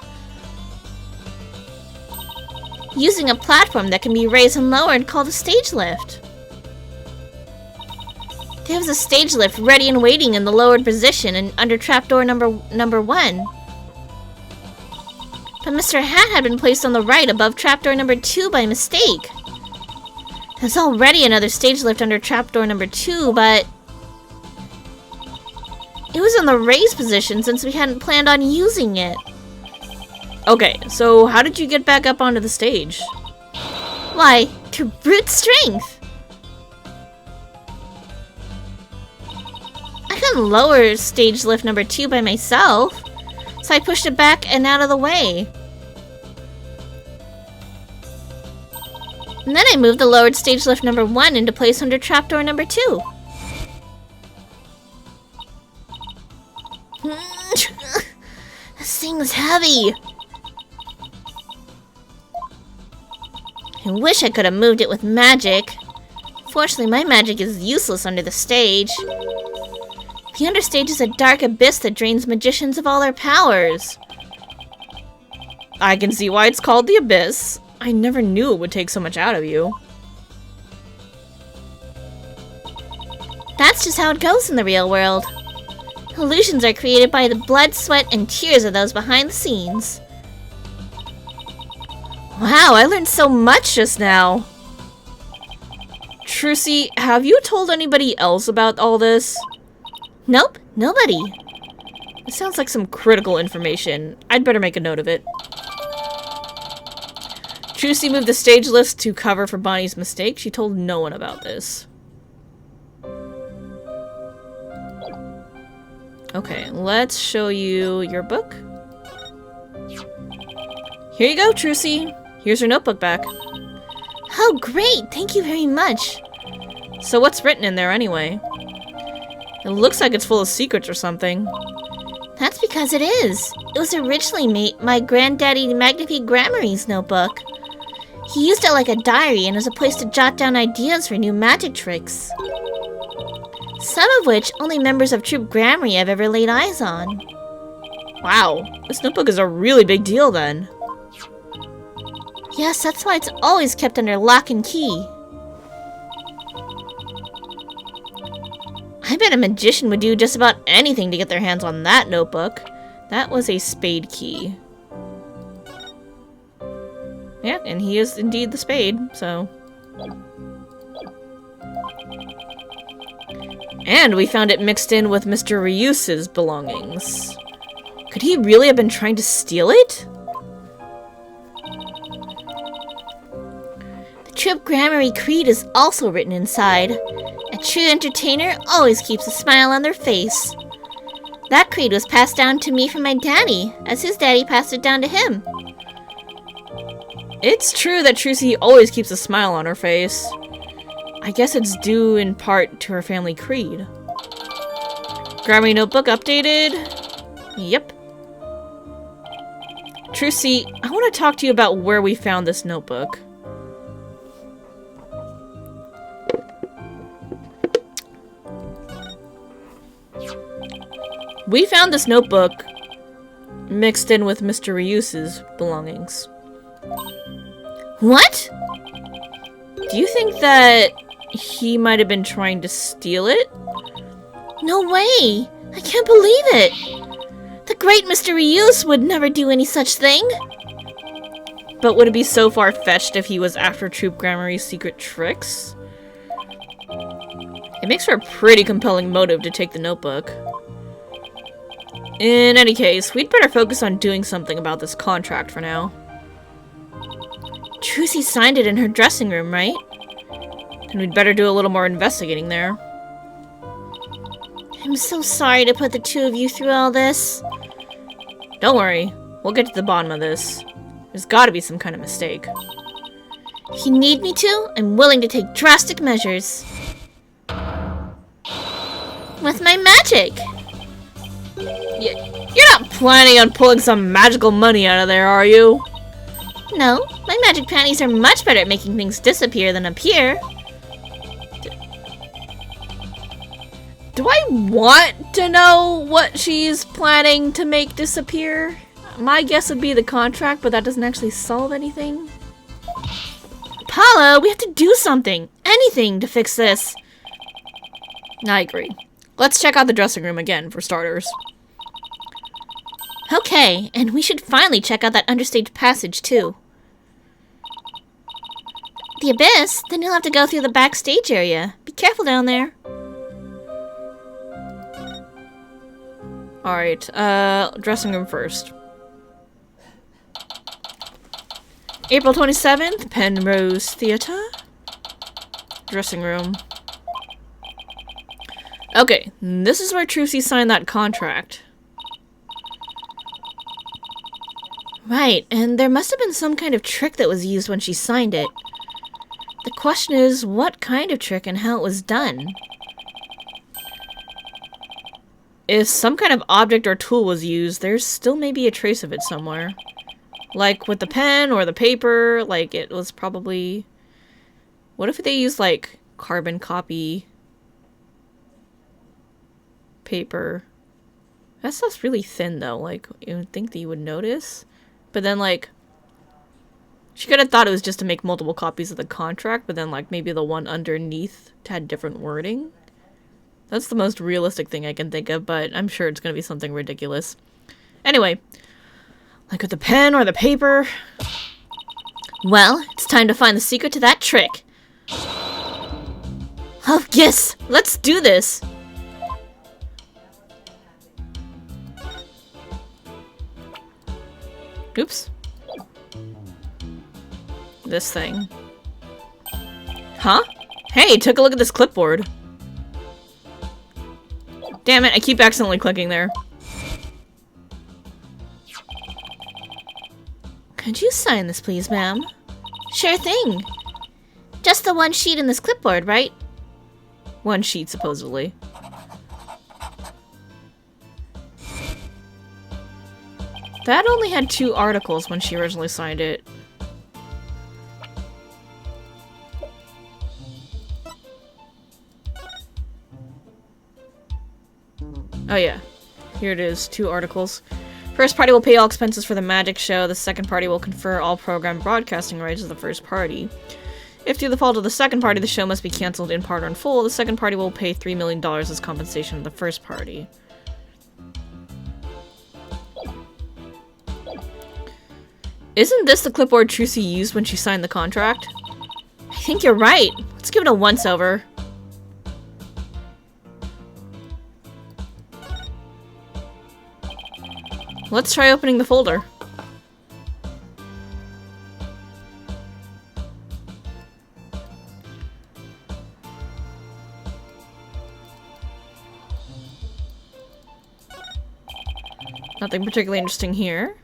using a platform that can be raised and lowered called a stage lift. There was a stage lift ready and waiting in the lowered position and under trapdoor number 1. But Mr. Hat had been placed on the right above trapdoor number 2 by mistake. There's already another stage lift under trapdoor number 2, but it was in the raised position since we hadn't planned on using it. Okay, so how did you get back up onto the stage? Why, through brute strength. I couldn't lower stage lift number 2 by myself, so I pushed it back and out of the way. And then I moved the lowered stage lift number 1 into place under trapdoor number 2. This thing's heavy. I wish I could have moved it with magic. Fortunately, my magic is useless under the stage. The understage is a dark abyss that drains magicians of all their powers. I can see why it's called the Abyss. I never knew it would take so much out of you. That's just how it goes in the real world. Illusions are created by the blood, sweat, and tears of those behind the scenes. Wow, I learned so much just now. Trucy, have you told anybody else about all this? Nope, nobody. It sounds like some critical information. I'd better make a note of it. Trucy moved the stage list to cover for Bonnie's mistake. She told no one about this. Okay, let's show you your book. Here you go, Trucy. Here's your notebook back. Oh, great! Thank you very much. So what's written in there anyway? It looks like it's full of secrets or something. That's because it is. It was originally my granddaddy Magnifique Grammary's notebook. He used it like a diary and as a place to jot down ideas for new magic tricks. Some of which only members of Troop Grammary have ever laid eyes on. Wow, this notebook is a really big deal then. Yes, that's why it's always kept under lock and key. I bet a magician would do just about anything to get their hands on that notebook. That was a spade key. Yeah, and he is indeed the spade, so... And we found it mixed in with Mr. Ryus's belongings. Could he really have been trying to steal it? The Troop Grammary creed is also written inside. A true entertainer always keeps a smile on their face. That creed was passed down to me from my daddy, as his daddy passed it down to him. It's true that Trucy always keeps a smile on her face. I guess it's due in part to her family creed. Grammary notebook updated. Yep. Trucy, I want to talk to you about where we found this notebook. We found this notebook mixed in with Mr. Ryus's belongings. What? Do you think that he might have been trying to steal it? No way! I can't believe it! The great Mr. Ryus would never do any such thing! But would it be so far-fetched if he was after Troop Grammary's secret tricks? It makes for a pretty compelling motive to take the notebook. In any case, we'd better focus on doing something about this contract for now. Trucy signed it in her dressing room, right? And we'd better do a little more investigating there. I'm so sorry to put the two of you through all this. Don't worry, we'll get to the bottom of this. There's gotta be some kind of mistake. If you need me to, I'm willing to take drastic measures. With my magic! You're not planning on pulling some magical money out of there, are you? No, my magic panties are much better at making things disappear than appear. Do I want to know what she's planning to make disappear? My guess would be the contract, but that doesn't actually solve anything. Apollo, we have to do something. Anything to fix this. I agree. Let's check out the dressing room again, for starters. Okay, and we should finally check out that understage passage, too. The abyss? Then you'll have to go through the backstage area. Be careful down there. Alright, dressing room first. April 27th, Penrose Theater. Dressing room. Okay, this is where Trucy signed that contract. Right, and there must have been some kind of trick that was used when she signed it. The question is, what kind of trick and how it was done? If some kind of object or tool was used, there's still maybe a trace of it somewhere. Like with the pen or the paper, like it was probably... What if they used like carbon copy paper? That stuff's really thin though, like you would think that you would notice. But then like, she could have thought it was just to make multiple copies of the contract, but then like maybe the one underneath had different wording. That's the most realistic thing I can think of, but I'm sure it's gonna be something ridiculous. Anyway, like with the pen or the paper. Well, it's time to find the secret to that trick. Oh yes, let's do this. Oops. This thing. Huh? Hey, took a look at this clipboard. Damn it, I keep accidentally clicking there. Could you sign this, please, ma'am? Sure thing. Just the one sheet in this clipboard, right? One sheet, supposedly. That only had 2 articles when she originally signed it. Oh yeah. Here it is. 2 articles. First party will pay all expenses for the magic show. The second party will confer all program broadcasting rights to the first party. If through the fault of the second party, the show must be cancelled in part or in full, the second party will pay $3 million as compensation to the first party. Isn't this the clipboard Trucy used when she signed the contract? I think you're right. Let's give it a once-over. Let's try opening the folder. Nothing particularly interesting here.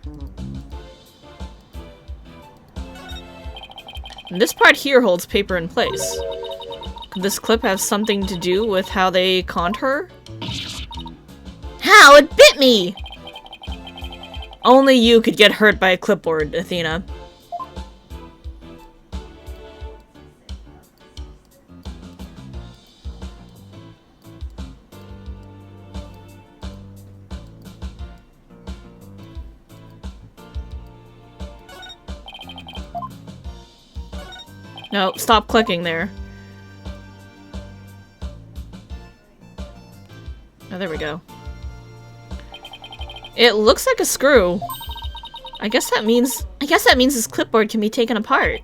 And this part here holds paper in place. Could this clip have something to do with how they conned her? How? It bit me! Only you could get hurt by a clipboard, Athena. No, stop clicking there. Oh, there we go. It looks like a screw. I guess that means this clipboard can be taken apart.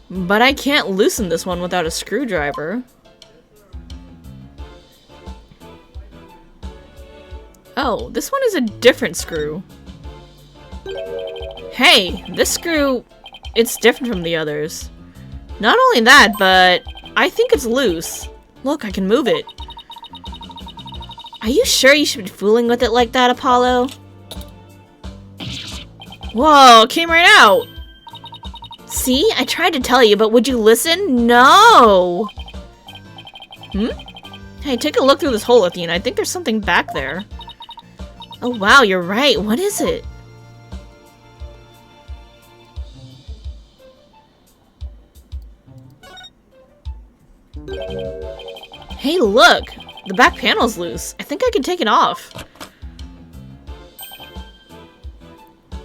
But I can't loosen this one without a screwdriver. Oh, this one is a different screw. Hey, this screw, it's different from the others. Not only that, but I think it's loose. Look, I can move it. Are you sure you should be fooling with it like that, Apollo? Whoa, it came right out! See? I tried to tell you, but would you listen? No! Hey, take a look through this hole, Athena. I think there's something back there. Oh wow, you're right. What is it? Hey, look! The back panel's loose. I think I can take it off.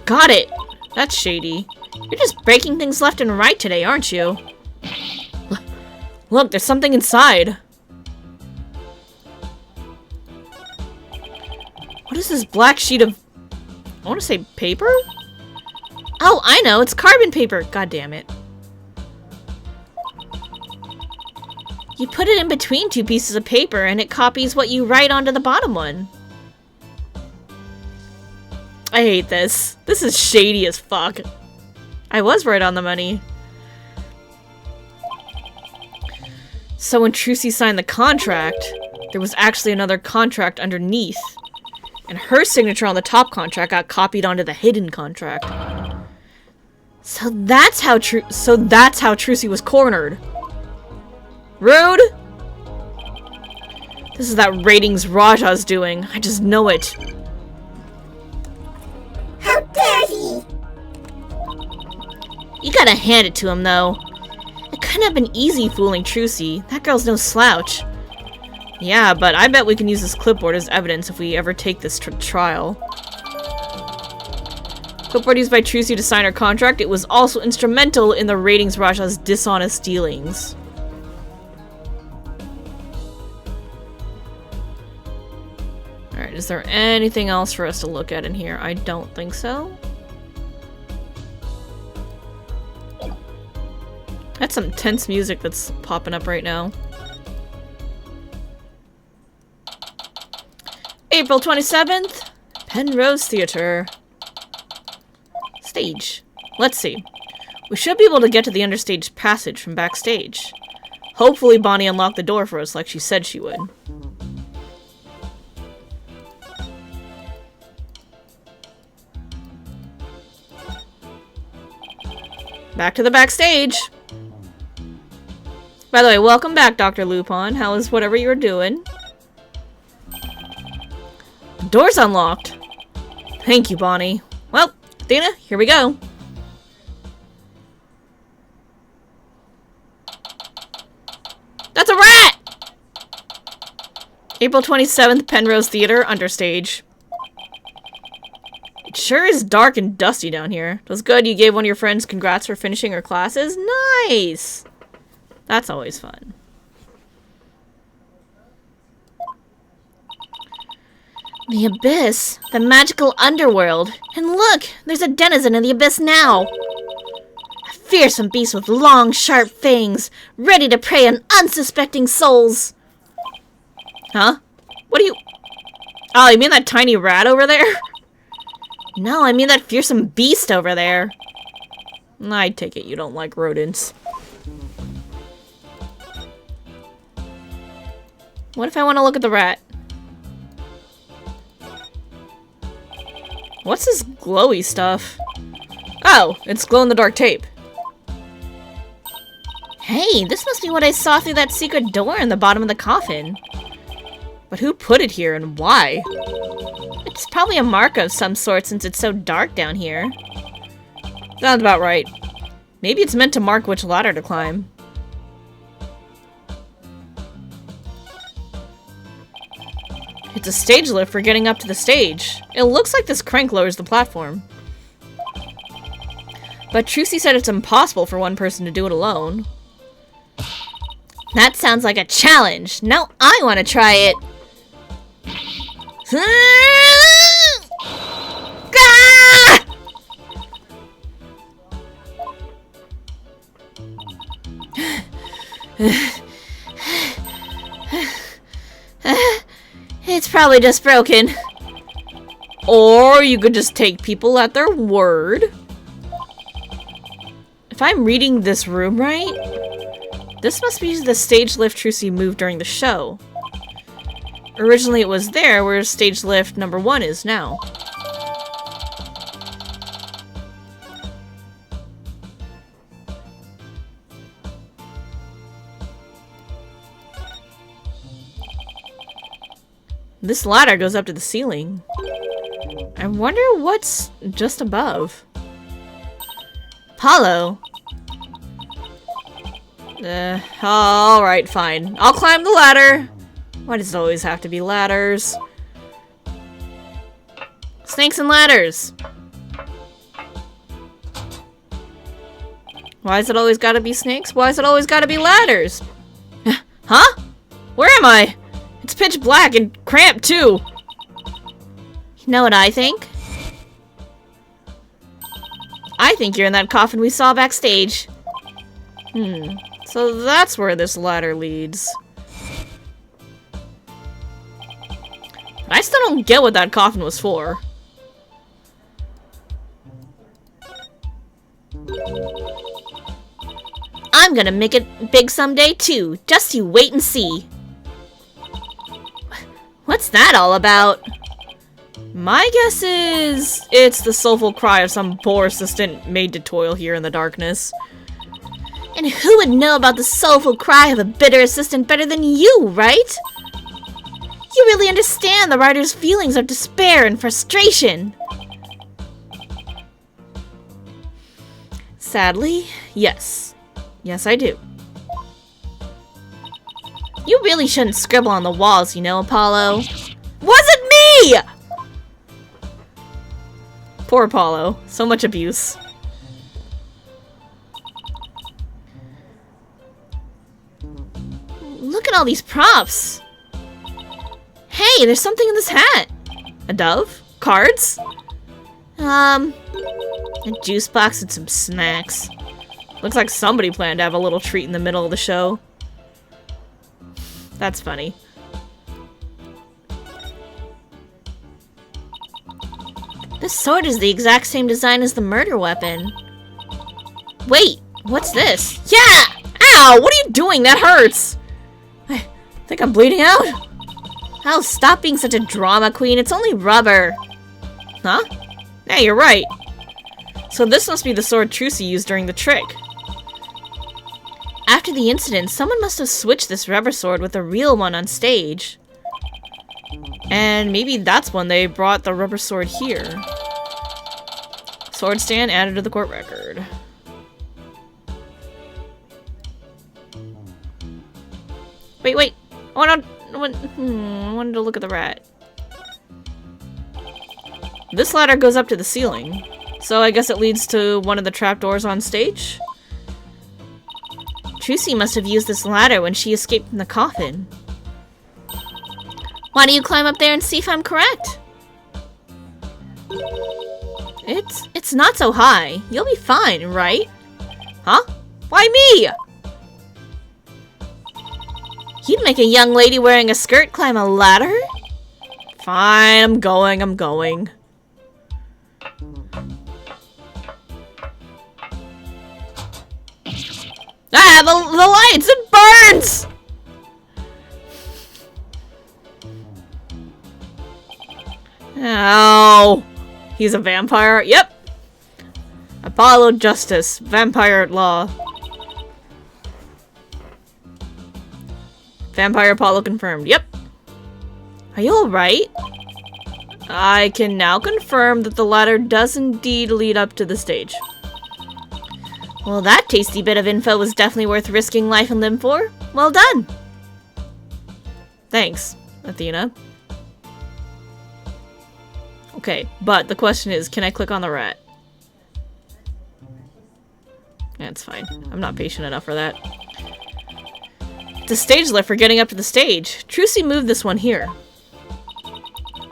Got it! That's shady. You're just breaking things left and right today, aren't you? Look, there's something inside. What is this black sheet of... I want to say paper? Oh, I know. It's carbon paper. God damn it. You put it in between 2 pieces of paper and it copies what you write onto the bottom one. I hate this. This is shady as fuck. I was right on the money. So when Trucy signed the contract, there was actually another contract underneath. And her signature on the top contract got copied onto the hidden contract. So that's how Trucy was cornered. Rude! This is that ratings Raja's doing. I just know it. How dare he! You gotta hand it to him, though. It couldn't have been easy fooling Trucy. That girl's no slouch. Yeah, but I bet we can use this clipboard as evidence if we ever take this trial. Clipboard used by Trucy to sign her contract. It was also instrumental in the ratings Raja's dishonest dealings. Alright, is there anything else for us to look at in here? I don't think so. That's some tense music that's popping up right now. April 27th, Penrose Theater. Stage. Let's see. We should be able to get to the understage passage from Backstage. Hopefully Bonnie unlocked the door for us like she said she would. Back to the Backstage. By the way, welcome back, Dr. Lupin. How is whatever you were doing? The door's unlocked. Thank you, Bonnie. Well, Athena, here we go. That's a rat! April 27th, Penrose Theater, understage. It sure is dark and dusty down here. It was good you gave one of your friends congrats for finishing her classes. Nice! That's always fun. The Abyss, the magical underworld. And look, there's a denizen of the Abyss now. A fearsome beast with long, sharp fangs, ready to prey on unsuspecting souls. Huh? What do you... Oh, you mean that tiny rat over there? No, I mean that fearsome beast over there. I take it you don't like rodents. What if I want to look at the rat? What's this glowy stuff? Oh, it's glow-in-the-dark tape. Hey, this must be what I saw through that secret door in the bottom of the coffin. But who put it here and why? It's probably a mark of some sort since it's so dark down here. Sounds about right. Maybe it's meant to mark which ladder to climb. It's a stage lift for getting up to the stage. It looks like this crank lowers the platform. But Trucy said it's impossible for one person to do it alone. That sounds like a challenge. Now I want to try it. It's probably just broken. Or you could just take people at their word. If I'm reading this room right, this must be the stage lift Trucy moved during the show. Originally it was there where stage lift number 1 is now. This ladder goes up to the ceiling. I wonder what's just above. Apollo. Alright, fine. I'll climb the ladder. Why does it always have to be ladders? Snakes and ladders. Why is it always gotta be snakes? Why is it always gotta be ladders? Huh? Where am I? It's pitch black and cramped too. You know what I think? I think you're in that coffin we saw backstage. So that's where this ladder leads. I still don't get what that coffin was for. I'm gonna make it big someday too. Just you wait and see. What's that all about? My guess is it's the soulful cry of some poor assistant made to toil here in the darkness. And who would know about the soulful cry of a bitter assistant better than you, right? You really understand the writer's feelings of despair and frustration. Sadly, yes. Yes, I do. You really shouldn't scribble on the walls, you know, Apollo. Wasn't me! Poor Apollo. So much abuse. Look at all these props. Hey, there's something in this hat. A dove? Cards? A juice box and some snacks. Looks like somebody planned to have a little treat in the middle of the show. That's funny. This sword is the exact same design as the murder weapon. Wait, what's this? Yeah! Ow! What are you doing? That hurts! I think I'm bleeding out. Oh, stop being such a drama queen. It's only rubber. Huh? Yeah, you're right. So this must be the sword Trucy used during the trick. After the incident, someone must have switched this rubber sword with a real one on stage. And maybe that's when they brought the rubber sword here. Sword stand added to the court record. Wait. Oh no! I wanted to look at the rat. This ladder goes up to the ceiling. So I guess it leads to one of the trapdoors on stage? Trucy must have used this ladder when she escaped from the coffin. Why don't you climb up there and see if I'm correct? It's not so high. You'll be fine, right? Huh? Why me? You'd make a young lady wearing a skirt climb a ladder? Fine, I'm going. Ah, the lights! It burns! Ow. He's a vampire? Yep. Apollo Justice. Vampire at law. Vampire Apollo confirmed. Yep. Are you alright? I can now confirm that the ladder does indeed lead up to the stage. Well, that tasty bit of info was definitely worth risking life and limb for. Well done. Thanks, Athena. Okay, but the question is, can I click on the rat? That's fine. I'm not patient enough for that. The stage lift for getting up to the stage. Trucy moved this one here.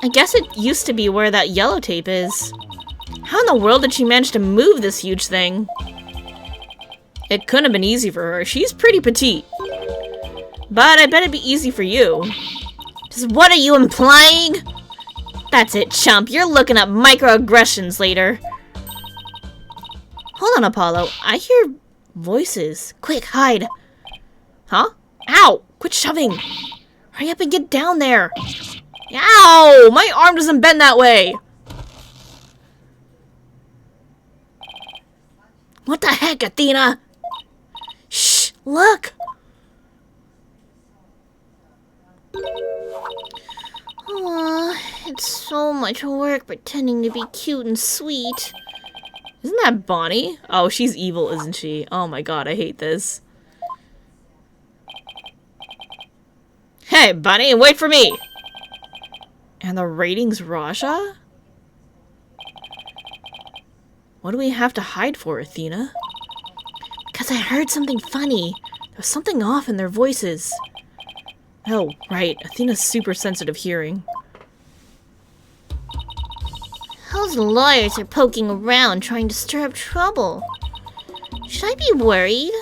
I guess it used to be where that yellow tape is. How in the world did she manage to move this huge thing? It couldn't have been easy for her. She's pretty petite. But I bet it'd be easy for you. Just what are you implying? That's it, chump. You're looking up microaggressions later. Hold on, Apollo. I hear voices. Quick, hide. Huh? Ow! Quit shoving! Hurry up and get down there. Ow! My arm doesn't bend that way! What the heck, Athena? Shh! Look! Aw, it's so much work pretending to be cute and sweet. Isn't that Bonnie? Oh, she's evil, isn't she? Oh my god, I hate this. Hey, Bunny, wait for me! And the rating's Raja? What do we have to hide for, Athena? Because I heard something funny. There's something off in their voices. Oh, right. Athena's super sensitive hearing. Those lawyers are poking around trying to stir up trouble. Should I be worried?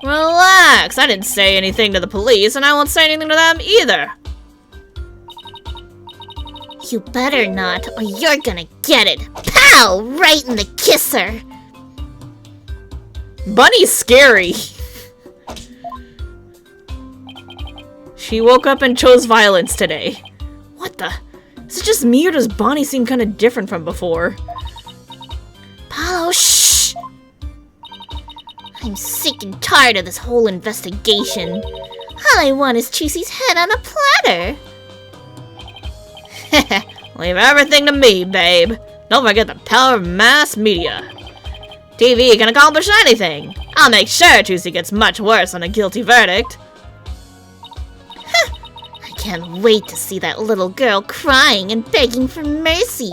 Relax! I didn't say anything to the police, and I won't say anything to them either! You better not, or you're gonna get it! Pow! Right in the kisser! Bunny's scary! She woke up and chose violence today. What the? Is it just me, or does Bonnie seem kind of different from before? Apollo, shh! I'm sick and tired of this whole investigation. All I want is Trucy's head on a platter. Leave everything to me, babe. Don't forget the power of mass media. TV can accomplish anything. I'll make sure Trucy gets much worse on a guilty verdict. I can't wait to see that little girl crying and begging for mercy.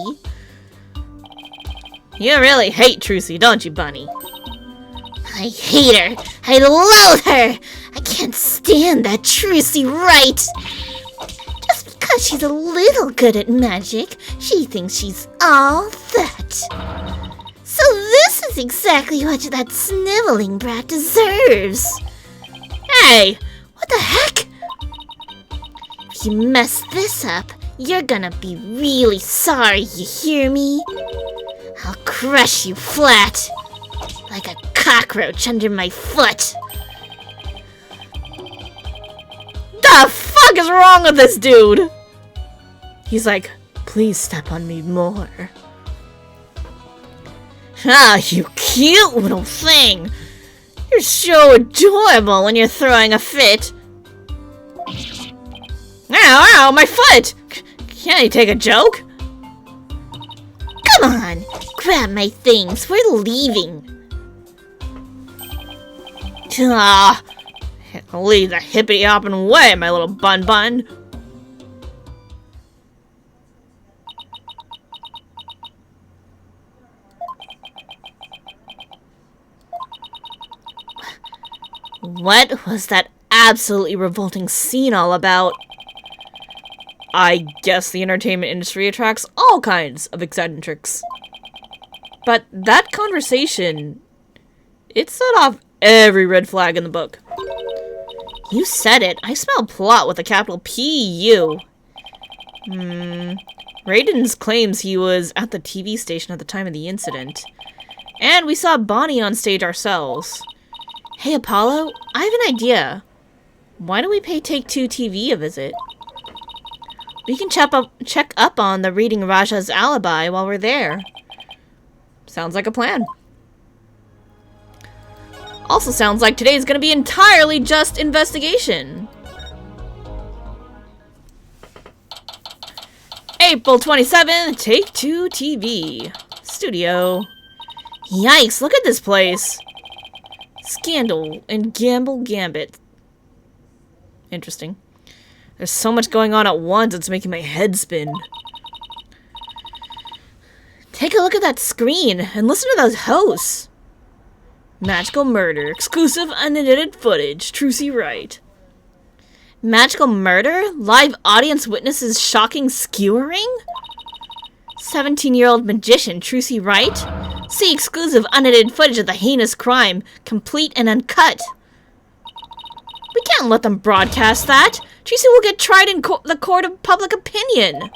You really hate Trucy, don't you, Bunny? I hate her. I loathe her. I can't stand that Trucy Wright. Just because she's a little good at magic, she thinks she's all that. So this is exactly what that sniveling brat deserves. Hey! What the heck? If you mess this up, you're gonna be really sorry, you hear me? I'll crush you flat, like a cockroach under my foot. The fuck is wrong with this dude? He's like, please step on me more. Ah, you cute little thing. You're so adorable when you're throwing a fit. Ow, ow, my foot! Can't you take a joke? Come on, grab my things, we're leaving. Ah, Lead the hippity-hopping way, my little bun-bun. What was that absolutely revolting scene all about? I guess the entertainment industry attracts all kinds of eccentrics. But that conversation, it set off every red flag in the book. You said it. I smell plot with a capital P-U. Raiden claims he was at the TV station at the time of the incident. And we saw Bonnie on stage ourselves. Hey, Apollo, I have an idea. Why don't we pay Take-Two TV a visit? We can check up on the reading Raja's alibi while we're there. Sounds like a plan. Also sounds like today's gonna be entirely just investigation. April 27th, Take-Two TV. Studio. Yikes, look at this place. Scandal and Gambit. Interesting. There's so much going on at once, it's making my head spin. Take a look at that screen and listen to those hosts. Magical murder, exclusive unedited footage, Trucy Wright. Magical murder? Live audience witnesses shocking skewering? 17-year-old magician Trucy Wright? See exclusive unedited footage of the heinous crime, complete and uncut. We can't let them broadcast that. Trucy will get tried in the court of public opinion.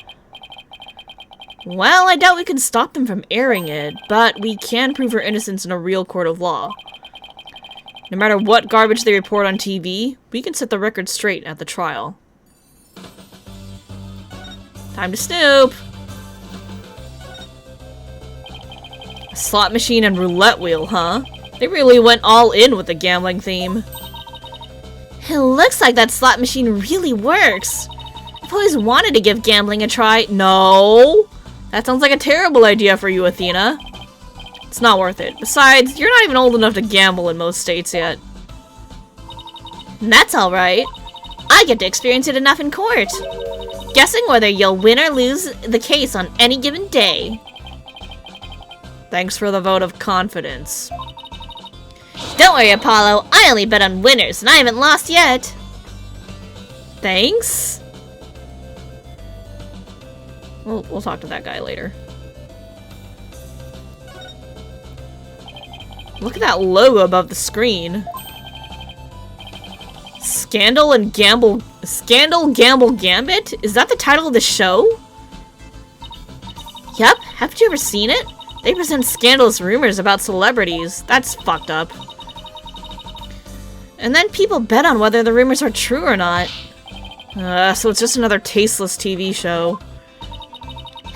Well, I doubt we can stop them from airing it, but we can prove her innocence in a real court of law. No matter what garbage they report on TV, we can set the record straight at the trial. Time to snoop! A slot machine and roulette wheel, huh? They really went all in with the gambling theme. It looks like that slot machine really works. I've always wanted to give gambling a try. No! That sounds like a terrible idea for you, Athena. It's not worth it. Besides, you're not even old enough to gamble in most states yet. That's alright. I get to experience it enough in court. Guessing whether you'll win or lose the case on any given day. Thanks for the vote of confidence. Don't worry, Apollo. I only bet on winners, and I haven't lost yet. Thanks? We'll talk to that guy later. Look at that logo above the screen. Scandal, Gamble, Gambit? Is that the title of the show? Yep, haven't you ever seen it? They present scandalous rumors about celebrities. That's fucked up. And then people bet on whether the rumors are true or not. So it's just another tasteless TV show.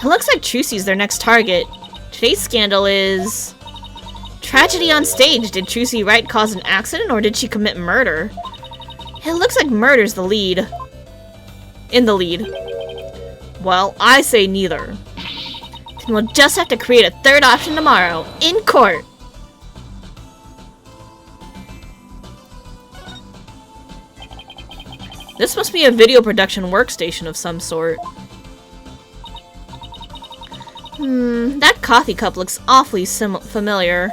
It looks like Trucy's their next target. Today's scandal is... Tragedy on stage. Did Trucy Wright cause an accident or did she commit murder? It looks like murder's the lead. In the lead. Well, I say neither. Then we'll just have to create a third option tomorrow, in court. This must be a video production workstation of some sort. That coffee cup looks awfully familiar.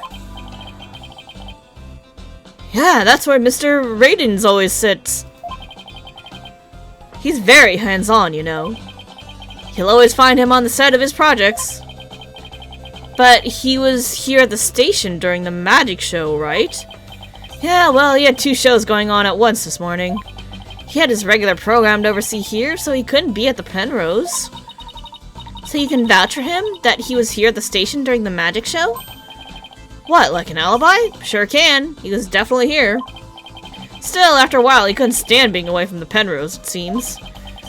Yeah, that's where Mr. Raiden always sits. He's very hands-on, you know. You'll always find him on the set of his projects. But he was here at the station during the magic show, right? Yeah, well, he had 2 shows going on at once this morning. He had his regular program to oversee here, so he couldn't be at the Penrose. So you can vouch for him that he was here at the station during the magic show? What, like an alibi? Sure can. He was definitely here. Still, after a while, he couldn't stand being away from the Penrose, it seems.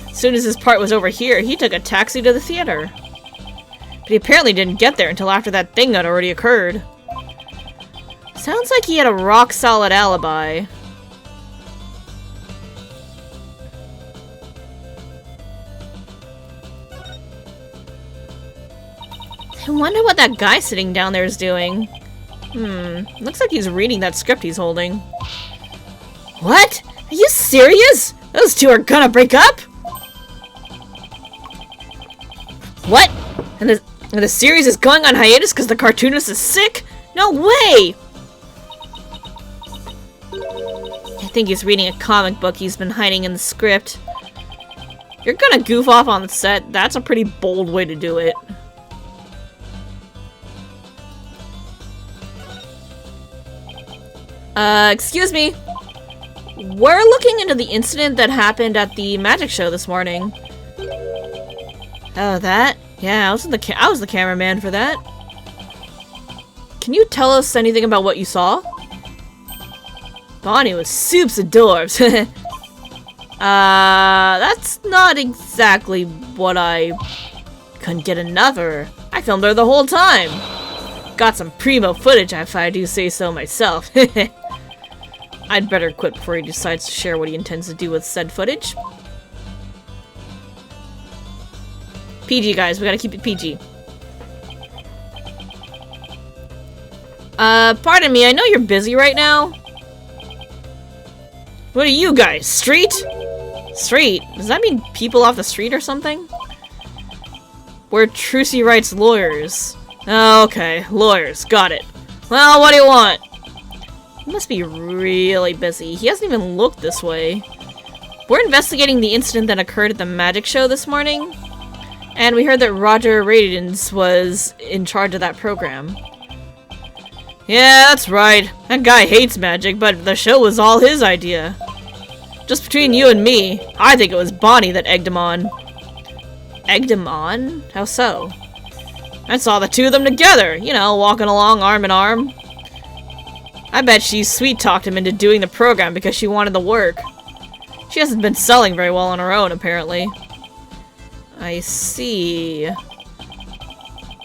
As soon as his part was over here, he took a taxi to the theater. But he apparently didn't get there until after that thing had already occurred. Sounds like he had a rock-solid alibi. I wonder what that guy sitting down there is doing. Looks like he's reading that script he's holding. What? Are you serious? Those two are gonna break up? What? And the series is going on hiatus because the cartoonist is sick? No way! I think he's reading a comic book he's been hiding in the script. You're gonna goof off on the set. That's a pretty bold way to do it. Excuse me. We're looking into the incident that happened at the magic show this morning. Oh, that? Yeah, I was the cameraman for that. Can you tell us anything about what you saw? Bonnie was soups adorbs. That's not exactly what I couldn't get enough of her. I filmed her the whole time. Got some primo footage if I do say so myself. I'd better quit before he decides to share what he intends to do with said footage. PG, guys. We gotta keep it PG. Pardon me. I know you're busy right now. What are you guys? Street? Street? Does that mean people off the street or something? We're Trucy Wright's lawyers. Oh, okay. Lawyers. Got it. Well, what do you want? He must be really busy. He hasn't even looked this way. We're investigating the incident that occurred at the magic show this morning. And we heard that Roger Radins was in charge of that program. Yeah, that's right. That guy hates magic, but the show was all his idea. Just between you and me, I think it was Bonnie that egged him on. Egged him on? How so? I saw the two of them together, you know, walking along arm in arm. I bet she sweet-talked him into doing the program because she wanted the work. She hasn't been selling very well on her own, apparently. I see.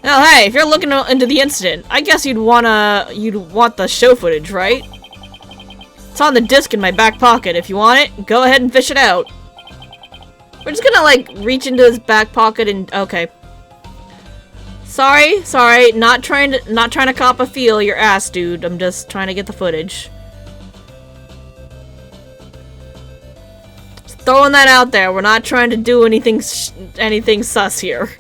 Oh, hey, if you're looking into the incident, I guess you'd want the show footage, right? It's on the disc in my back pocket. If you want it, go ahead and fish it out. We're just gonna, like, reach into his back pocket and... Okay. Sorry, not trying to cop a feel your ass, dude. I'm just trying to get the footage. Just throwing that out there. We're not trying to do anything sus here.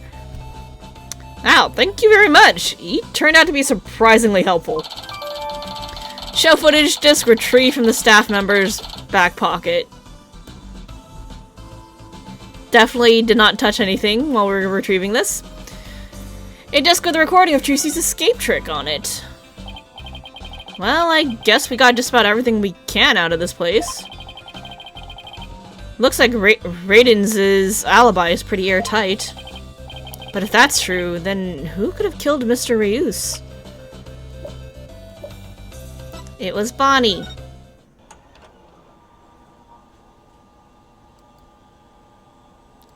Wow, thank you very much. He turned out to be surprisingly helpful. Show footage disc retrieved from the staff member's back pocket. Definitely did not touch anything while we were retrieving this. A disc with a recording of Trucy's escape trick on it. Well, I guess we got just about everything we can out of this place. Looks like Radins' alibi is pretty airtight. But if that's true, then who could have killed Mr. Reus? It was Bonnie.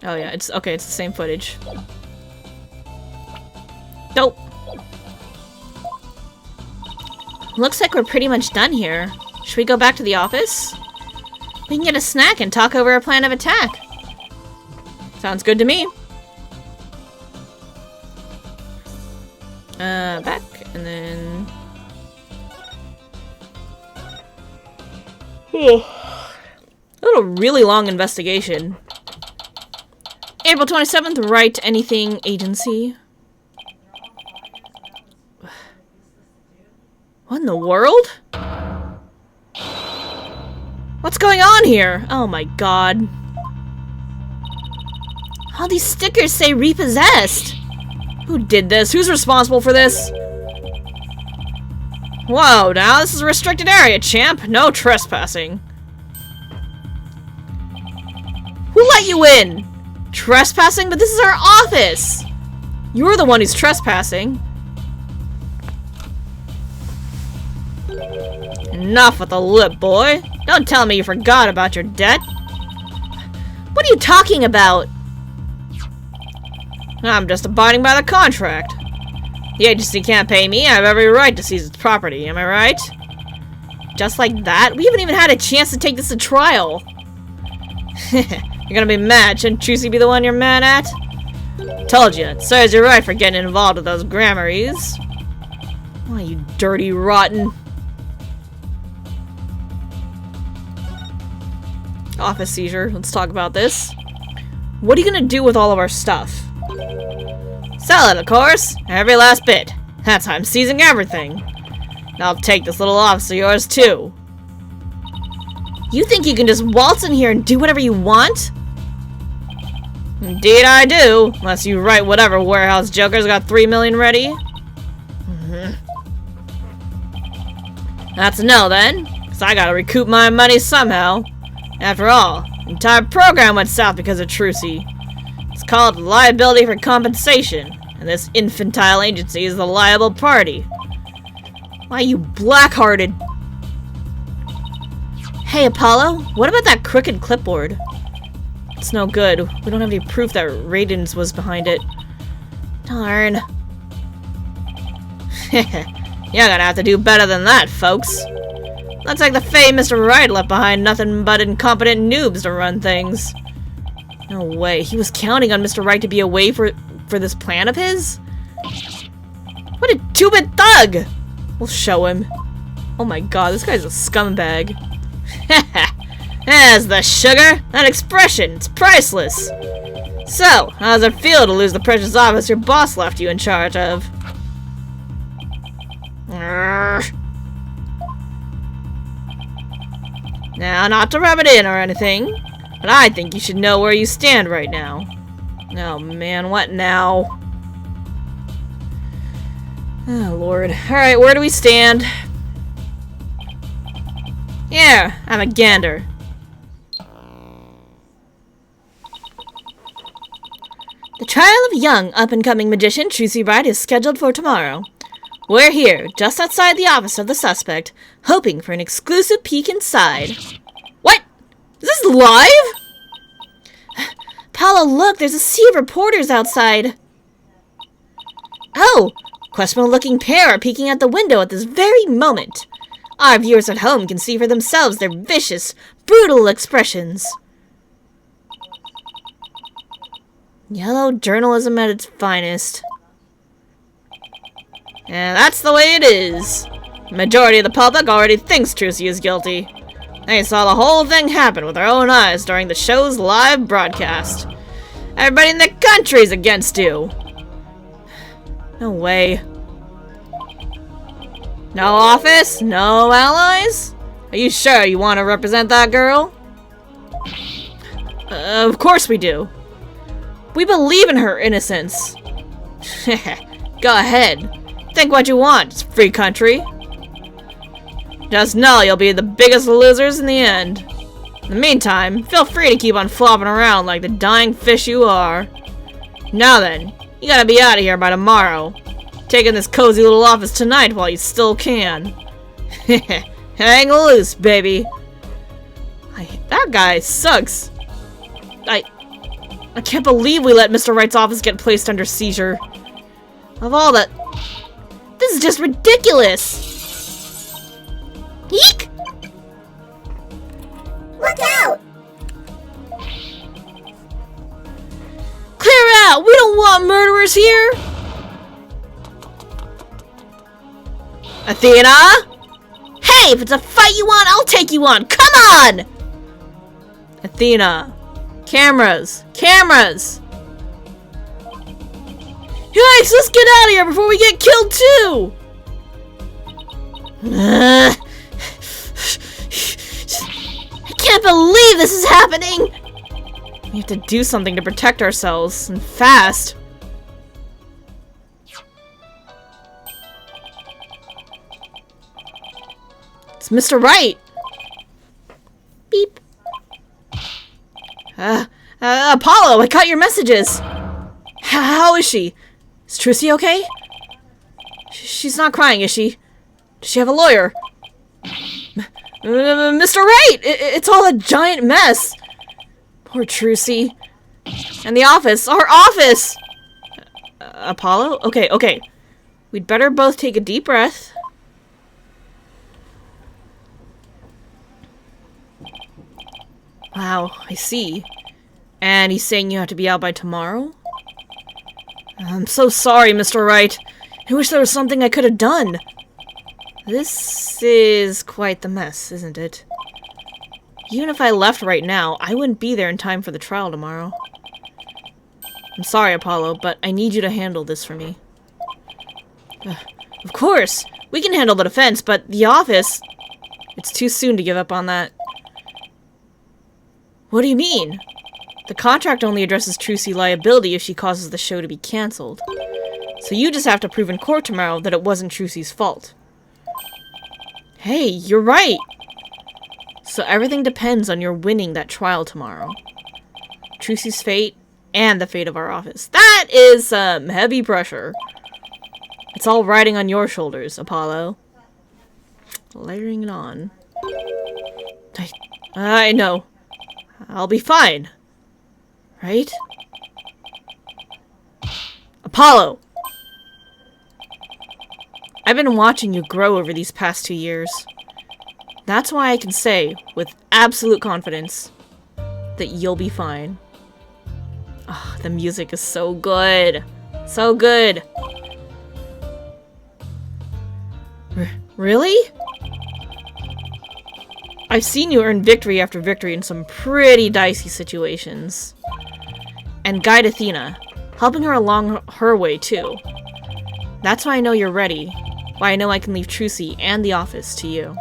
Oh yeah, it's okay, it's the same footage. Nope. Looks like we're pretty much done here. Should we go back to the office? We can get a snack and talk over our plan of attack. Sounds good to me. Back, and then... A little really long investigation. April 27th, Wright, anything agency? What in the world? What's going on here? Oh my god. All these stickers say repossessed. Who did this? Who's responsible for this? Whoa, now this is a restricted area, champ. No trespassing. Who let you in? Trespassing? But this is our office! You're the one who's trespassing. Enough with the lip, boy. Don't tell me you forgot about your debt. What are you talking about? I'm just abiding by the contract. The agency can't pay me. I have every right to seize its property. Am I right? Just like that? We haven't even had a chance to take this to trial. You're gonna be mad. Shouldn't Trucy be the one you're mad at? Told you. It serves you right for getting involved with those grammaries. Why, you dirty rotten. office seizure. Let's talk about this. What are you gonna do with all of our stuff? Sell it, of course. Every last bit. That's how I'm seizing everything. And I'll take this little office of yours, too. You think you can just waltz in here and do whatever you want? Indeed I do. Unless you write whatever warehouse joker's got 3 million ready. That's a no, then. Because I gotta recoup my money somehow. After all, the entire program went south because of Trucy. It's called liability for compensation, and this infantile agency is the liable party. Why, you black-hearted... Hey, Apollo, what about that crooked clipboard? It's no good. We don't have any proof that Radiance was behind it. Darn. You're gonna have to do better than that, folks. Looks like the fame Mr. Wright left behind nothing but incompetent noobs to run things. No way. He was counting on Mr. Wright to be away for this plan of his? What a two-bit thug! We'll show him. Oh my god, this guy's a scumbag. There's the sugar! That expression, it's priceless! So, how does it feel to lose the precious office your boss left you in charge of? Now, not to rub it in or anything, but I think you should know where you stand right now. Oh man, what now? Oh lord. Alright, where do we stand? Yeah, I'm a gander. The trial of young, up-and-coming magician Trucy Wright is scheduled for tomorrow. We're here, just outside the office of the suspect, hoping for an exclusive peek inside. What? Is this live? Paolo, look, there's a sea of reporters outside. Oh, questionable-looking pair are peeking out the window at this very moment. Our viewers at home can see for themselves their vicious, brutal expressions. Yellow journalism at its finest. And that's the way it is. The majority of the public already thinks Trucy is guilty. They saw the whole thing happen with their own eyes during the show's live broadcast. Everybody in the country's against you. No way. No office? No allies? Are you sure you want to represent that girl? Of course we do. We believe in her innocence. Go ahead. Think what you want, it's free country. Just know you'll be the biggest losers in the end. In the meantime, feel free to keep on flopping around like the dying fish you are. Now then, you gotta be out of here by tomorrow. Taking this cozy little office tonight while you still can. Hang loose, baby. That guy sucks. I can't believe we let Mr. Wright's office get placed under seizure. Of all that... This is just ridiculous! Eek! Look out! Clear out! We don't want murderers here! Athena? Hey, if it's a fight you want, I'll take you on! Come on! Athena. Cameras! Cameras! Yikes, let's get out of here before we get killed too! I can't believe this is happening! We have to do something to protect ourselves, and fast. It's Mr. Wright! Beep. Apollo, I caught your messages! How is she? Is Trucy okay? She's not crying, is she? Does she have a lawyer? Mr. Wright! It's all a giant mess! Poor Trucy. And the office! Our office! Apollo? Okay. We'd better both take a deep breath. Wow, I see. And he's saying you have to be out by tomorrow? I'm so sorry, Mr. Wright. I wish there was something I could have done. This is quite the mess, isn't it? Even if I left right now, I wouldn't be there in time for the trial tomorrow. I'm sorry, Apollo, but I need you to handle this for me. Of course! We can handle the defense, but the office... It's too soon to give up on that. What do you mean? The contract only addresses Trucy liability if she causes the show to be cancelled. So you just have to prove in court tomorrow that it wasn't Trucy's fault. Hey, you're right! So everything depends on your winning that trial tomorrow. Trucy's fate, and the fate of our office. That is some heavy pressure. It's all riding on your shoulders, Apollo. Layering it on. I know. I'll be fine. Right? Apollo! I've been watching you grow over these past 2 years. That's why I can say, with absolute confidence, that you'll be fine. Oh, the music is so good. So good. Really? I've seen you earn victory after victory in some pretty dicey situations. And guide Athena, helping her along her way too. That's why I know you're ready. Why I know I can leave Trucy and the office to you.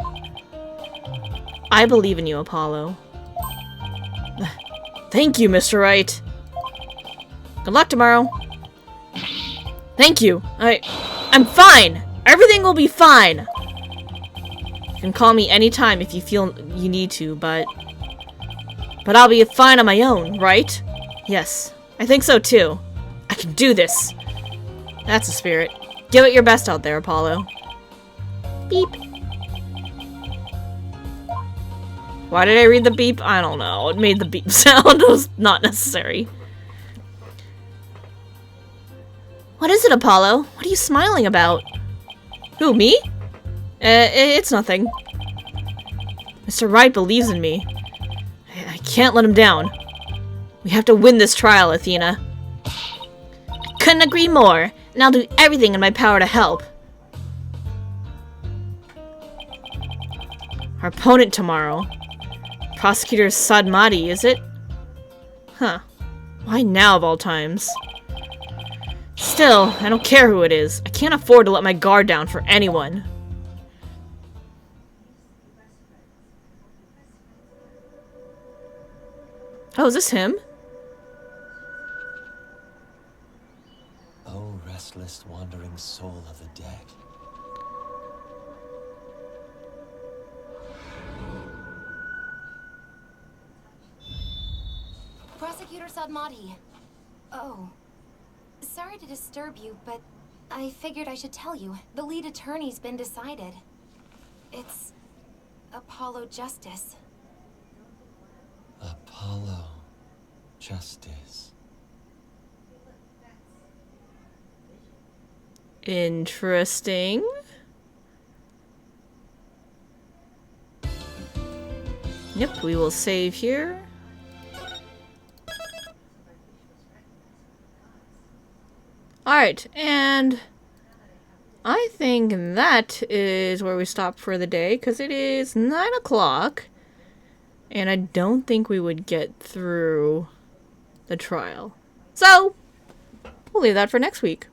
I believe in you, Apollo. Thank you, Mr. Wright. Good luck tomorrow. Thank you. I'm fine. Everything will be fine. You can call me anytime if you feel you need to, but I'll be fine on my own, right? Yes, I think so too. I can do this. That's the spirit. Give it your best out there, Apollo. Beep. Why did I read the beep? I don't know. It made the beep sound. It was not necessary. What is it, Apollo? What are you smiling about? Who, me? It's nothing. Mr. Wright believes in me. I can't let him down. We have to win this trial, Athena. I couldn't agree more, and I'll do everything in my power to help. Our opponent tomorrow. Prosecutor Sadmati, is it? Huh. Why now of all times? Still, I don't care who it is. I can't afford to let my guard down for anyone. Oh, is this him? Oh, restless, wandering soul of the dead. Prosecutor Sadmati. Oh. Sorry to disturb you, but I figured I should tell you. The lead attorney's been decided. It's Apollo Justice. Apollo Justice. Interesting. Yep, we will save here. Alright, and I think that is where we stop for the day, because it is 9 o'clock, and I don't think we would get through the trial. So, we'll leave that for next week.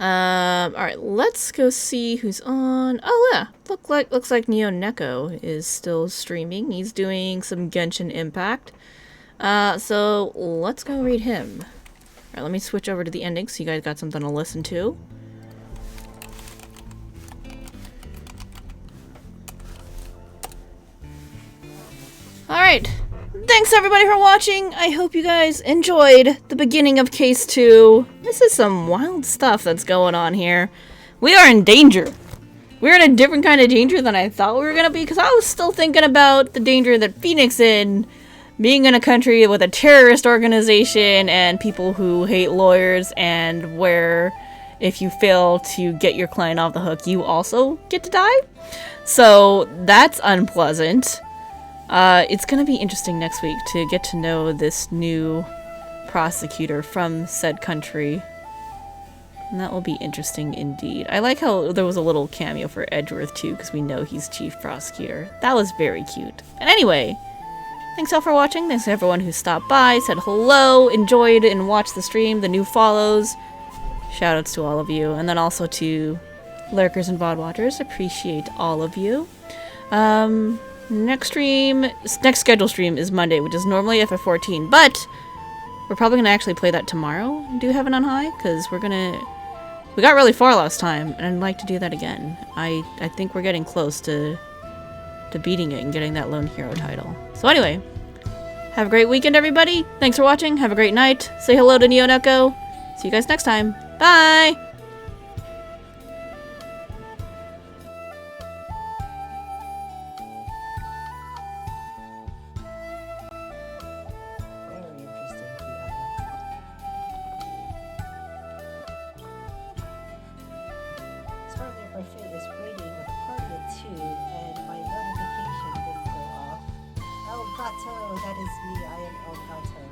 Alright, let's go see who's on. Oh yeah, looks like Neo Neko is still streaming. He's doing some Genshin Impact. So let's go read him. Alright, let me switch over to the ending so you guys got something to listen to. Alright, thanks everybody for watching. I hope you guys enjoyed the beginning of Case 2. This is some wild stuff that's going on here. We are in danger. We're in a different kind of danger than I thought we were going to be, because I was still thinking about the danger that Phoenix in, being in a country with a terrorist organization and people who hate lawyers, and where if you fail to get your client off the hook, you also get to die. So that's unpleasant. It's gonna be interesting next week to get to know this new prosecutor from said country. And that will be interesting indeed. I like how there was a little cameo for Edgeworth too, because we know he's chief prosecutor. That was very cute. And anyway, thanks all for watching. Thanks to everyone who stopped by, said hello, enjoyed and watched the stream, the new follows. Shoutouts to all of you. And then also to lurkers and VoD watchers. Appreciate all of you. Next scheduled stream is Monday, which is normally FF14, but we're probably gonna actually play that tomorrow. Do Heaven on High, because we got really far last time, and I'd like to do that again. I think we're getting close to beating it and getting that lone hero title. So anyway, have a great weekend, everybody. Thanks for watching. Have a great night. Say hello to Neo and Echo. See you guys next time. Bye. Very interesting, Kiana. Scarlet Parfait is waiting with a party at 2, and my notification didn't go off. El Gato, that is me, I am El Gato.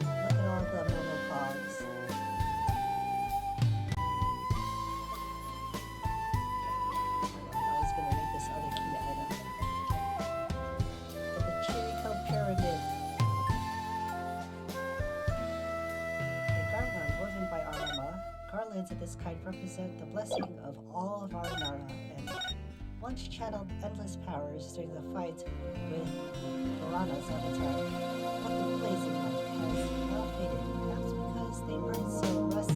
Look at all the monopods. I was gonna read this other key item. The Chirico Pyramid. A garland woven by our mama. Garlands of this kind represent the blessing of all of our Nara, and once channeled endless powers during the fight with Lorana's avatar. But the blazing light has now faded, perhaps because they weren't so rusty.